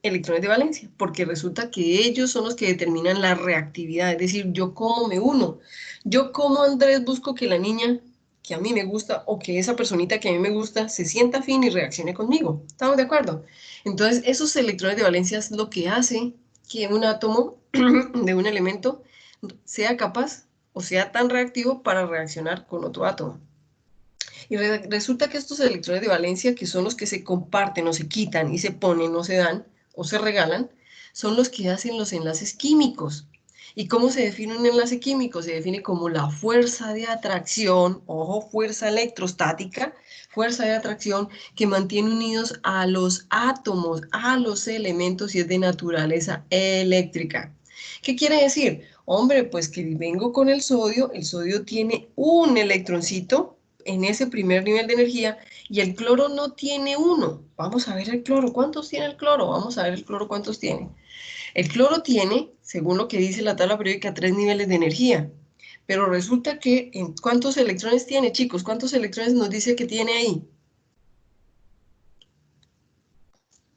electrones de valencia, porque resulta que ellos son los que determinan la reactividad, es decir, yo cómo me uno, yo como Andrés busco que la niña que a mí me gusta o que esa personita que a mí me gusta se sienta afín y reaccione conmigo. ¿Estamos de acuerdo? Entonces, esos electrones de valencia es lo que hace que un átomo de un elemento sea capaz o sea tan reactivo para reaccionar con otro átomo. Y resulta que estos electrones de valencia, que son los que se comparten o se quitan y se ponen o se dan o se regalan, son los que hacen los enlaces químicos. ¿Y cómo se define un enlace químico? Se define como la fuerza de atracción, ojo, fuerza electrostática, fuerza de atracción que mantiene unidos a los átomos, a los elementos y es de naturaleza eléctrica. ¿Qué quiere decir? Hombre, pues que vengo con el sodio tiene un electroncito en ese primer nivel de energía y el cloro no tiene uno. Vamos a ver el cloro. ¿Cuántos tiene el cloro? Vamos a ver el cloro cuántos tiene. El cloro tiene, según lo que dice la tabla periódica, 3 niveles de energía. Pero resulta que, ¿cuántos electrones tiene, chicos? ¿Cuántos electrones nos dice que tiene ahí?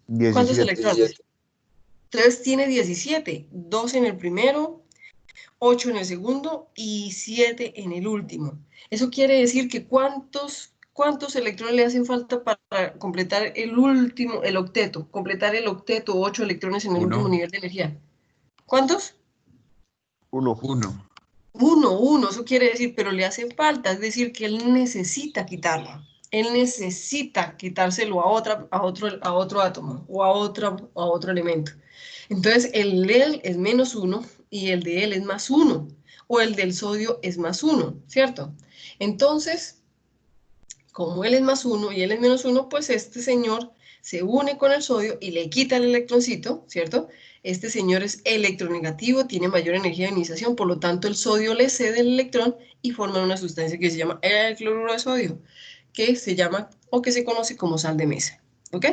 ¿Cuántos 17. electrones? Entonces tiene 17. 2 en el primero, 8 en el segundo y 7 en el último. Eso quiere decir que ¿cuántos electrones le hacen falta para completar el último, el octeto? Completar el octeto, 8 electrones en el último 1. nivel de energía. ¿Cuántos? 1. 1. Uno, eso quiere decir, pero le hace falta, es decir, que él necesita quitarlo. Él necesita quitárselo a otro átomo o a otro elemento. Entonces, el de él es -1 y el de él es +1, o el del sodio es +1, ¿cierto? Entonces, como él es +1 y él es -1, pues este señor se une con el sodio y le quita el electroncito, ¿cierto? Este señor es electronegativo, tiene mayor energía de ionización, por lo tanto el sodio le cede el electrón y forman una sustancia que se llama el cloruro de sodio, que se llama o que se conoce como sal de mesa, ¿ok?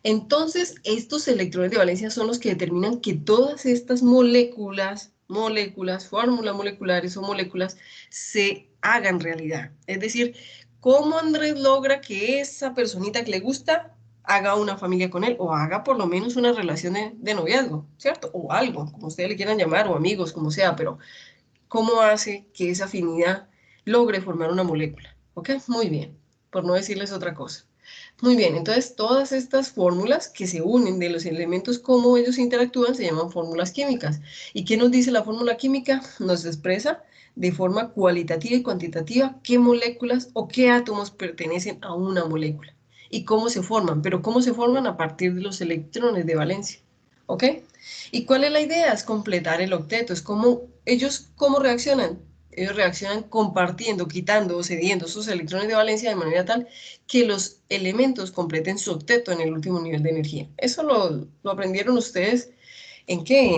Entonces, estos electrones de valencia son los que determinan que todas estas moléculas, fórmulas moleculares o moléculas, se hagan realidad. Es decir, cómo Andrés logra que esa personita que le gusta haga una familia con él o haga por lo menos una relación de noviazgo, ¿cierto? O algo, como ustedes le quieran llamar, o amigos, como sea, pero cómo hace que esa afinidad logre formar una molécula, ¿ok? Muy bien, por no decirles otra cosa. Muy bien, entonces todas estas fórmulas que se unen de los elementos, cómo ellos interactúan, se llaman fórmulas químicas. ¿Y qué nos dice la fórmula química? Nos expresa de forma cualitativa y cuantitativa qué moléculas o qué átomos pertenecen a una molécula y cómo se forman, pero cómo se forman a partir de los electrones de valencia, ¿ok? ¿Y cuál es la idea? Es completar el octeto, es como ellos, ¿cómo reaccionan? Ellos reaccionan compartiendo, quitando o cediendo sus electrones de valencia de manera tal que los elementos completen su octeto en el último nivel de energía. Eso lo aprendieron ustedes ¿en qué?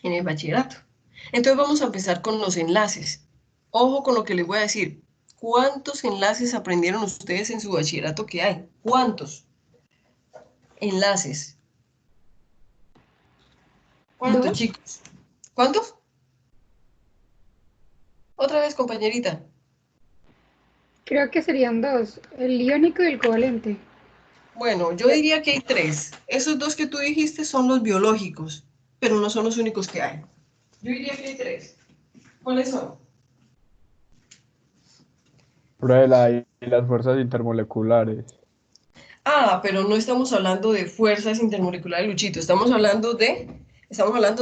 En el bachillerato. Entonces vamos a empezar con los enlaces. Ojo con lo que les voy a decir. ¿Cuántos enlaces aprendieron ustedes en su bachillerato que hay? ¿Cuántos enlaces? ¿Cuántos, 2. chicos? ¿Cuántos? Otra vez, compañerita. Creo que serían 2, el iónico y el covalente. Bueno, yo diría que hay 3. Esos 2 que tú dijiste son los biológicos, pero no son los únicos que hay. Yo diría que hay 3. ¿Cuáles son? Prueba y las fuerzas intermoleculares. Ah, pero no estamos hablando de fuerzas intermoleculares, Luchito. Estamos hablando de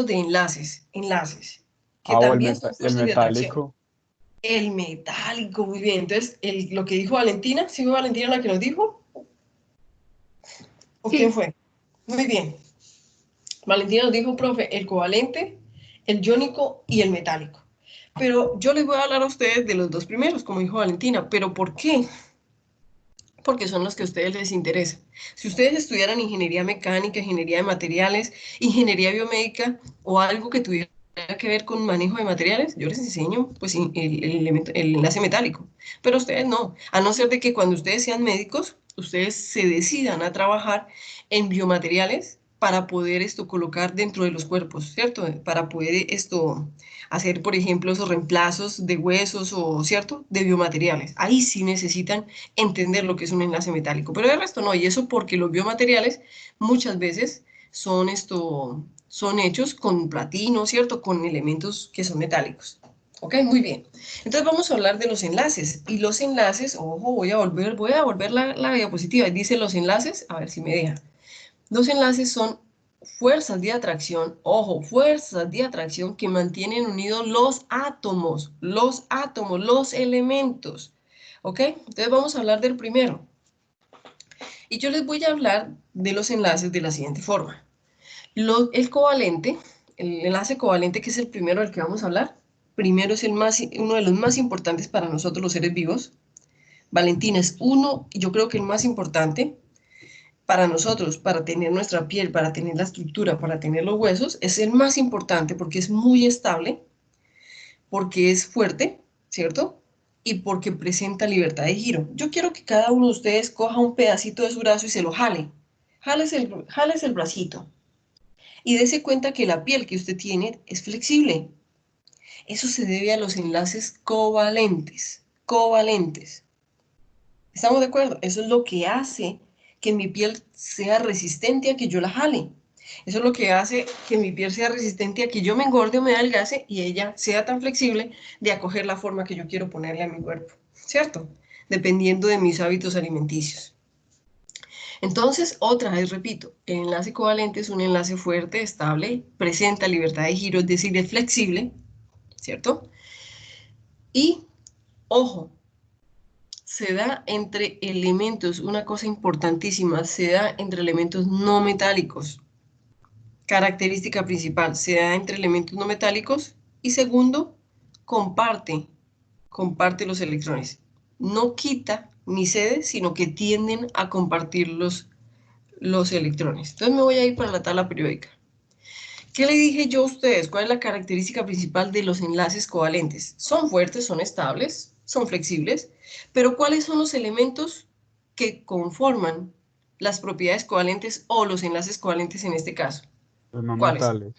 enlaces. Que Ah, o también son el fuerzas de atracción. metálico. El metálico, muy bien. Entonces, lo que dijo Valentina, ¿sí fue Valentina la que nos dijo? ¿O Sí. quién fue? Muy bien. Valentina nos dijo, profe, el covalente, el iónico y el metálico. Pero yo les voy a hablar a ustedes de los dos primeros, como dijo Valentina. ¿Pero por qué? Porque son los que a ustedes les interesan. Si ustedes estudiaran ingeniería mecánica, ingeniería de materiales, ingeniería biomédica o algo que tuviera que ver con manejo de materiales, yo les enseño pues el enlace metálico. Pero ustedes no, a no ser de que cuando ustedes sean médicos, ustedes se decidan a trabajar en biomateriales para poder colocar dentro de los cuerpos, ¿cierto? Para poder hacer, por ejemplo, esos reemplazos de huesos o, ¿cierto? De biomateriales. Ahí sí necesitan entender lo que es un enlace metálico, pero el resto no, y eso porque los biomateriales muchas veces son hechos con platino, ¿cierto? Con elementos que son metálicos. ¿Ok? Muy bien. Entonces vamos a hablar de los enlaces. Y los enlaces, ojo, voy a volver la diapositiva. Dice los enlaces, a ver si me deja. Los enlaces son fuerzas de atracción, ojo, fuerzas de atracción que mantienen unidos los átomos, los elementos. ¿Ok? Entonces vamos a hablar del primero. Y yo les voy a hablar de los enlaces de la siguiente forma. El covalente, el enlace covalente, que es el primero del que vamos a hablar, primero es uno de los más importantes para nosotros los seres vivos. Valentina es uno, yo creo que el más importante para nosotros, para tener nuestra piel, para tener la estructura, para tener los huesos, es el más importante porque es muy estable, porque es fuerte, ¿cierto? Y porque presenta libertad de giro. Yo quiero que cada uno de ustedes coja un pedacito de su brazo y se lo jale. Jales el bracito. Y dése cuenta que la piel que usted tiene es flexible. Eso se debe a los enlaces covalentes. Covalentes. ¿Estamos de acuerdo? Eso es lo que hace que mi piel sea resistente a que yo la jale. Eso es lo que hace que mi piel sea resistente a que yo me engorde o me adelgace y ella sea tan flexible de acoger la forma que yo quiero ponerle a mi cuerpo, ¿cierto? Dependiendo de mis hábitos alimenticios. Entonces, otra vez repito, el enlace covalente es un enlace fuerte, estable, presenta libertad de giro, es decir, es flexible, ¿cierto? Y, ojo, se da entre elementos, una cosa importantísima, se da entre elementos no metálicos. Característica principal, se da entre elementos no metálicos. Y segundo, comparte los electrones. No quita ni cede, sino que tienden a compartir los electrones. Entonces me voy a ir para la tabla periódica. ¿Qué le dije yo a ustedes? ¿Cuál es la característica principal de los enlaces covalentes? Son fuertes, son estables, son flexibles, pero ¿cuáles son los elementos que conforman las propiedades covalentes o los enlaces covalentes en este caso? Los no ¿Cuáles? metales.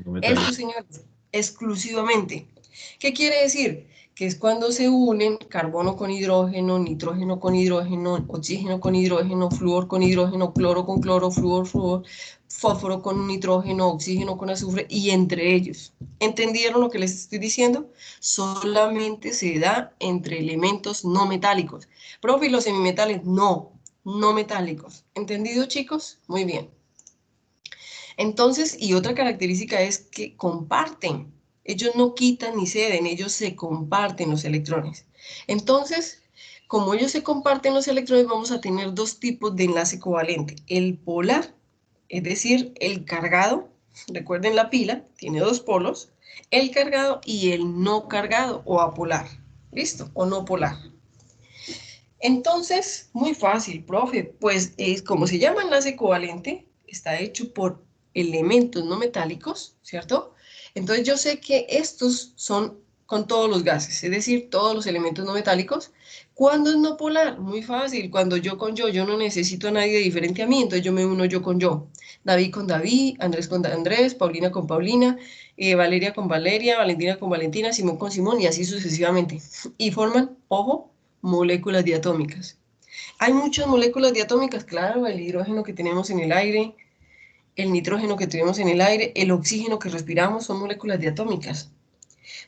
No metales. Estos, señores, exclusivamente. ¿Qué quiere decir? Que es cuando se unen carbono con hidrógeno, nitrógeno con hidrógeno, oxígeno con hidrógeno, flúor con hidrógeno, cloro con cloro, flúor, fósforo con nitrógeno, oxígeno con azufre y entre ellos. ¿Entendieron lo que les estoy diciendo? Solamente se da entre elementos no metálicos. Profe, ¿y los semimetales? No, no metálicos. ¿Entendido, chicos? Muy bien. Entonces, y otra característica es que comparten. Ellos no quitan ni ceden, ellos se comparten los electrones. Entonces, como ellos se comparten los electrones, vamos a tener dos tipos de enlace covalente. El polar, es decir, el cargado. Recuerden la pila, tiene dos polos. El cargado y el no cargado o apolar. ¿Listo? O no polar. Entonces, muy fácil, profe. Pues es como se llama enlace covalente, está hecho por elementos no metálicos, ¿cierto? Entonces yo sé que estos son con todos los gases, es decir, todos los elementos no metálicos. ¿Cuándo es no polar? Muy fácil, cuando yo con yo no necesito a nadie diferente a mí, entonces yo me uno yo con yo. David con David, Andrés con Andrés, Paulina con Paulina, Valeria con Valeria, Valentina con Valentina, Simón con Simón y así sucesivamente. Y forman, ojo, moléculas diatómicas. Hay muchas moléculas diatómicas, claro, el hidrógeno que tenemos en el aire, el nitrógeno que tenemos en el aire, el oxígeno que respiramos son moléculas diatómicas.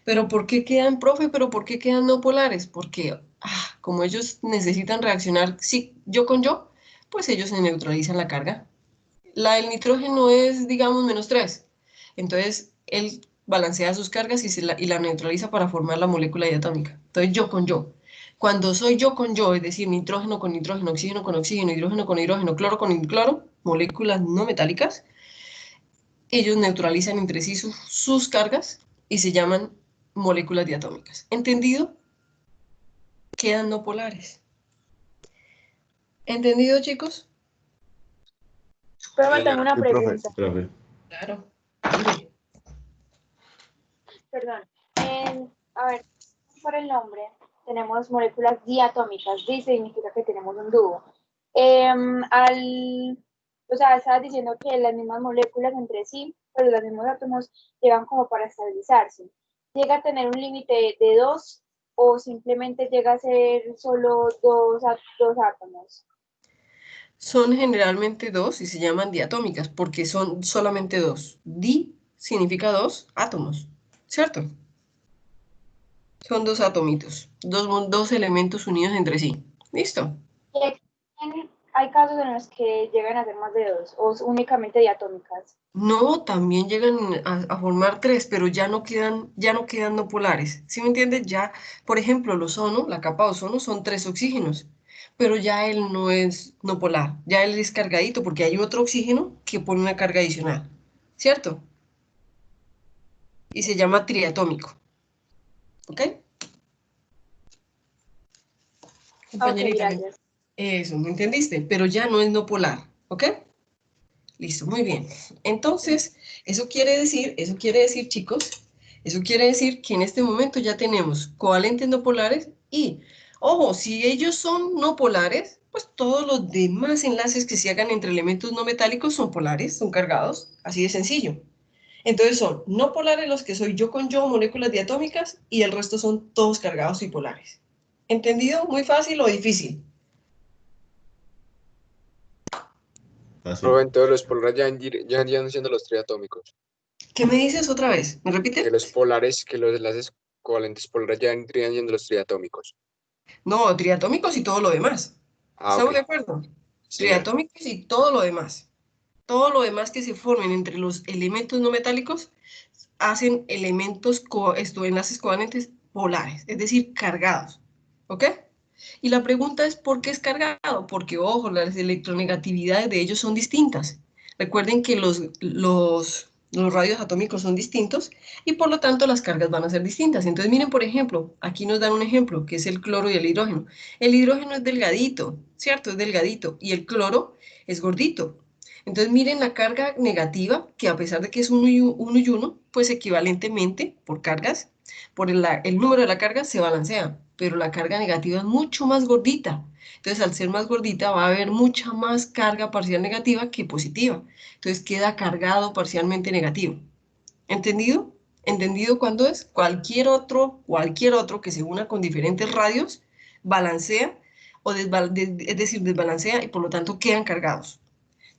¿Pero por qué quedan, profe? ¿Pero por qué quedan no polares? Porque como ellos necesitan reaccionar sí, yo con yo, pues ellos se neutralizan la carga. La del nitrógeno es, digamos, -3. Entonces, él balancea sus cargas y la neutraliza para formar la molécula diatómica. Entonces, yo con yo. Cuando soy yo con yo, es decir, nitrógeno con nitrógeno, oxígeno con oxígeno, hidrógeno con hidrógeno, cloro con cloro, moléculas no metálicas, ellos neutralizan entre sí sus cargas y se llaman moléculas diatómicas. ¿Entendido? Quedan no polares. ¿Entendido, chicos? Pero tengo una Sí, profe. pregunta. Profe. Claro. Perdón. A ver, por el nombre, tenemos moléculas diatómicas. Di significa que tenemos un dúo. O sea, estabas diciendo que las mismas moléculas entre sí, pues los mismos átomos, llegan como para estabilizarse. ¿Llega a tener un límite de 2 o simplemente llega a ser solo dos átomos? Son generalmente dos y se llaman diatómicas porque son solamente dos. Di significa dos átomos, ¿cierto? Son dos atomitos, dos elementos unidos entre sí. ¿Listo? ¿Hay casos en los que llegan a ser más de 2 o únicamente diatómicas? No, también llegan a formar tres, pero ya no quedan no polares. ¿Sí me entiendes? Ya, por ejemplo, el ozono, la capa de ozono son 3 oxígenos, pero ya él no es no polar, ya él es cargadito porque hay otro oxígeno que pone una carga adicional, ¿cierto? Y se llama triatómico. ¿Ok? Compañerita, gracias. eso, ¿me entendiste? Pero ya no es no polar, ¿ok? Listo, muy bien. Entonces, eso quiere decir, chicos, eso quiere decir que en este momento ya tenemos covalentes no polares y, ojo, si ellos son no polares, pues todos los demás enlaces que se hagan entre elementos no metálicos son polares, son cargados, así de sencillo. Entonces son no polares los que soy yo con yo, moléculas diatómicas, y el resto son todos cargados y polares. ¿Entendido? ¿Muy fácil o difícil? Fácil. Profe, entonces los polares ya irían siendo los triatómicos. ¿Qué me dices otra vez? ¿Me Que repite? los polares, que los enlaces covalentes polares ya irían siendo los triatómicos. No, triatómicos y todo lo demás. Ah, ¿Estamos ok. de acuerdo? Sí. Triatómicos y todo lo demás. Todo lo demás que se formen entre los elementos no metálicos hacen elementos, enlaces covalentes polares, es decir, cargados. ¿Ok? Y la pregunta es, ¿por qué es cargado? Porque, ojo, las electronegatividades de ellos son distintas. Recuerden que los radios atómicos son distintos y por lo tanto las cargas van a ser distintas. Entonces miren, por ejemplo, aquí nos dan un ejemplo, que es el cloro y el hidrógeno. El hidrógeno es delgadito, ¿cierto? Es delgadito y el cloro es gordito. Entonces miren la carga negativa, que a pesar de que es uno y uno, pues equivalentemente por cargas, por el número de la carga se balancea, pero la carga negativa es mucho más gordita. Entonces al ser más gordita va a haber mucha más carga parcial negativa que positiva. Entonces queda cargado parcialmente negativo. ¿Entendido? ¿Entendido cuándo es? Cualquier otro que se una con diferentes radios balancea es decir, desbalancea y por lo tanto quedan cargados.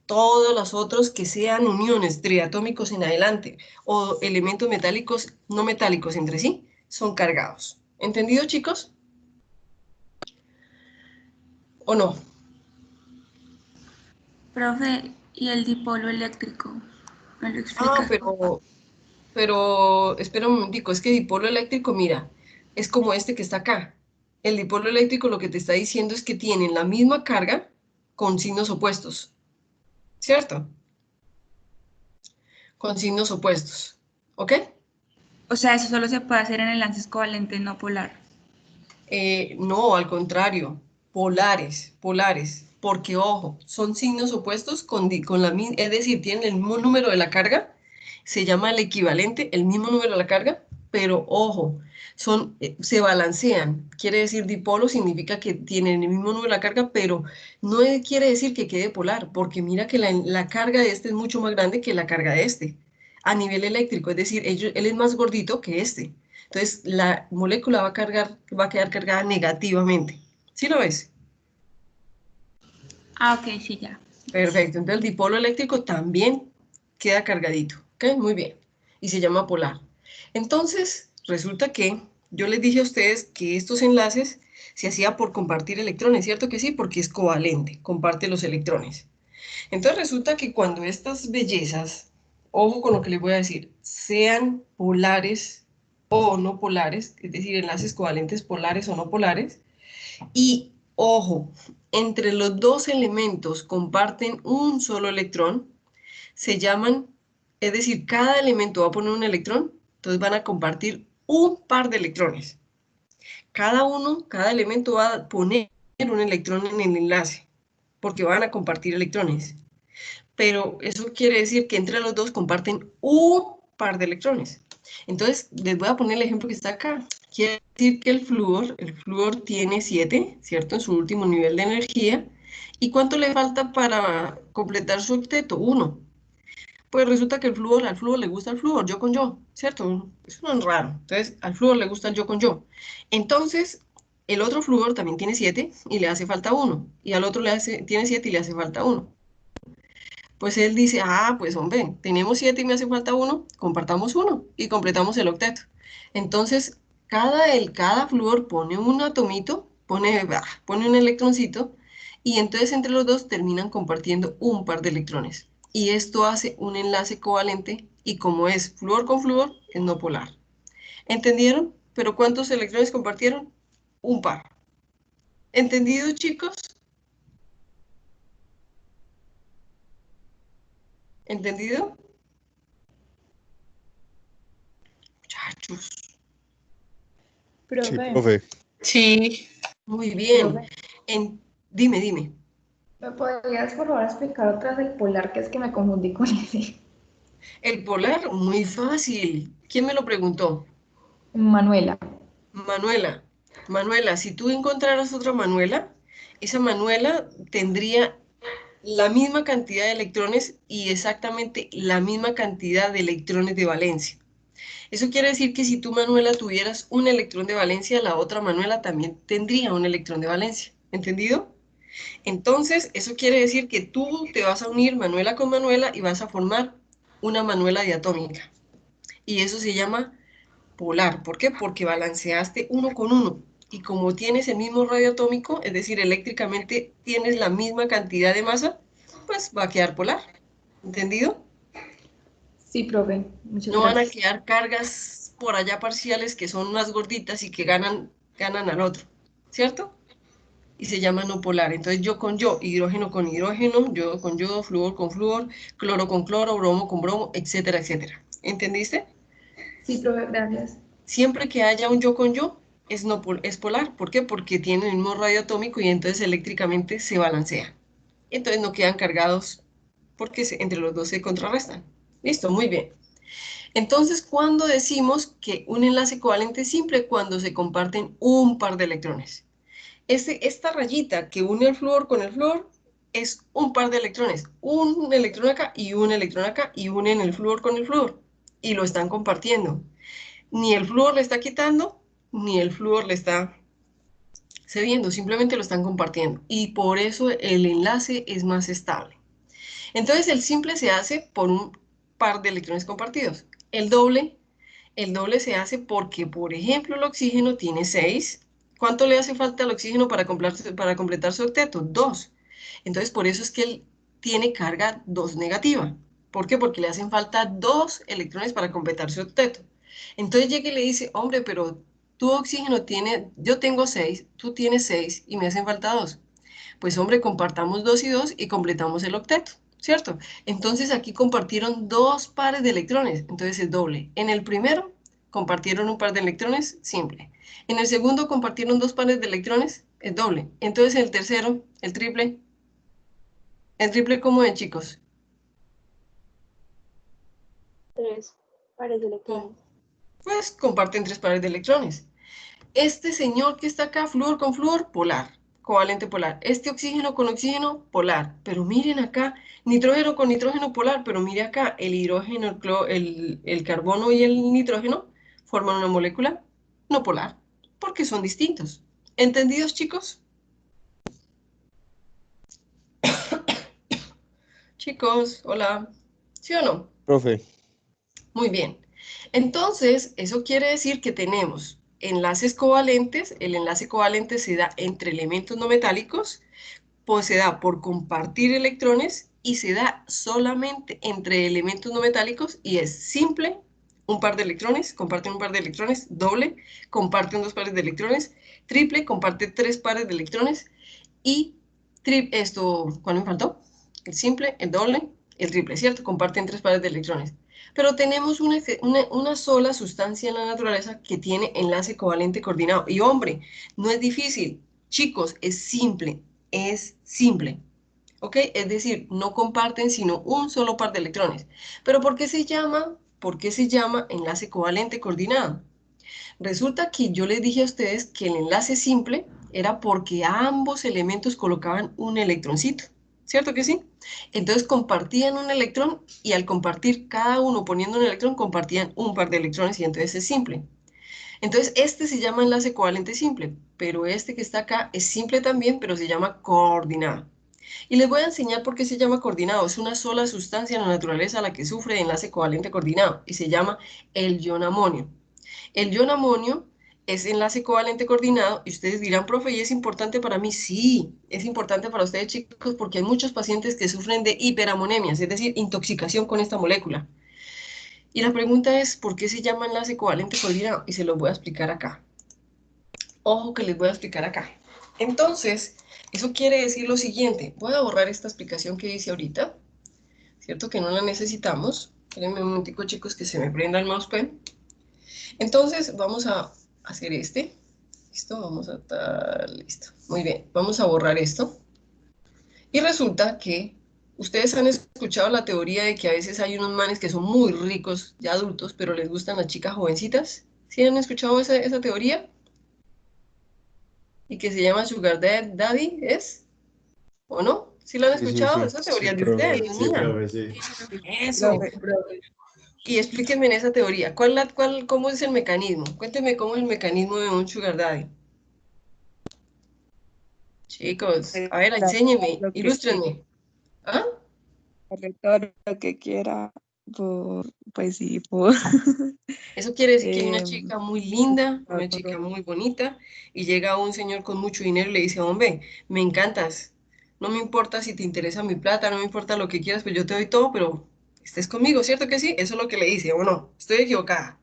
Todos los otros que sean uniones triatómicos en adelante o elementos metálicos no metálicos entre sí son cargados. ¿Entendido, chicos? ¿O no? Profe, ¿y el dipolo eléctrico? ¿Me lo explica? Pero espera un momentico, es que dipolo eléctrico, mira, es como este que está acá. El dipolo eléctrico lo que te está diciendo es que tienen la misma carga con signos opuestos, ¿cierto? Con signos opuestos, ¿ok? O sea, eso solo se puede hacer en enlaces covalentes no polar. No, al contrario, polares, porque ojo, son signos opuestos con la misma, es decir, tienen el mismo número de la carga, se llama el equivalente, el mismo número de la carga, pero ojo, se balancean, quiere decir dipolo significa que tienen el mismo número de la carga, pero no quiere decir que quede polar, porque mira que la carga de este es mucho más grande que la carga de este, a nivel eléctrico, es decir, él es más gordito que este. Entonces, la molécula va a quedar cargada negativamente. ¿Sí lo ves? Ah, ok, sí, ya. Perfecto. Entonces, el dipolo eléctrico también queda cargadito. ¿Ok? Muy bien. Y se llama polar. Entonces, resulta que yo les dije a ustedes que estos enlaces se hacía por compartir electrones, ¿cierto que sí? Porque es covalente, comparte los electrones. Entonces, resulta que cuando estas bellezas ojo con lo que les voy a decir, sean polares o no polares, es decir, enlaces covalentes polares o no polares, y ojo, entre los dos elementos comparten un solo electrón, se llaman, es decir, cada elemento va a poner un electrón, entonces van a compartir un par de electrones. Cada elemento va a poner un electrón en el enlace, porque van a compartir electrones. Pero eso quiere decir que entre los dos comparten un par de electrones. Entonces, les voy a poner el ejemplo que está acá. Quiere decir que el flúor tiene 7, ¿cierto? En su último nivel de energía. ¿Y cuánto le falta para completar su octeto? 1. Pues resulta que al flúor le gusta el flúor, yo con yo, ¿cierto? Eso no es raro. Entonces, al flúor le gusta el yo con yo. Entonces, el otro flúor también tiene 7 y le hace falta 1. Y al otro tiene 7 y le hace falta 1. Pues él dice, pues hombre, tenemos 7 y me hace falta 1, compartamos 1 y completamos el octeto. Entonces, cada flúor pone un atomito, pone un electroncito, y entonces entre los dos terminan compartiendo un par de electrones. Y esto hace un enlace covalente, y como es flúor con flúor, es no polar. ¿Entendieron? ¿Pero cuántos electrones compartieron? Un par. ¿Entendido, chicos? ¿Entendido? Muchachos. Sí, Profe, profe. Sí. Muy bien. profe, Dime. ¿me podrías por favor explicar otra vez el polar, que es que me confundí con ese? El polar, muy fácil. ¿Quién me lo preguntó? Manuela. Manuela, si tú encontraras otra Manuela, esa Manuela tendría la misma cantidad de electrones y exactamente la misma cantidad de electrones de valencia. Eso quiere decir que si tú, Manuela, tuvieras un electrón de valencia, la otra Manuela también tendría un electrón de valencia. ¿Entendido? Entonces, eso quiere decir que tú te vas a unir Manuela con Manuela y vas a formar una Manuela diatómica. Y eso se llama polar. ¿Por qué? Porque balanceaste uno con uno. Y como tienes el mismo radio atómico, es decir, eléctricamente tienes la misma cantidad de masa, pues va a quedar polar. ¿Entendido? Sí, profe, muchas No van a gracias. quedar cargas por allá parciales que son más gorditas y que ganan al otro. ¿Cierto? Y se llama no polar. Entonces yo con yo, hidrógeno con hidrógeno, yo con yo, flúor con flúor, cloro con cloro, bromo con bromo, etcétera, etcétera. ¿Entendiste? Sí, profe, gracias. Siempre que haya un yo con yo, es polar. ¿Por qué? Porque tienen el mismo radio atómico y entonces eléctricamente se balancea. Entonces no quedan cargados porque entre los dos se contrarrestan. Listo, muy bien. Entonces, ¿cuándo decimos que un enlace covalente es simple? Cuando se comparten un par de electrones. Esta rayita que une el flúor con el flúor es un par de electrones. Un electrón acá y un electrón acá y unen el flúor con el flúor. Y lo están compartiendo. Ni el flúor le está quitando, ni el flúor le está cediendo, simplemente lo están compartiendo. Y por eso el enlace es más estable. Entonces el simple se hace por un par de electrones compartidos. El doble se hace porque, por ejemplo, el oxígeno tiene 6. ¿Cuánto le hace falta al oxígeno para completar su octeto? 2. Entonces por eso es que él tiene carga 2 negativa. ¿Por qué? Porque le hacen falta 2 electrones para completar su octeto. Entonces llega y le dice, hombre, pero tu oxígeno yo tengo 6, tú tienes 6 y me hacen falta 2. Pues hombre, compartamos 2 y 2 y completamos el octeto, ¿cierto? Entonces aquí compartieron 2 pares de electrones, entonces es doble. En el primero compartieron un par de electrones, simple. En el segundo compartieron 2 pares de electrones, es doble. Entonces en el tercero, el triple ¿cómo es, chicos? 3 pares de electrones. Pues comparten 3 pares de electrones. Este señor que está acá, flúor con flúor, polar, covalente polar. Este oxígeno con oxígeno, polar. Pero miren acá, nitrógeno con nitrógeno, polar. Pero mire acá, el hidrógeno, el carbono y el nitrógeno forman una molécula no polar, porque son distintos. ¿Entendidos, chicos? Chicos, hola. ¿Sí o no? Profe, Muy bien. Entonces, eso quiere decir que tenemos enlaces covalentes. El enlace covalente se da entre elementos no metálicos, pues se da por compartir electrones y se da solamente entre elementos no metálicos y es simple, un par de electrones, comparten un par de electrones, doble, comparten 2 pares de electrones, triple, comparte 3 pares de electrones y ¿cuál me faltó? El simple, el doble, el triple, ¿cierto? Comparten 3 pares de electrones. Pero tenemos una sola sustancia en la naturaleza que tiene enlace covalente coordinado. Y hombre, no es difícil. Chicos, es simple. Es simple. ¿Ok? Es decir, no comparten sino un solo par de electrones. ¿Pero por qué se llama enlace covalente coordinado? Resulta que yo les dije a ustedes que el enlace simple era porque ambos elementos colocaban un electroncito, ¿cierto que sí? Entonces compartían un electrón y al compartir cada uno poniendo un electrón, compartían un par de electrones y entonces es simple. Entonces este se llama enlace covalente simple, pero este que está acá es simple también, pero se llama coordinado. Y les voy a enseñar por qué se llama coordinado. Es una sola sustancia en la naturaleza la que sufre de enlace covalente coordinado y se llama el ion amonio. El ion amonio es enlace covalente coordinado y ustedes dirán, profe, ¿y es importante para mí? Sí, es importante para ustedes, chicos, porque hay muchos pacientes que sufren de hiperamonemias, es decir, intoxicación con esta molécula. Y la pregunta es, ¿por qué se llama enlace covalente coordinado? Y se los voy a explicar acá. Ojo que les voy a explicar acá. Entonces, eso quiere decir lo siguiente. Voy a borrar esta explicación que hice ahorita, ¿cierto? Que no la necesitamos. Espérenme un momentico, chicos, que se me prenda el mousepad. Entonces, vamos a hacer este. Listo, vamos a estar listo. Muy bien, vamos a borrar esto. Y resulta que ustedes han escuchado la teoría de que a veces hay unos manes que son muy ricos, ya adultos, pero les gustan las chicas jovencitas. ¿Sí han escuchado esa teoría? Y que se llama Sugar Daddy, ¿es? ¿O no? ¿Sí lo han Sí, sí, escuchado? sí. Esa Sí, teoría es de profe, ustedes, no sí, mía. profe, sí. Eso. Y explíquenme en esa teoría, ¿cómo es el mecanismo? Cuéntenme cómo es el mecanismo de un Sugar Daddy. Chicos, a ver, enséñenme, Lo que ilústrenme. ¿Ah? quiera, todo lo que quiera, pues sí, por Eso quiere decir que hay una eh, chica muy linda, una chica todo. muy bonita, y llega un señor con mucho dinero y le dice, hombre, me encantas. No me importa si te interesa mi plata, no me importa lo que quieras, pues yo te doy todo, pero estés conmigo, ¿cierto que sí? Eso es lo que le dice, ¿o no? Estoy equivocada.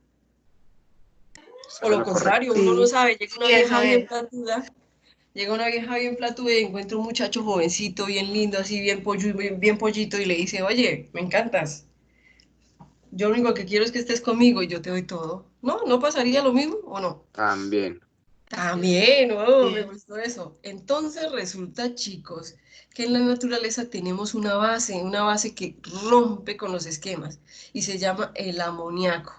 Está O en lo lo correcto. contrario, uno no Sí, sabe, llega una Y eso vieja bien es. platuda, y encuentra un muchacho jovencito, bien lindo, así bien pollo, bien pollito, y le dice, oye, me encantas. Yo lo único que quiero es que estés conmigo y yo te doy todo. ¿No? ¿No pasaría lo mismo o no? También. También, oh, me gustó eso. Entonces resulta, chicos, que en la naturaleza tenemos una base que rompe con los esquemas y se llama el amoníaco,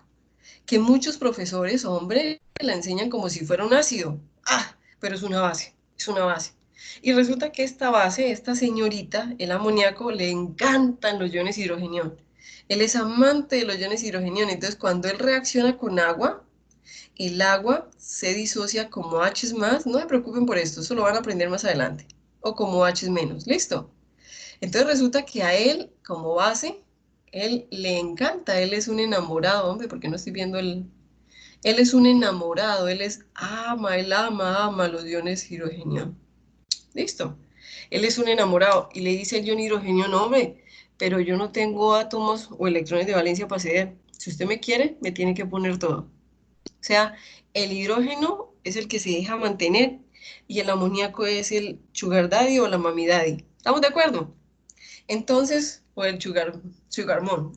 que muchos profesores, hombre, la enseñan como si fuera un ácido. Ah, pero es una base, es una base. Y resulta que esta base, esta señorita, el amoníaco, le encantan los iones hidrogenión. Él es amante de los iones hidrogenión, entonces cuando él reacciona con agua, el agua se disocia como H más, no se preocupen por esto, eso lo van a aprender más adelante, o como H menos, ¿listo? Entonces resulta que a él, como base, él le encanta, él es un enamorado, hombre, porque no estoy viendo el... Él es un enamorado, él ama los iones hidrogenión. ¿Listo? Él es un enamorado y le dice al ion hidrogenio, no, hombre, pero yo no tengo átomos o electrones de valencia para ceder. Si usted me quiere, me tiene que poner todo. O sea, el hidrógeno es el que se deja mantener y el amoníaco es el sugar daddy o la mami daddy. ¿Estamos de acuerdo? Entonces, o el sugar mom.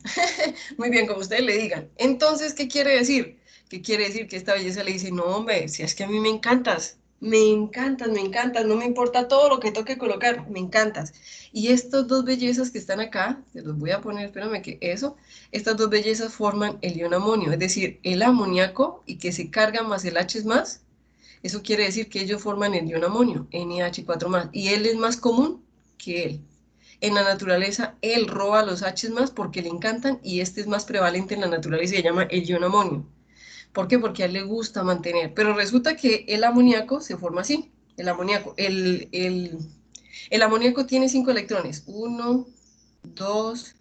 Muy bien, como ustedes le digan. Entonces, ¿qué quiere decir? ¿Qué quiere decir? Que esta belleza le dice, no, hombre, si es que a mí me encantas, no me importa todo lo que toque colocar, me encantas. Y estas dos bellezas que están acá, se los voy a poner, espérame que eso, estas dos bellezas forman el ion amonio, es decir, el amoníaco y que se carga más el H más, eso quiere decir que ellos forman el ion amonio, NH4 más, y él es más común que él. En la naturaleza, él roba los H más porque le encantan y este es más prevalente en la naturaleza y se llama el ion amonio. ¿Por qué? Porque a él le gusta mantener. Pero resulta que el amoníaco se forma así. El amoníaco, el amoníaco tiene 5 electrones. 1, 2,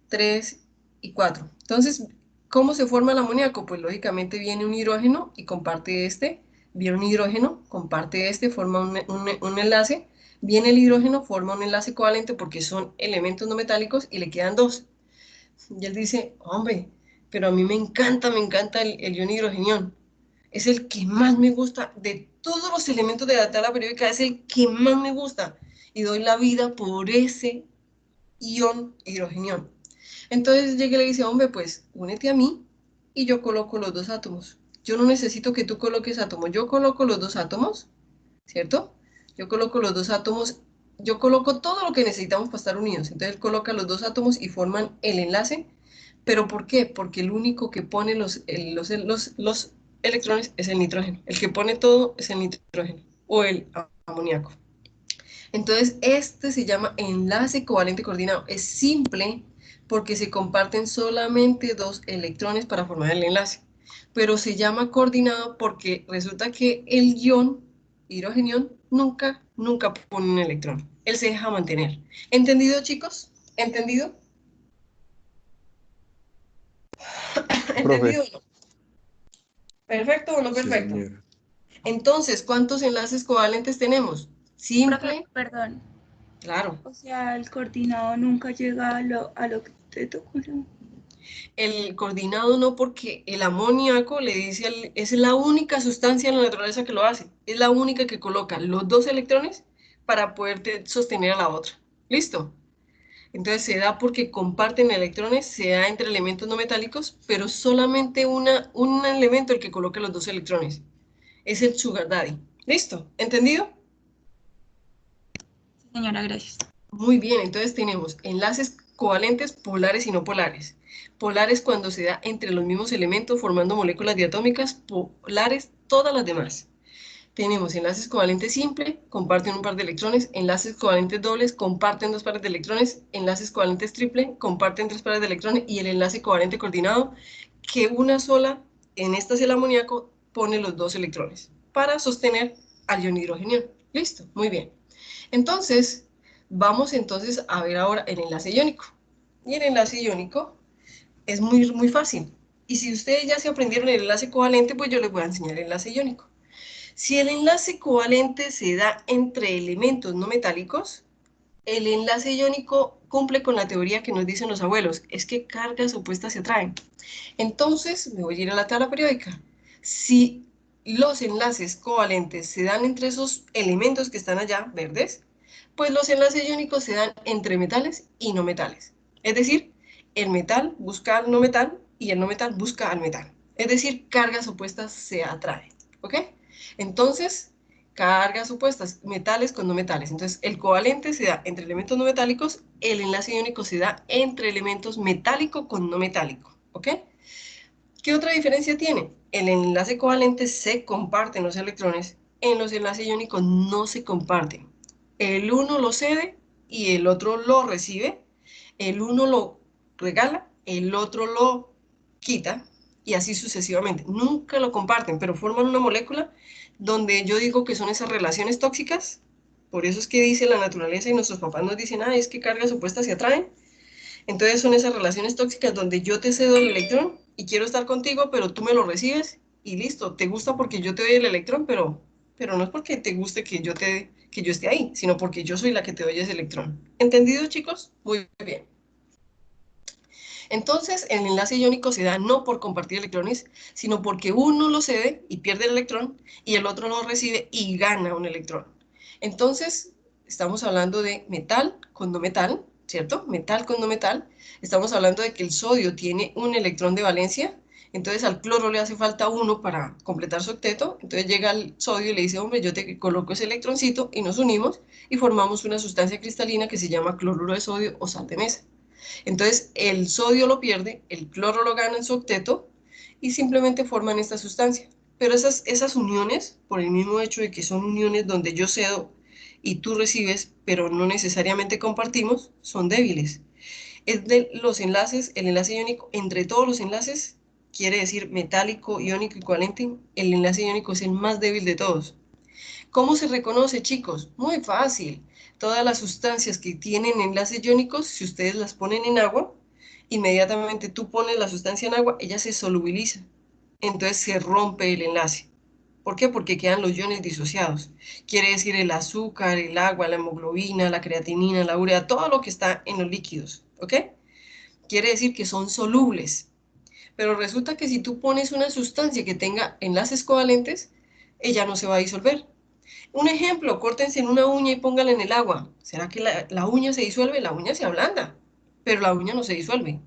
3 y 4. Entonces, ¿cómo se forma el amoníaco? Pues lógicamente viene un hidrógeno y comparte este. Viene un hidrógeno, comparte este, forma un enlace, Viene el hidrógeno, forma un enlace covalente porque son elementos no metálicos y le quedan dos. Y él dice, hombre, pero a mí me encanta el ion hidrogenión. Es el que más me gusta de todos los elementos de la tabla periódica, es el que más me gusta. Y doy la vida por ese ion hidrogenión. Entonces llega y le dice, hombre, pues únete a mí y yo coloco los dos átomos. Yo no necesito que tú coloques átomos, yo coloco los dos átomos, ¿cierto? Yo coloco los dos átomos, yo coloco todo lo que necesitamos para estar unidos. Entonces él coloca los dos átomos y forman el enlace. ¿Pero por qué? Porque el único que pone los electrones es el nitrógeno. El que pone todo es el nitrógeno o el amoníaco. Entonces, este se llama enlace covalente coordinado. Es simple porque se comparten solamente dos electrones para formar el enlace. Pero se llama coordinado porque resulta que el ion hidrogenión nunca pone un electrón. Él se deja mantener. ¿Entendido, chicos? ¿Entendido? ¿Entendido o no? ¿Perfecto o no perfecto? señora. Entonces, ¿cuántos enlaces covalentes tenemos? Simple. Profe, perdón. Claro. O sea, el coordinado nunca llega al octeto. El coordinado no, porque el amoníaco le dice, es la única sustancia en la naturaleza que lo hace. Es la única que coloca los dos electrones para poder sostener a la otra. ¿Listo? Entonces se da porque comparten electrones, se da entre elementos no metálicos, pero solamente un elemento el que coloca los dos electrones. Es el sugar daddy. ¿Listo? ¿Entendido? Sí, señora, gracias. Muy bien, entonces tenemos enlaces covalentes polares y no polares. Polares cuando se da entre los mismos elementos formando moléculas diatómicas, polares todas las demás. Tenemos enlaces covalentes simple, comparten un par de electrones, enlaces covalentes dobles, comparten dos pares de electrones, enlaces covalentes triple, comparten tres pares de electrones, y el enlace covalente coordinado, que una sola, en esta es el amoníaco, pone los dos electrones para sostener al ion hidrogenión. Listo, muy bien. Entonces, vamos entonces a ver ahora el enlace iónico. Y el enlace iónico es muy fácil. Y si ustedes ya se aprendieron el enlace covalente, pues yo les voy a enseñar el enlace iónico. Si el enlace covalente se da entre elementos no metálicos, el enlace iónico cumple con la teoría que nos dicen los abuelos, es que cargas opuestas se atraen. Entonces, me voy a ir a la tabla periódica. Si los enlaces covalentes se dan entre esos elementos que están allá, verdes, pues los enlaces iónicos se dan entre metales y no metales. Es decir, el metal busca al no metal y el no metal busca al metal. Es decir, cargas opuestas se atraen. ¿Ok? Entonces, cargas opuestas, metales con no metales. Entonces, el covalente se da entre elementos no metálicos, el enlace iónico se da entre elementos metálico con no metálico. ¿Ok? ¿Qué otra diferencia tiene? En el enlace covalente se comparten los electrones, en los enlaces iónicos no se comparten. El uno lo cede y el otro lo recibe, el uno lo regala, el otro lo quita, y así sucesivamente. Nunca lo comparten, pero forman una molécula donde yo digo que son esas relaciones tóxicas. Por eso es que dice la naturaleza y nuestros papás nos dicen, es que cargas opuestas se atraen. Entonces son esas relaciones tóxicas donde yo te cedo el electrón y quiero estar contigo, pero tú me lo recibes y listo. Te gusta porque yo te doy el electrón, pero no es porque te guste que yo esté ahí, sino porque yo soy la que te doy ese electrón. ¿Entendido, chicos? Muy bien. Entonces, el enlace iónico se da no por compartir electrones, sino porque uno lo cede y pierde el electrón y el otro lo recibe y gana un electrón. Entonces, estamos hablando de metal con no metal, ¿cierto? Metal con no metal. Estamos hablando de que el sodio tiene un electrón de valencia, entonces al cloro le hace falta uno para completar su octeto, entonces llega el sodio y le dice, hombre, yo te coloco ese electroncito y nos unimos y formamos una sustancia cristalina que se llama cloruro de sodio o sal de mesa. Entonces el sodio lo pierde, el cloro lo gana en su octeto y simplemente forman esta sustancia. Pero esas uniones, por el mismo hecho de que son uniones donde yo cedo y tú recibes, pero no necesariamente compartimos, son débiles. Es de los enlaces, el enlace iónico, entre todos los enlaces, quiere decir metálico, iónico y covalente, el enlace iónico es el más débil de todos. ¿Cómo se reconoce, chicos? Muy fácil. Todas las sustancias que tienen enlaces iónicos, si ustedes las ponen en agua, inmediatamente tú pones la sustancia en agua, ella se solubiliza. Entonces se rompe el enlace. ¿Por qué? Porque quedan los iones disociados. Quiere decir el azúcar, el agua, la hemoglobina, la creatinina, la urea, todo lo que está en los líquidos, ¿ok? Quiere decir que son solubles. Pero resulta que si tú pones una sustancia que tenga enlaces covalentes, ella no se va a disolver. Un ejemplo, córtense en una uña y póngala en el agua. ¿Será que la uña se disuelve? La uña se ablanda, pero la uña no se disuelve.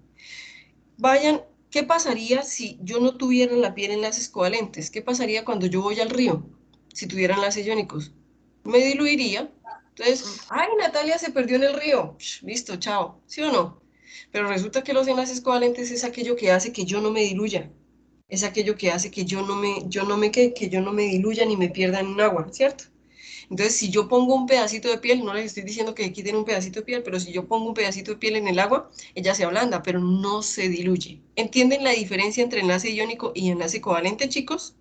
Vayan, ¿qué pasaría si yo no tuviera en la piel enlaces covalentes? ¿Qué pasaría cuando yo voy al río? Si tuviera enlaces iónicos. Me diluiría. Entonces, ay, Natalia se perdió en el río. Listo, chao. ¿Sí o no? Pero resulta que los enlaces covalentes es aquello que hace que yo no me diluya. Es aquello que hace que yo no me diluya ni me pierda en un agua, ¿cierto? Entonces, si yo pongo un pedacito de piel, no les estoy diciendo que quiten un pedacito de piel, pero si yo pongo un pedacito de piel en el agua, ella se ablanda, pero no se diluye. ¿Entienden la diferencia entre enlace iónico y enlace covalente, chicos?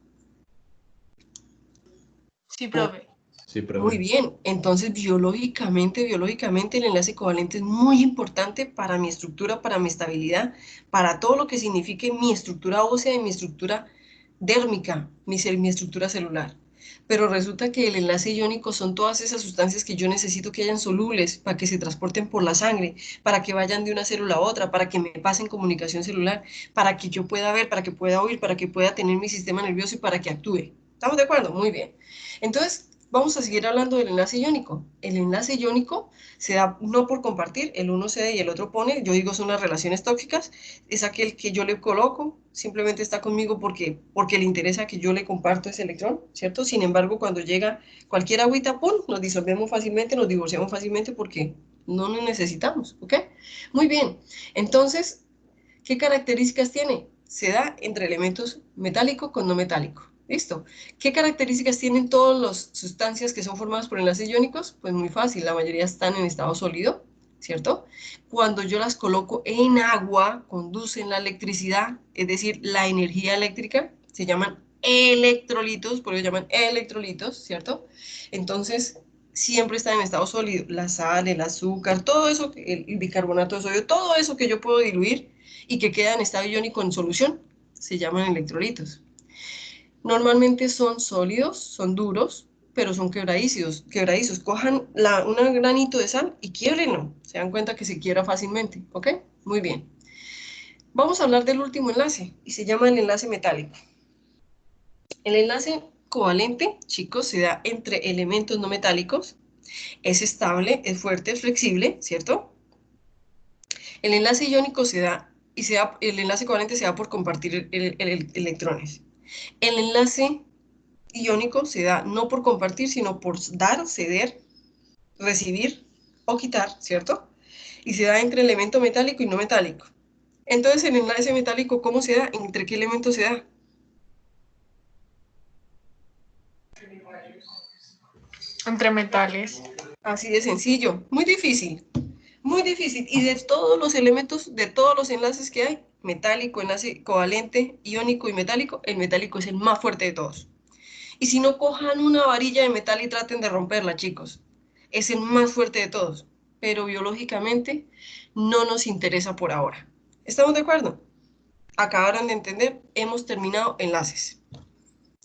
Sí, profe. Sí, Muy profe. bien, entonces biológicamente el enlace covalente es muy importante para mi estructura, para mi estabilidad, para todo lo que signifique mi estructura ósea y mi estructura dérmica, mi estructura celular. Pero resulta que el enlace iónico son todas esas sustancias que yo necesito que hayan solubles para que se transporten por la sangre, para que vayan de una célula a otra, para que me pasen comunicación celular, para que yo pueda ver, para que pueda oír, para que pueda tener mi sistema nervioso y para que actúe. ¿Estamos de acuerdo? Muy bien. Entonces, vamos a seguir hablando del enlace iónico. El enlace iónico se da no por compartir, el uno cede y el otro pone, yo digo son las relaciones tóxicas, es aquel que yo le coloco, simplemente está conmigo porque le interesa que yo le comparto ese electrón, ¿cierto? Sin embargo, cuando llega cualquier agüita, ¡pum!, nos disolvemos fácilmente, nos divorciamos fácilmente porque no nos necesitamos, ¿ok? Muy bien, entonces, ¿qué características tiene? Se da entre elementos metálico con no metálico. ¿Listo? ¿Qué características tienen todas las sustancias que son formadas por enlaces iónicos? Pues muy fácil, la mayoría están en estado sólido, ¿cierto? Cuando yo las coloco en agua, conducen la electricidad, es decir, la energía eléctrica, se llaman electrolitos, por eso llaman electrolitos, ¿cierto? Entonces, siempre están en estado sólido. La sal, el azúcar, todo eso, el bicarbonato de sodio, todo eso que yo puedo diluir y que queda en estado iónico en solución, se llaman electrolitos. Normalmente son sólidos, son duros, pero son quebradizos. Cojan un granito de sal y quiébrenlo. Se dan cuenta que se quiebra fácilmente, ¿ok? Muy bien. Vamos a hablar del último enlace y se llama el enlace metálico. El enlace covalente, chicos, se da entre elementos no metálicos. Es estable, es fuerte, es flexible, ¿cierto? El enlace iónico se da, el enlace covalente se da por compartir electrones. El enlace iónico se da no por compartir, sino por dar, ceder, recibir o quitar, ¿cierto? Y se da entre elemento metálico y no metálico. Entonces, el enlace metálico, ¿cómo se da? ¿Entre qué elementos se da? Entre metales. Así de sencillo. Muy difícil. Muy difícil. Y de todos los elementos, de todos los enlaces que hay, metálico, enlace covalente, iónico y metálico, el metálico es el más fuerte de todos. Y si no, cojan una varilla de metal y traten de romperla, chicos. Es el más fuerte de todos. Pero biológicamente no nos interesa por ahora. ¿Estamos de acuerdo? Acabaron de entender, hemos terminado enlaces.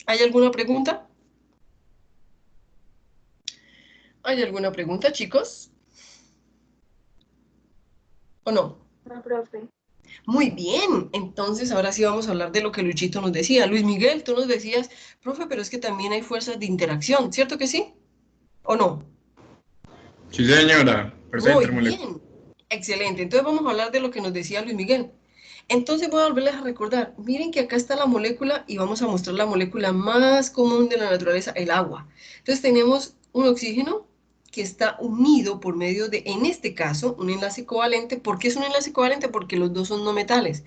¿Hay alguna pregunta? ¿Hay alguna pregunta, chicos? ¿O no? No, profe. Muy bien, entonces ahora sí vamos a hablar de lo que Luchito nos decía. Luis Miguel, tú nos decías, profe, pero es que también hay fuerzas de interacción, ¿cierto que sí? ¿O no? Sí, señora. Fuerza Muy intermolecular. bien, excelente. Entonces vamos a hablar de lo que nos decía Luis Miguel. Entonces voy a volverles a recordar, miren que acá está la molécula y vamos a mostrar la molécula más común de la naturaleza, el agua. Entonces tenemos un oxígeno que está unido por medio de, en este caso, un enlace covalente. ¿Por qué es un enlace covalente? Porque los dos son no metales.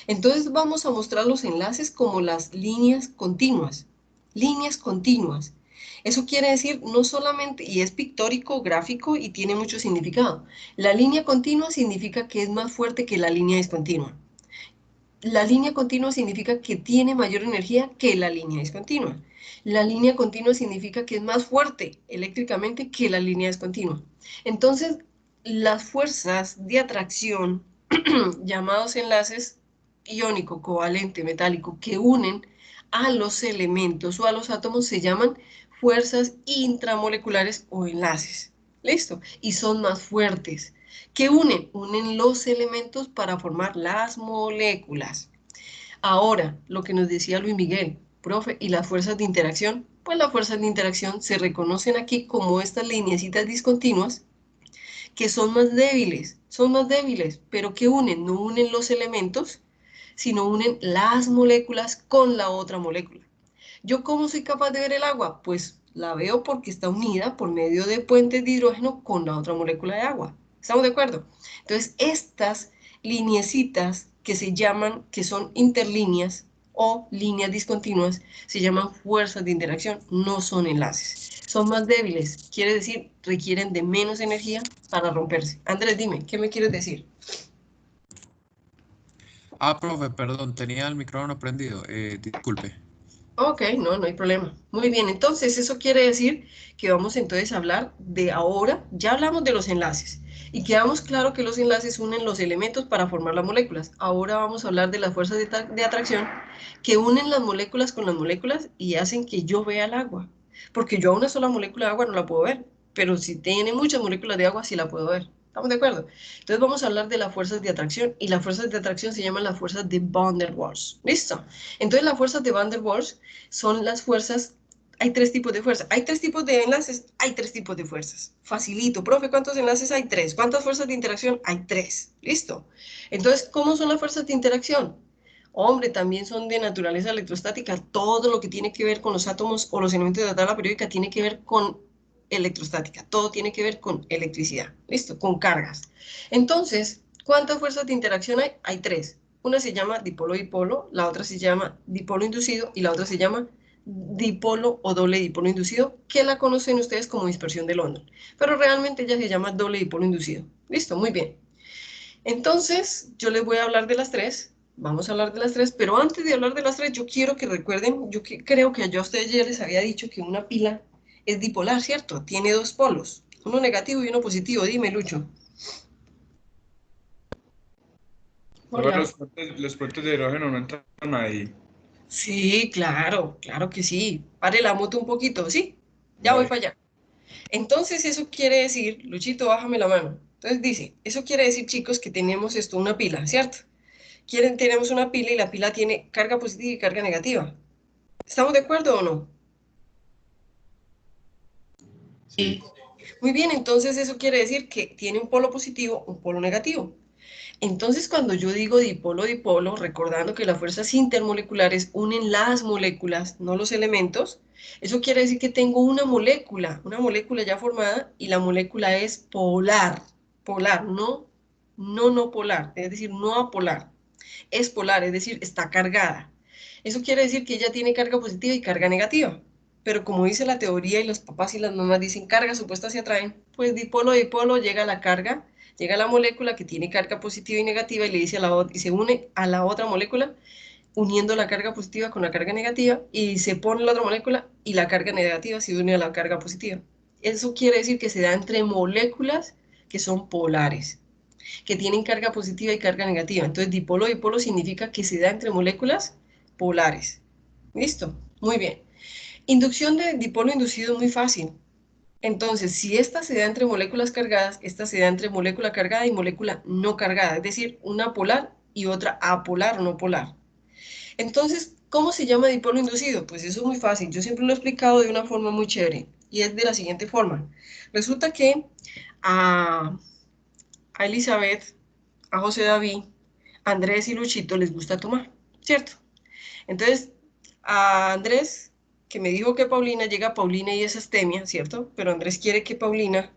Entonces vamos a mostrar los enlaces como las líneas continuas. Líneas continuas. Eso quiere decir no solamente, y es pictórico, gráfico y tiene mucho significado. La línea continua significa que es más fuerte que la línea discontinua. La línea continua significa que tiene mayor energía que la línea discontinua. La línea continua significa que es más fuerte eléctricamente que la línea discontinua. Entonces, las fuerzas de atracción, llamados enlaces iónico, covalente, metálico, que unen a los elementos o a los átomos se llaman fuerzas intramoleculares o enlaces. ¿Listo? Y son más fuertes. ¿Qué unen? Unen los elementos para formar las moléculas. Ahora, lo que nos decía Luis Miguel, profe, ¿y las fuerzas de interacción? Pues las fuerzas de interacción se reconocen aquí como estas lineecitas discontinuas que son más débiles, pero que unen, no unen los elementos, sino unen las moléculas con la otra molécula. ¿Yo cómo soy capaz de ver el agua? Pues la veo porque está unida por medio de puentes de hidrógeno con la otra molécula de agua. ¿Estamos de acuerdo? Entonces, estas lineecitas que se llaman, que son interlíneas o líneas discontinuas, se llaman fuerzas de interacción, no son enlaces. Son más débiles, quiere decir, requieren de menos energía para romperse. Andrés, dime, ¿qué me quieres decir? Ah, profe, perdón, tenía el micrófono prendido. Disculpe. Ok, no, no hay problema. Muy bien, entonces eso quiere decir que vamos entonces a hablar de ahora, ya hablamos de los enlaces y quedamos claro que los enlaces unen los elementos para formar las moléculas. Ahora vamos a hablar de las fuerzas de atracción que unen las moléculas con las moléculas y hacen que yo vea el agua. Porque yo a una sola molécula de agua no la puedo ver, pero si tiene muchas moléculas de agua sí la puedo ver. ¿Estamos de acuerdo? Entonces vamos a hablar de las fuerzas de atracción y las fuerzas de atracción se llaman las fuerzas de Van der Waals. ¿Listo? Entonces las fuerzas de Van der Waals son las fuerzas, hay tres tipos de fuerzas, hay tres tipos de enlaces, hay tres tipos de fuerzas. Facilito, profe, ¿cuántos enlaces hay? Tres. ¿Cuántas fuerzas de interacción? Hay tres. ¿Listo? Entonces, ¿cómo son las fuerzas de interacción? Hombre, también son de naturaleza electrostática. Todo lo que tiene que ver con los átomos o los elementos de la tabla periódica tiene que ver con electrostática. Todo tiene que ver con electricidad. ¿Listo? Con cargas. Entonces, ¿cuántas fuerzas de interacción hay? Hay tres. Una se llama dipolo-dipolo, la otra se llama dipolo inducido y la otra se llama dipolo o doble dipolo inducido, que la conocen ustedes como dispersión de London. Pero realmente ella se llama doble dipolo inducido. ¿Listo? Muy bien. Entonces, yo les voy a hablar de las tres. Vamos a hablar de las tres, pero antes de hablar de las tres, yo quiero que recuerden, creo que yo a ustedes ya les había dicho que una pila es dipolar, ¿cierto? Tiene dos polos, uno negativo y uno positivo. Dime, Lucho. Pero Hola. los puentes de hidrógeno no entran ahí. Sí, claro, claro que sí. Pare la moto un poquito, ¿sí? Ya voy Vale. para allá. Entonces eso quiere decir, Luchito, bájame la mano. Entonces dice, eso quiere decir, chicos, que tenemos esto, una pila, ¿cierto? Tenemos una pila y la pila tiene carga positiva y carga negativa. ¿Estamos de acuerdo o no? Sí. Muy bien, entonces eso quiere decir que tiene un polo positivo, un polo negativo. Entonces, cuando yo digo dipolo-dipolo, recordando que las fuerzas intermoleculares unen las moléculas, no los elementos, eso quiere decir que tengo una molécula ya formada y la molécula es polar, no polar, es decir, no apolar, es polar, es decir, está cargada. Eso quiere decir que ella tiene carga positiva y carga negativa. Pero como dice la teoría y los papás y las mamás dicen cargas opuestas se atraen, pues dipolo-dipolo llega la carga. Llega la molécula que tiene carga positiva y negativa y le dice y se une a la otra molécula uniendo la carga positiva con la carga negativa y se pone la otra molécula y la carga negativa se une a la carga positiva. Eso quiere decir que se da entre moléculas que son polares, que tienen carga positiva y carga negativa. Entonces dipolo-dipolo significa que se da entre moléculas polares. ¿Listo? Muy bien. Inducción de dipolo inducido es muy fácil. Entonces, si esta se da entre moléculas cargadas, esta se da entre molécula cargada y molécula no cargada, es decir, una polar y otra apolar o no polar. Entonces, ¿cómo se llama dipolo inducido? Pues eso es muy fácil, yo siempre lo he explicado de una forma muy chévere y es de la siguiente forma. Resulta que a, a Elizabeth, a José David, a Andrés y Luchito les gusta tomar, ¿cierto? Entonces, a Andrés, que me dijo que Paulina, llega Paulina y es astemia, ¿cierto? Pero Andrés quiere que Paulina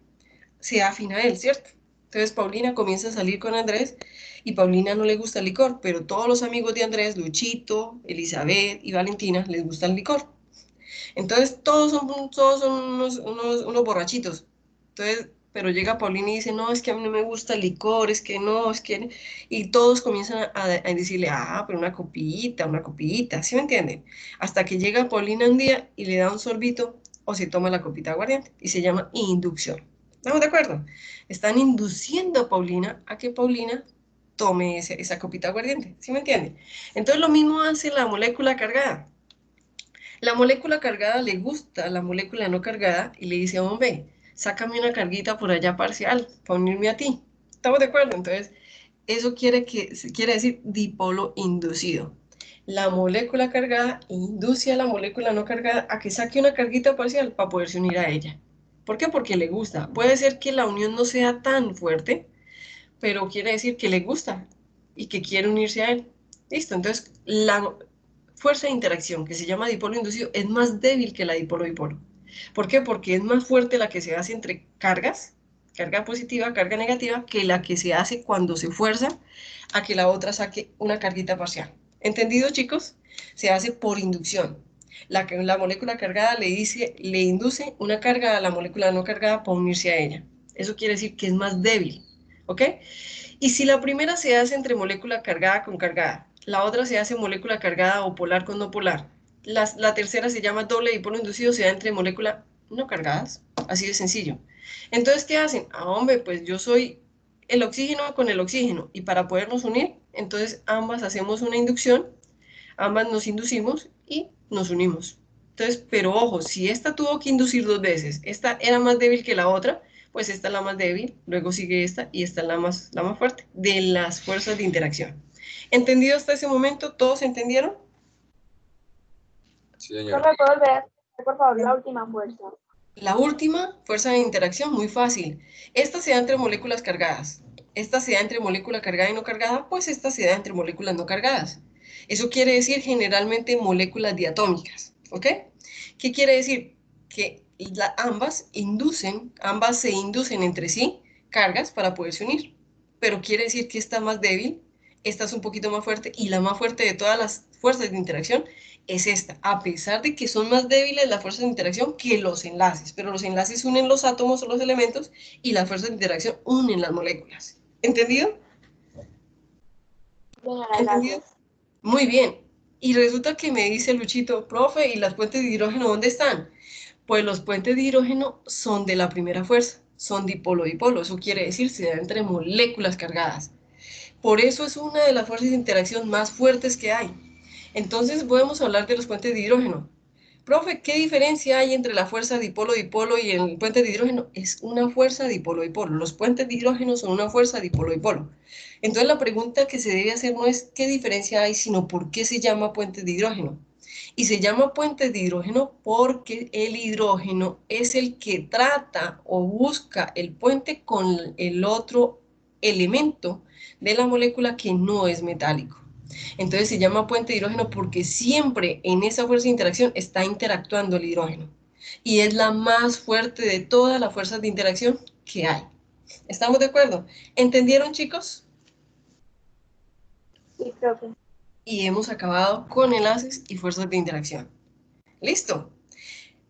sea afín a él, ¿cierto? Entonces Paulina comienza a salir con Andrés y Paulina no le gusta el licor, pero todos los amigos de Andrés, Luchito, Elizabeth y Valentina, les gusta el licor. Entonces todos son unos borrachitos. Entonces, pero llega Paulina y dice, no, es que a mí no me gusta el licor, es que no, es que... Y todos comienzan a decirle, ah, pero una copita, ¿sí me entienden? Hasta que llega Paulina un día y le da un sorbito o se toma la copita de aguardiente y se llama inducción. ¿Estamos de acuerdo? Están induciendo a Paulina a que Paulina tome esa copita de aguardiente, ¿sí me entienden? Entonces lo mismo hace la molécula cargada. La molécula cargada le gusta a la molécula no cargada y le dice, hombre, sácame una carguita por allá parcial para unirme a ti. ¿Estamos de acuerdo? Entonces, eso quiere decir dipolo inducido. La molécula cargada induce a la molécula no cargada a que saque una carguita parcial para poderse unir a ella. ¿Por qué? Porque le gusta. Puede ser que la unión no sea tan fuerte, pero quiere decir que le gusta y que quiere unirse a él. Listo, entonces la fuerza de interacción, que se llama dipolo inducido, es más débil que la dipolo-dipolo. ¿Por qué? Porque es más fuerte la que se hace entre cargas, carga positiva, carga negativa, que la que se hace cuando se fuerza a que la otra saque una carguita parcial. ¿Entendido, chicos? Se hace por inducción. La molécula cargada le induce una carga a la molécula no cargada para unirse a ella. Eso quiere decir que es más débil, ¿ok? Y si la primera se hace entre molécula cargada con cargada, la otra se hace molécula cargada o polar con no polar, la tercera se llama doble dipolo inducido, se da entre moléculas no cargadas, así de sencillo. Entonces, ¿qué hacen? Ah, hombre, pues yo soy el oxígeno con el oxígeno, y para podernos unir, entonces ambas hacemos una inducción, ambas nos inducimos y nos unimos. Entonces, pero ojo, si esta tuvo que inducir 2 veces, esta era más débil que la otra, pues esta es la más débil, luego sigue esta y esta es la más fuerte de las fuerzas de interacción. ¿Entendido hasta ese momento? ¿Todos entendieron? Sí, señora. Profe, ¿puedo ver, por favor, la última fuerza? La última fuerza de interacción, muy fácil. Esta se da entre moléculas cargadas. Esta se da entre molécula cargada y no cargada, pues esta se da entre moléculas no cargadas. Eso quiere decir generalmente moléculas diatómicas, ¿ok? ¿Qué quiere decir? Que ambas se inducen entre sí cargas para poderse unir. Pero quiere decir que esta es más débil, esta es un poquito más fuerte, y la más fuerte de todas las fuerzas de interacción es esta, a pesar de que son más débiles las fuerzas de interacción que los enlaces, pero los enlaces unen los átomos o los elementos y las fuerzas de interacción unen las moléculas. ¿Entendido? ¿Entendido? Muy bien. Y resulta que me dice Luchito, profe, ¿y las puentes de hidrógeno dónde están? Pues los puentes de hidrógeno son de la primera fuerza, son dipolo-dipolo, eso quiere decir se da entre moléculas cargadas. Por eso es una de las fuerzas de interacción más fuertes que hay. Entonces podemos hablar de los puentes de hidrógeno. Profe, ¿qué diferencia hay entre la fuerza dipolo-dipolo y el puente de hidrógeno? Es una fuerza dipolo-dipolo. Los puentes de hidrógeno son una fuerza dipolo-dipolo. Entonces la pregunta que se debe hacer no es qué diferencia hay, sino por qué se llama puente de hidrógeno. Y se llama puente de hidrógeno porque el hidrógeno es el que trata o busca el puente con el otro elemento de la molécula que no es metálico. Entonces se llama puente de hidrógeno porque siempre en esa fuerza de interacción está interactuando el hidrógeno. Y es la más fuerte de todas las fuerzas de interacción que hay. ¿Estamos de acuerdo? ¿Entendieron, chicos? Sí, profe. Y hemos acabado con enlaces y fuerzas de interacción. ¿Listo?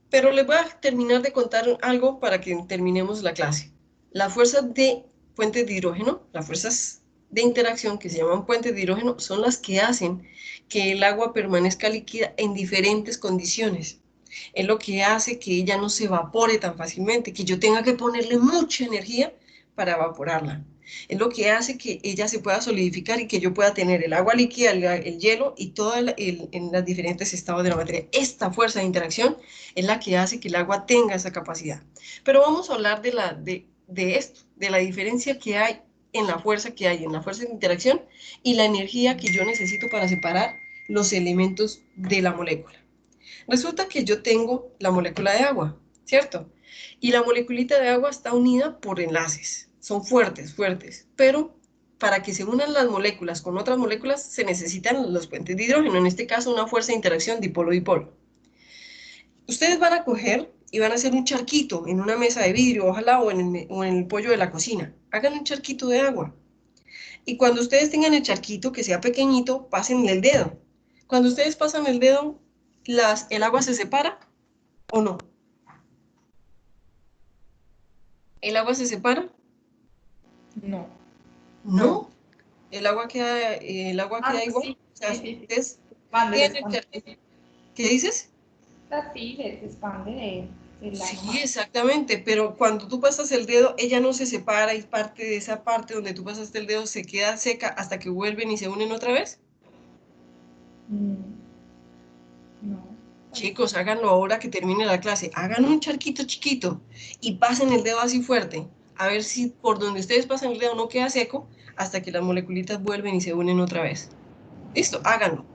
Pero les voy a terminar de contar algo para que terminemos la clase. Las fuerzas de puentes de hidrógeno, las fuerzas de interacción que se llaman puentes de hidrógeno, son las que hacen que el agua permanezca líquida en diferentes condiciones. Es lo que hace que ella no se evapore tan fácilmente, que yo tenga que ponerle mucha energía para evaporarla. Es lo que hace que ella se pueda solidificar y que yo pueda tener el agua líquida, el hielo y todo en los diferentes estados de la materia. Esta fuerza de interacción es la que hace que el agua tenga esa capacidad. Pero vamos a hablar de esto, de la diferencia que hay en la fuerza que hay en la fuerza de interacción y la energía que yo necesito para separar los elementos de la molécula. Resulta que yo tengo la molécula de agua, ¿cierto? Y la moleculita de agua está unida por enlaces. Son fuertes, pero para que se unan las moléculas con otras moléculas se necesitan los puentes de hidrógeno, en este caso una fuerza de interacción dipolo-dipolo. Ustedes van a coger y van a hacer un charquito en una mesa de vidrio, ojalá, o en el pollo de la cocina. Hagan un charquito de agua. Y cuando ustedes tengan el charquito, que sea pequeñito, pasen el dedo. Cuando ustedes pasan el dedo, ¿el agua se separa o no? ¿El agua se separa? No. No. El agua queda igual. Sí, O sea, sí. ustedes Expande, tienen expande. el charquito. ¿Qué dices? Sí, se expande del agua. Sí, exactamente, pero cuando tú pasas el dedo, ella no se separa y parte de esa parte donde tú pasaste el dedo se queda seca hasta que vuelven y se unen otra vez. No. Chicos, háganlo ahora que termine la clase. Hagan un charquito chiquito y pasen el dedo así fuerte. A ver si por donde ustedes pasan el dedo no queda seco hasta que las moleculitas vuelven y se unen otra vez. Listo, háganlo.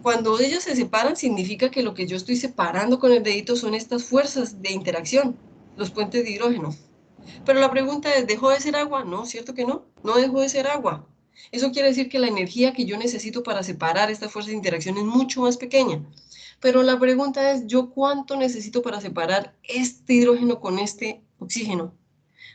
Cuando ellos se separan, significa que lo que yo estoy separando con el dedito son estas fuerzas de interacción, los puentes de hidrógeno. Pero la pregunta es, ¿dejó de ser agua? No, ¿cierto que no? No dejó de ser agua. Eso quiere decir que la energía que yo necesito para separar estas fuerzas de interacción es mucho más pequeña. Pero la pregunta es, ¿yo cuánto necesito para separar este hidrógeno con este oxígeno?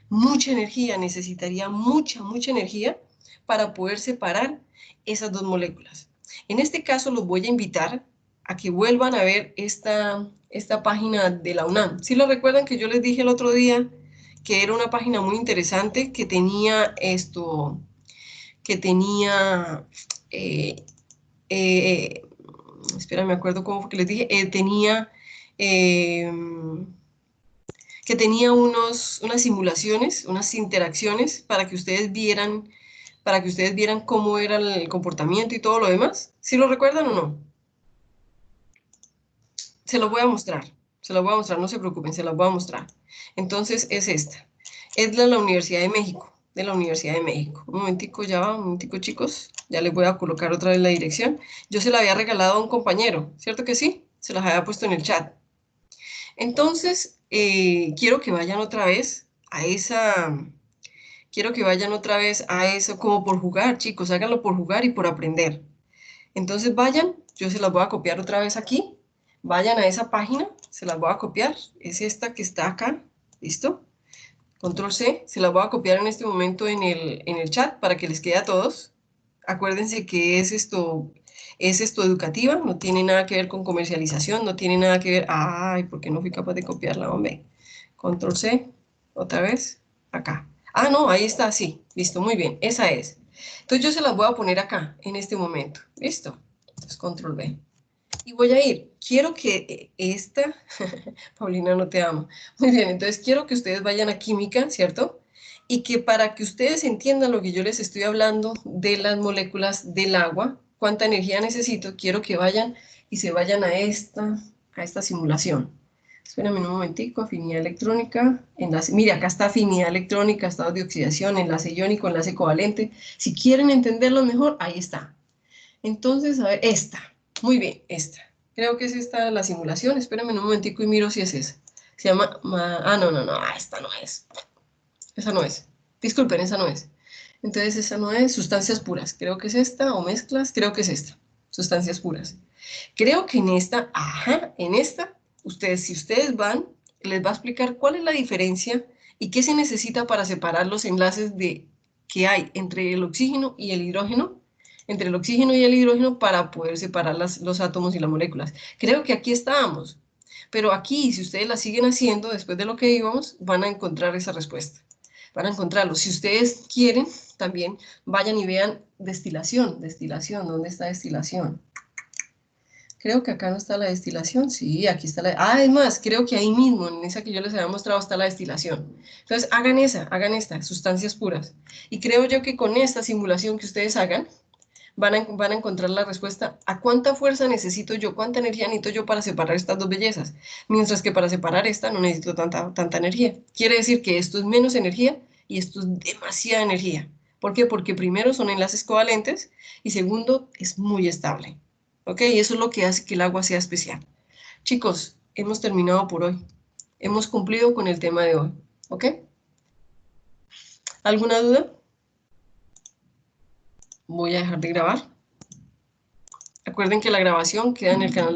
Mucha energía, necesitaría mucha energía para poder separar esas dos moléculas. En este caso los voy a invitar a que vuelvan a ver esta página de la UNAM. ¿Sí lo recuerdan que yo les dije el otro día que era una página muy interesante, que tenía espera, me acuerdo cómo fue que les dije, que tenía unas simulaciones, unas interacciones para que ustedes vieran cómo era el comportamiento y todo lo demás? ¿Sí lo recuerdan o no? Se los voy a mostrar, no se preocupen, se las voy a mostrar. Entonces es esta, es de la Universidad de México, Un momentico, ya va, un momentico, chicos, ya les voy a colocar otra vez la dirección. Yo se la había regalado a un compañero, ¿cierto que sí? Se las había puesto en el chat. Entonces, quiero que vayan otra vez a eso como por jugar, chicos, háganlo por jugar y por aprender. Entonces vayan, yo se las voy a copiar otra vez aquí, vayan a esa página, se las voy a copiar, es esta que está acá, ¿listo? Control C, se las voy a copiar en este momento en el chat para que les quede a todos. Acuérdense que es esto educativa, no tiene nada que ver con comercialización, no tiene nada que ver... Ay, ¿por qué no fui capaz de copiarla, hombre? Control C, otra vez, acá. Ah, no, ahí está, sí, listo, muy bien, esa es. Entonces yo se las voy a poner acá, en este momento, ¿listo? Entonces Control V. Y voy a ir, quiero que esta... Paulina, no te amo. Muy bien, entonces quiero que ustedes vayan a química, ¿cierto? Y que para que ustedes entiendan lo que yo les estoy hablando de las moléculas del agua, cuánta energía necesito, quiero que vayan y se vayan a esta simulación. Espérame un momentico, afinidad electrónica, enlace. Mira, acá está afinidad electrónica, estado de oxidación, enlace iónico, enlace covalente. Si quieren entenderlo mejor, ahí está. Entonces, a ver, esta. Muy bien, esta. Creo que es esta la simulación. Espérame un momentico y miro si es esa. Se llama... esta no es. Esa no es. Disculpen, esa no es. Entonces, esa no es. Sustancias puras. Creo que es esta. O mezclas. Creo que es esta. Sustancias puras. Creo que en esta, en esta, si ustedes van, les va a explicar cuál es la diferencia y qué se necesita para separar los enlaces que hay entre el oxígeno y el hidrógeno, para poder separar los átomos y las moléculas. Creo que aquí estábamos, pero aquí, si ustedes la siguen haciendo después de lo que íbamos, van a encontrar esa respuesta. Van a encontrarlo. Si ustedes quieren, también vayan y vean destilación. ¿Dónde está destilación? Creo que acá no está la destilación. Sí, aquí está es más, creo que ahí mismo, en esa que yo les había mostrado, está la destilación. Entonces, hagan esta, sustancias puras. Y creo yo que con esta simulación que ustedes hagan, van a encontrar la respuesta a cuánta fuerza necesito yo, cuánta energía necesito yo para separar estas dos bellezas. Mientras que para separar esta no necesito tanta energía. Quiere decir que esto es menos energía y esto es demasiada energía. ¿Por qué? Porque primero son enlaces covalentes y segundo, es muy estable. ¿Ok? Y eso es lo que hace que el agua sea especial. Chicos, hemos terminado por hoy. Hemos cumplido con el tema de hoy. ¿Ok? ¿Alguna duda? Voy a dejar de grabar. Recuerden que la grabación queda en el canal